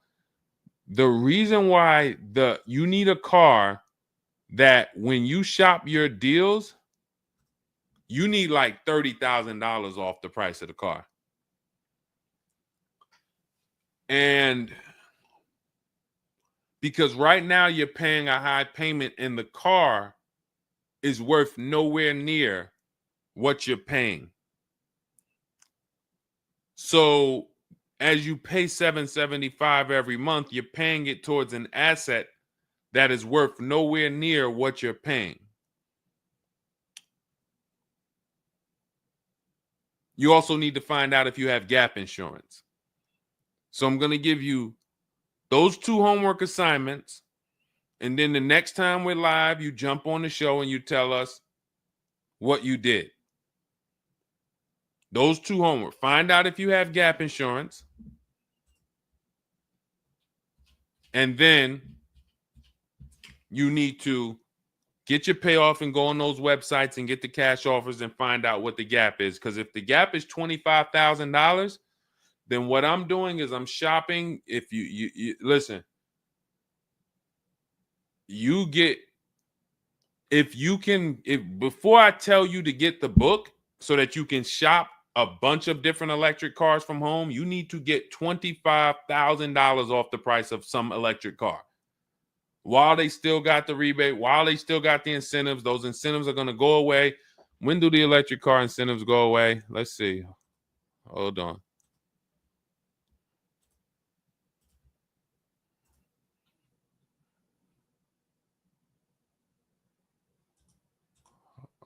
The reason why you need a car that when you shop your deals, you need like $30,000 off the price of the car. And because right now you're paying a high payment and the car is worth nowhere near what you're paying. So as you pay $775 every month, you're paying it towards an asset that is worth nowhere near what you're paying. You also need to find out if you have gap insurance. So I'm going to give you those 2 homework assignments. And then the next time we're live, you jump on the show and you tell us what you did. Those 2 homework. Find out if you have gap insurance. And then you need to get your payoff and go on those websites and get the cash offers and find out what the gap is. Because if the gap is $25,000, then what I'm doing is I'm shopping. If you listen, you get, if before I tell you to get the book so that you can shop a bunch of different electric cars from home, you need to get $25,000 off the price of some electric car. While they still got the rebate, while they still got the incentives, those incentives are going to go away. When do the electric car incentives go away? Let's see. Hold on.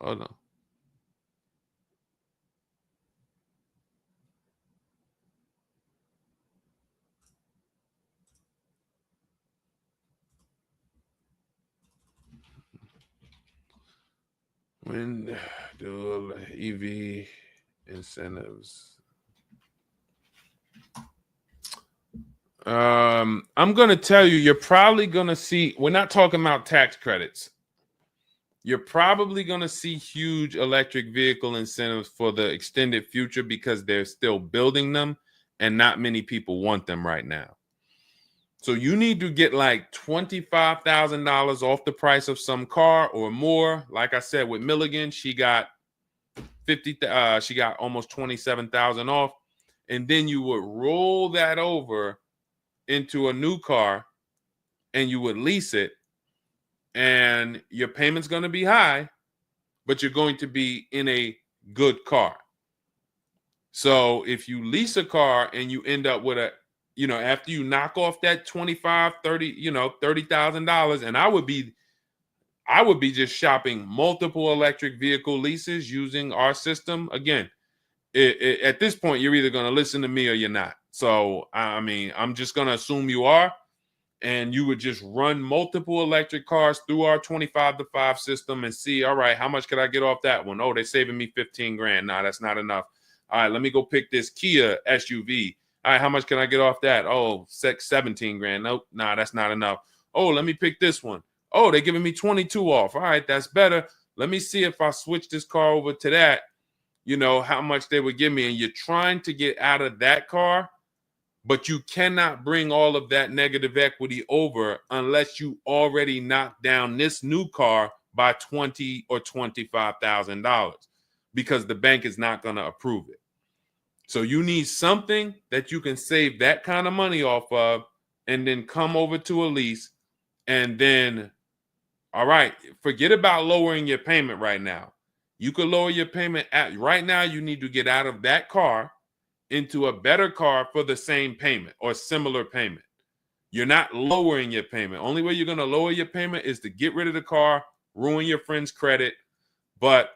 Hold on. When do EV incentives? I'm going to tell you, you're probably going to see, we're not talking about tax credits. You're probably going to see huge electric vehicle incentives for the extended future because they're still building them and not many people want them right now. So you need to get like $25,000 off the price of some car or more. Like I said, with Milligan, she got she got almost 27,000 off. And then you would roll that over into a new car and you would lease it. And your payment's going to be high, but you're going to be in a good car. So if you lease a car and you end up with after you knock off that 25, 30, $30,000, and I would be just shopping multiple electric vehicle leases using our system. Again, at this point, you're either going to listen to me or you're not. So, I mean, I'm just going to assume you are. And you would just run multiple electric cars through our 25-to-5 system and see, all right, how much could I get off that one? Oh, they're saving me 15 grand. Nah, that's not enough. All right, let me go pick this Kia SUV. All right, how much can I get off that? Oh, 17 grand. Nope, nah, that's not enough. Oh, let me pick this one. Oh, they're giving me 22 off. All right, that's better. Let me see if I switch this car over to that, how much they would give me. And you're trying to get out of that car, but you cannot bring all of that negative equity over unless you already knock down this new car by $20,000 or $25,000 because the bank is not going to approve it. So you need something that you can save that kind of money off of and then come over to a lease and then, all right, forget about lowering your payment right now. You could lower your payment right now. You need to get out of that car into a better car for the same payment or similar payment. You're not lowering your payment. Only way you're going to lower your payment is to get rid of the car, ruin your friend's credit. But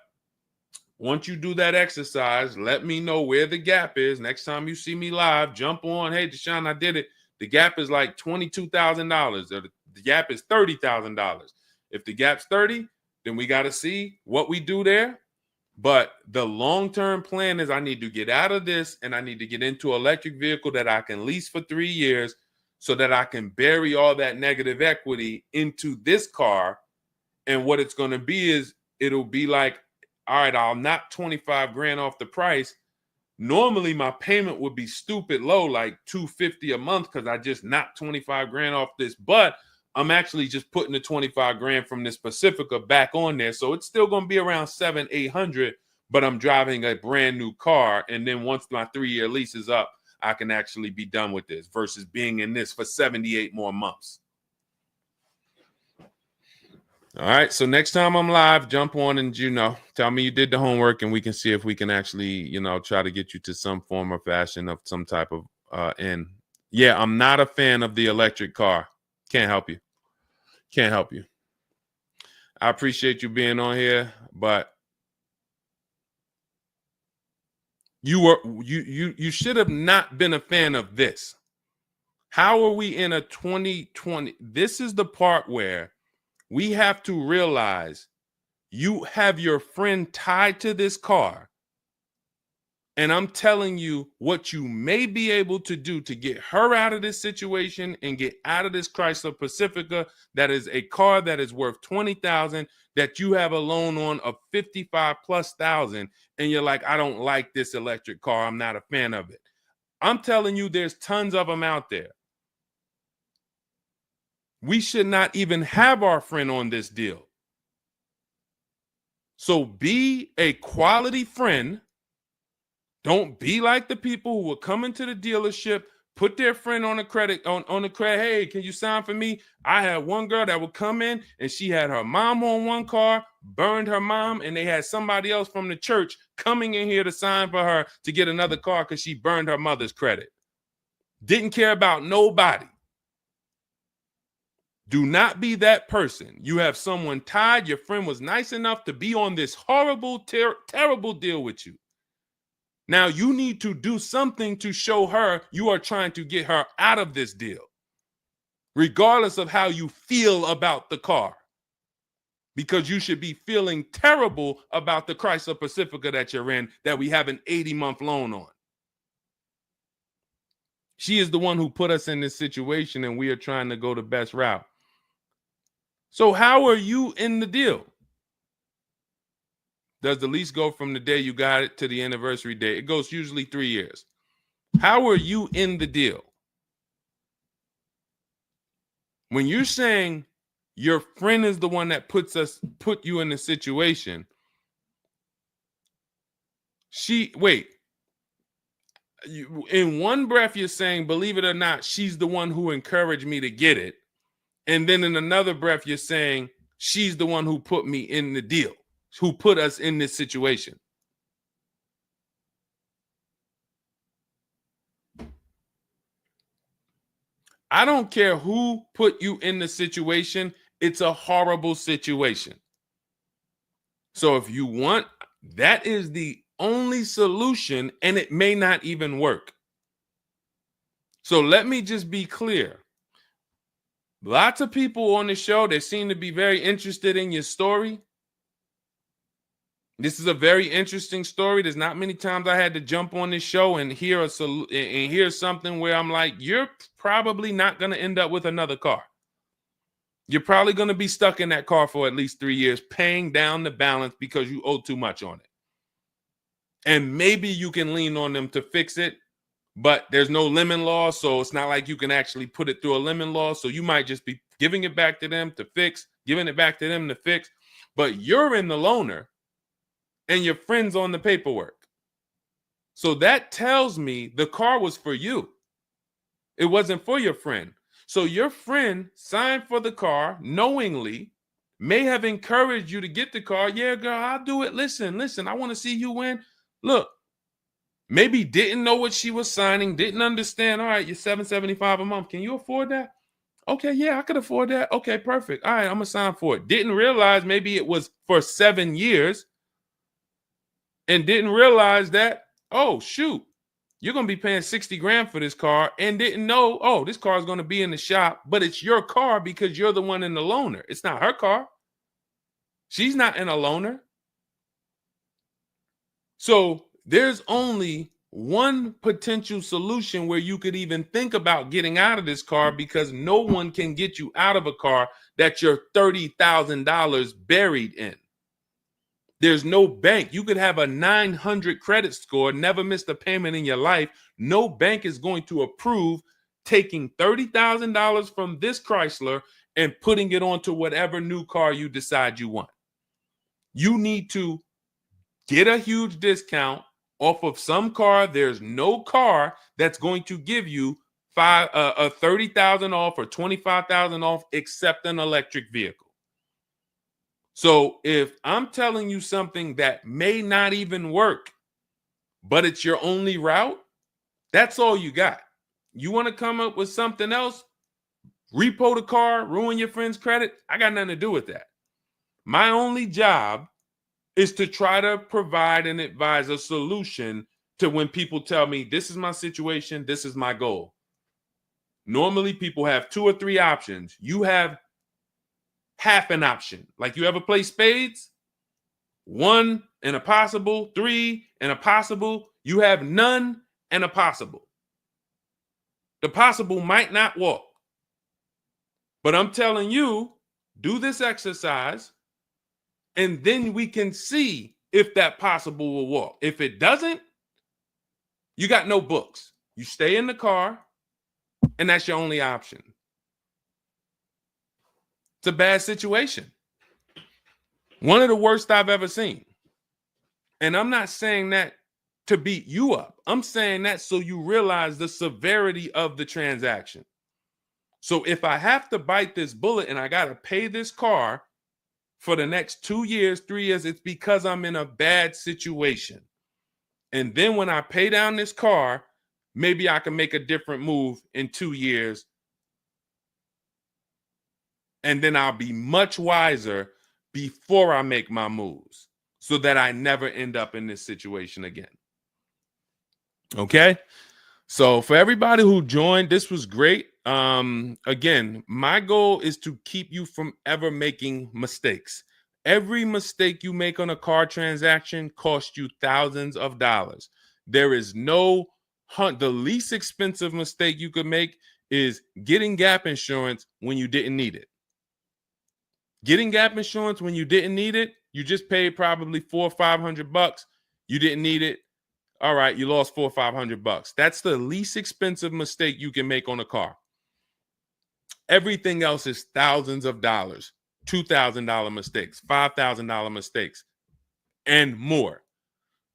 once you do that exercise, let me know where the gap is. Next time you see me live, jump on. Hey, Deshone, I did it. The gap is like $22,000, or the gap is $30,000. If the gap's 30, then we got to see what we do there. But the long-term plan is I need to get out of this and I need to get into an electric vehicle that I can lease for 3 years so that I can bury all that negative equity into this car. And what it's going to be is it'll be like, all right, I'll knock 25 grand off the price. Normally my payment would be stupid low, like $250 a month, because I just knocked 25 grand off this. But I'm actually just putting the 25 grand from this Pacifica back on there. So it's still going to be around 700-800, but I'm driving a brand new car. And then once my 3-year lease is up, I can actually be done with this versus being in this for 78 more months. All right. So next time I'm live, jump on and, tell me you did the homework and we can see if we can actually, try to get you to some form or fashion of some type of end. Yeah, I'm not a fan of the electric car. Can't help you. Can't help you. I appreciate you being on here, but you should have not been a fan of this. How are we in a 2020? This is the part where we have to realize you have your friend tied to this car. And I'm telling you what you may be able to do to get her out of this situation and get out of this Chrysler Pacifica. That is a car that is worth $20,000 that you have a loan on of $55,000+. And you're like, I don't like this electric car. I'm not a fan of it. I'm telling you, there's tons of them out there. We should not even have our friend on this deal. So be a quality friend. Don't be like the people who will come into the dealership, put their friend on the credit, on the credit. Hey, can you sign for me? I had one girl that would come in and she had her mom on one car, burned her mom, and they had somebody else from the church coming in here to sign for her to get another car because she burned her mother's credit. Didn't care about nobody. Do not be that person. You have someone tied. Your friend was nice enough to be on this horrible, terrible deal with you. Now you need to do something to show her you are trying to get her out of this deal, regardless of how you feel about the car, because you should be feeling terrible about the Chrysler Pacifica that you're in that we have an 80-month loan on. She is the one who put us in this situation and we are trying to go the best route. So how are you in the deal? Does the lease go from the day you got it to the anniversary day? It goes usually 3 years. How are you in the deal? When you're saying your friend is the one that put you in the situation, in one breath you're saying, believe it or not, she's the one who encouraged me to get it. And then in another breath, you're saying she's the one who put me in the deal, who put us in this situation. I don't care who put you in the situation. It's a horrible situation. So if you want, that is the only solution, and it may not even work. So let me just be clear. Lots of people on the show, they seem to be very interested in your story. This is a very interesting story. There's not many times I had to jump on this show and hear something where I'm like, you're probably not going to end up with another car. You're probably going to be stuck in that car for at least 3 years, paying down the balance because you owe too much on it. And maybe you can lean on them to fix it, but there's no lemon law, so it's not like you can actually put it through a lemon law. So you might just be giving it back to them to fix, giving it back to them to fix. But you're in the loaner and your friend's on the paperwork. So that tells me the car was for you. It wasn't for your friend. So your friend signed for the car knowingly, may have encouraged you to get the car. Yeah, girl, I'll do it. Listen, I want to see you win. Look, maybe didn't know what she was signing, didn't understand. All right, you're $775 a month. Can you afford that? Okay, yeah, I could afford that. Okay, perfect. All right, I'm going to sign for it. Didn't realize maybe it was for 7 years. and didn't realize that, oh, shoot, you're going to be paying 60 grand for this car, and didn't know, oh, this car is going to be in the shop, but it's your car because you're the one in the loaner. It's not her car. She's not in a loaner. So there's only one potential solution where you could even think about getting out of this car, because no one can get you out of a car that you're $30,000 buried in. There's no bank. You could have a 900 credit score, never missed a payment in your life. No bank is going to approve taking $30,000 from this Chrysler and putting it onto whatever new car you decide you want. You need to get a huge discount off of some car. There's no car that's going to give you $30,000 off or $25,000 off except an electric vehicle. So if I'm telling you something that may not even work, but it's your only route, that's all you got. You want to come up with something else, repo the car, ruin your friend's credit, I got nothing to do with that. My only job is to try to provide and advise a solution to when people tell me, this is my situation, this is my goal. Normally people have 2 or 3 options. You have half an option. Like, you ever play spades? 1 and a possible, 3 and a possible. You have none and a possible. The possible might not walk. But I'm telling you, do this exercise, and then we can see if that possible will walk. If it doesn't, you got no books. You stay in the car, and that's your only option. It's a bad situation. One of the worst I've ever seen. And I'm not saying that to beat you up. I'm saying that so you realize the severity of the transaction. So if I have to bite this bullet and I got to pay this car for the next 2 years, 3 years, it's because I'm in a bad situation. And then when I pay down this car, maybe I can make a different move in 2 years. And then I'll be much wiser before I make my moves, so that I never end up in this situation again. Okay? So for everybody who joined, this was great. Again, my goal is to keep you from ever making mistakes. Every mistake you make on a car transaction costs you thousands of dollars. There is no the least expensive mistake you could make is getting gap insurance when you didn't need it. Getting gap insurance when you didn't need it, you just paid probably $400 or $500. You didn't need it. All right, you lost $400 or $500. That's the least expensive mistake you can make on a car. Everything else is thousands of dollars, $2,000 mistakes, $5,000 mistakes, and more.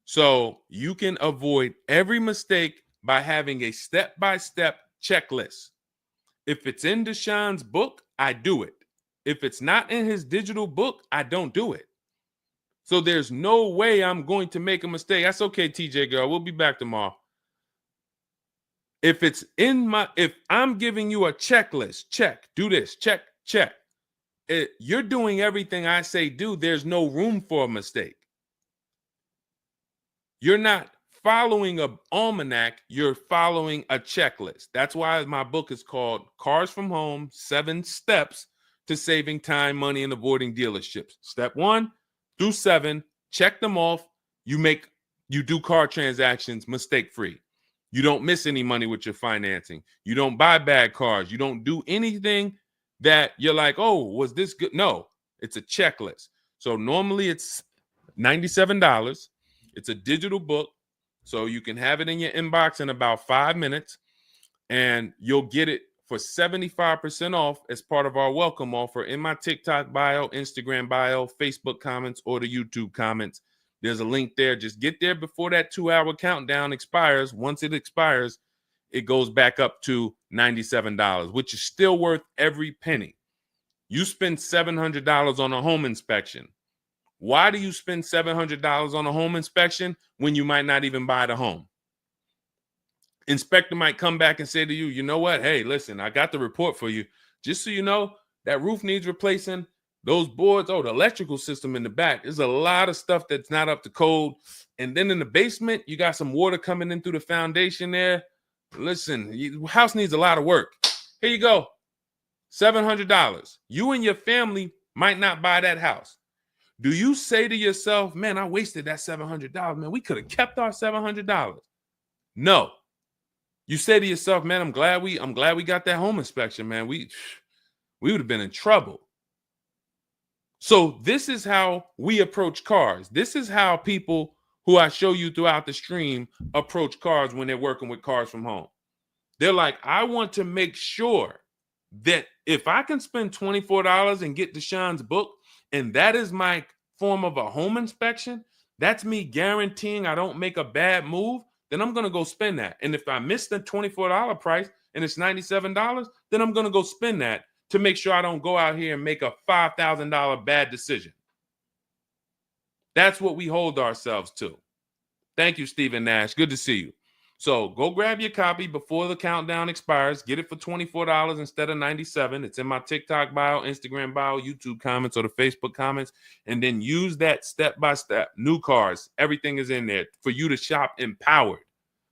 So you can avoid every mistake by having a step-by-step checklist. If it's in Deshone's book, I do it. If it's not in his digital book, I don't do it. So there's no way I'm going to make a mistake. That's okay, TJ girl. We'll be back tomorrow. If I'm giving you a checklist, check, do this, check, check. You're doing everything I say do. There's no room for a mistake. You're not following an almanac. You're following a checklist. That's why my book is called Cars from Home, 7 Steps to Saving Time, Money, and Avoiding Dealerships. Step 1 through 7, check them off. You do car transactions mistake-free. You don't miss any money with your financing. You don't buy bad cars. You don't do anything that you're like, oh, was this good? No, it's a checklist. So normally it's $97. It's a digital book. So you can have it in your inbox in about 5 minutes, and you'll get it for 75% off as part of our welcome offer in my TikTok bio, Instagram bio, Facebook comments, or the YouTube comments. There's a link there. Just get there before that 2-hour countdown expires. Once it expires, it goes back up to $97, which is still worth every penny. You spend $700 on a home inspection. Why do you spend $700 on a home inspection when you might not even buy the home? Inspector might come back and say to you, you know what? Hey, listen, I got the report for you. Just so you know, that roof needs replacing. Those boards, the electrical system in the back, there's a lot of stuff that's not up to code. And then in the basement, you got some water coming in through the foundation there. Listen, house needs a lot of work. Here you go, $700. You and your family might not buy that house. Do you say to yourself, man, I wasted that $700, man, we could have kept our $700? No. You say to yourself, man, I'm glad we got that home inspection, man. We would have been in trouble. So this is how we approach cars. This is how people who I show you throughout the stream approach cars when they're working with cars from home. They're like, I want to make sure that if I can spend $24 and get Deshone's book, and that is my form of a home inspection, that's me guaranteeing I don't make a bad move, then I'm going to go spend that. And if I miss the $24 price and it's $97, then I'm going to go spend that to make sure I don't go out here and make a $5,000 bad decision. That's what we hold ourselves to. Thank you, Stephen Nash. Good to see you. So go grab your copy before the countdown expires. Get it for $24 instead of $97. It's in my TikTok bio, Instagram bio, YouTube comments, or the Facebook comments. And then use that step-by-step. New cars. Everything is in there for you to shop empowered,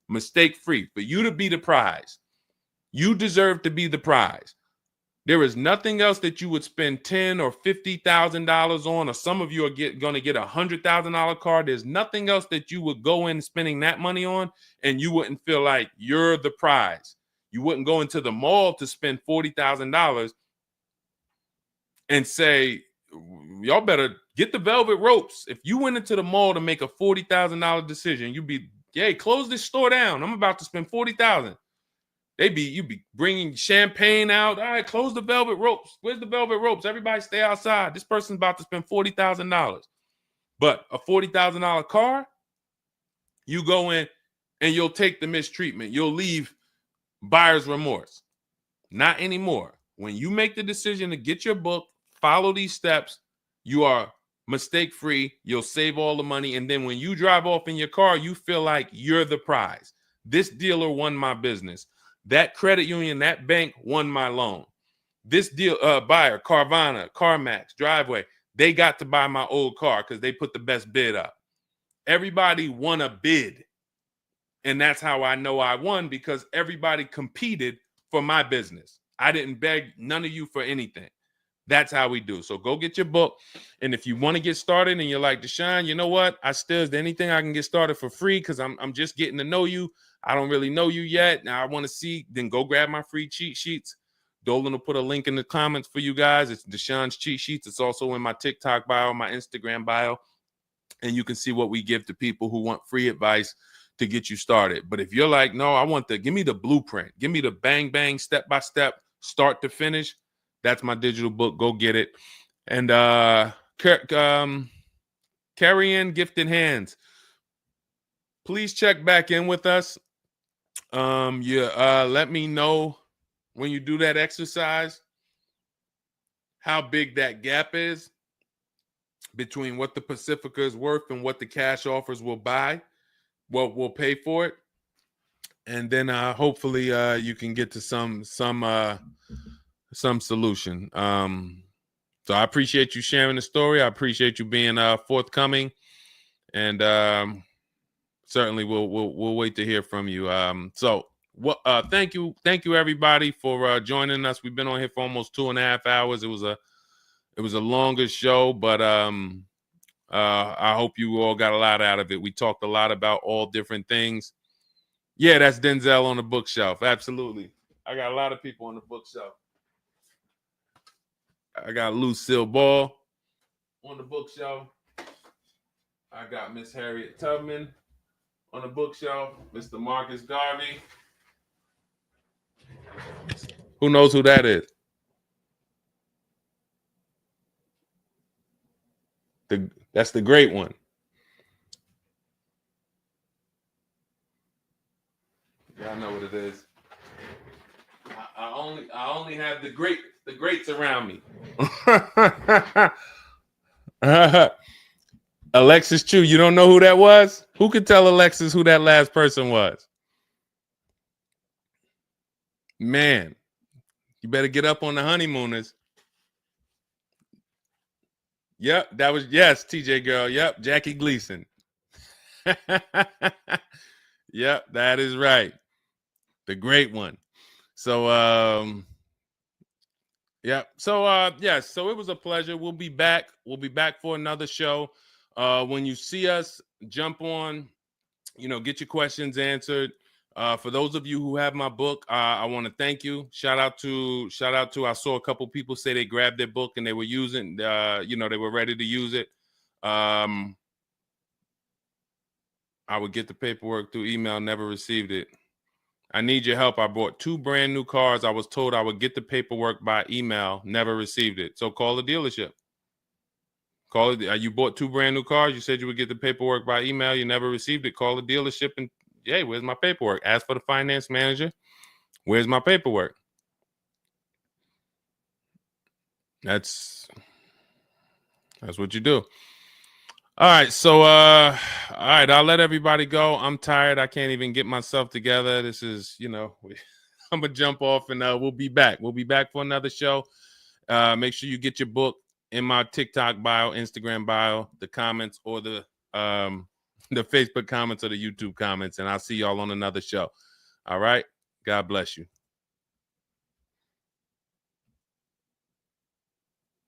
mistake-free, for you to be the prize. You deserve to be the prize. There is nothing else that you would spend $10,000 or $50,000 on, or some of you are going to get a $100,000 car. There's nothing else that you would go in spending that money on, and you wouldn't feel like you're the prize. You wouldn't go into the mall to spend $40,000 and say, y'all better get the velvet ropes. If you went into the mall to make a $40,000 decision, you'd be, hey, close this store down. I'm about to spend $40,000. You'd be bringing champagne out. All right, close the velvet ropes. Where's the velvet ropes? Everybody stay outside. This person's about to spend $40,000. But a $40,000 car, you go in and you'll take the mistreatment. You'll leave buyer's remorse. Not anymore. When you make the decision to get your book, follow these steps, you are mistake-free. You'll save all the money. And then when you drive off in your car, you feel like you're the prize. This dealer won my business. That credit union, that bank won my loan. This deal, buyer, Carvana, CarMax, Driveway, they got to buy my old car because they put the best bid up. Everybody won a bid. And that's how I know I won, because everybody competed for my business. I didn't beg none of you for anything. That's how we do. So go get your book. And if you want to get started and you're like, Deshone, you know what? Is there anything I can get started for free? Because I'm just getting to know you. I don't really know you yet. Now I want to see, then go grab my free cheat sheets. Dolan will put a link in the comments for you guys. It's Deshone's cheat sheets. It's also in my TikTok bio, my Instagram bio. And you can see what we give to people who want free advice to get you started. But if you're like, no, give me the blueprint. Give me the bang, bang, step-by-step, start to finish. That's my digital book. Go get it. And carry in gifted hands. Please check back in with us. Let me know when you do that exercise how big that gap is between what the Pacifica is worth and what the cash offers will buy, what will pay for it. And then hopefully you can get to some solution. So I appreciate you sharing the story. I appreciate you being forthcoming, and certainly we'll wait to hear from you. Thank you everybody for joining us. We've been on here for almost 2.5 hours. It was a longer show, but I hope you all got a lot out of it. We talked a lot about all different things. Yeah, that's Denzel on the bookshelf. Absolutely. I got a lot of people on the bookshelf. I got Lucille Ball on the bookshelf. I got Miss Harriet Tubman on the bookshelf. Mr. Marcus Garvey. Who knows who that is? That's the great one. Y'all know what it is. I only have the greats around me. Alexis Chu, you don't know who that was? Who could tell Alexis who that last person was? Man, you better get up on the honeymooners. Yep, that was, yes, TJ girl. Yep, Jackie Gleason. Yep, that is right. The great one. So yeah. So yes, so it was a pleasure. We'll be back. We'll be back for another show. When you see us, jump on, get your questions answered. For those of you who have my book, I want to thank you. Shout out to I saw a couple people say they grabbed their book and they were using they were ready to use it. I would get the paperwork through email, never received it. I need your help. I bought 2 brand new cars. I was told I would get the paperwork by email, never received it. So call the dealership. Call it. You bought 2 brand new cars. You said you would get the paperwork by email. You never received it. Call the dealership and, hey, where's my paperwork? Ask for the finance manager. Where's my paperwork? That's what you do. All right. So, all right. I'll let everybody go. I'm tired. I can't even get myself together. This is, I'm gonna jump off and we'll be back. We'll be back for another show. Make sure you get your book in my TikTok bio, Instagram bio, the comments, or the Facebook comments or the YouTube comments, and I'll see y'all on another show. All right. God bless you.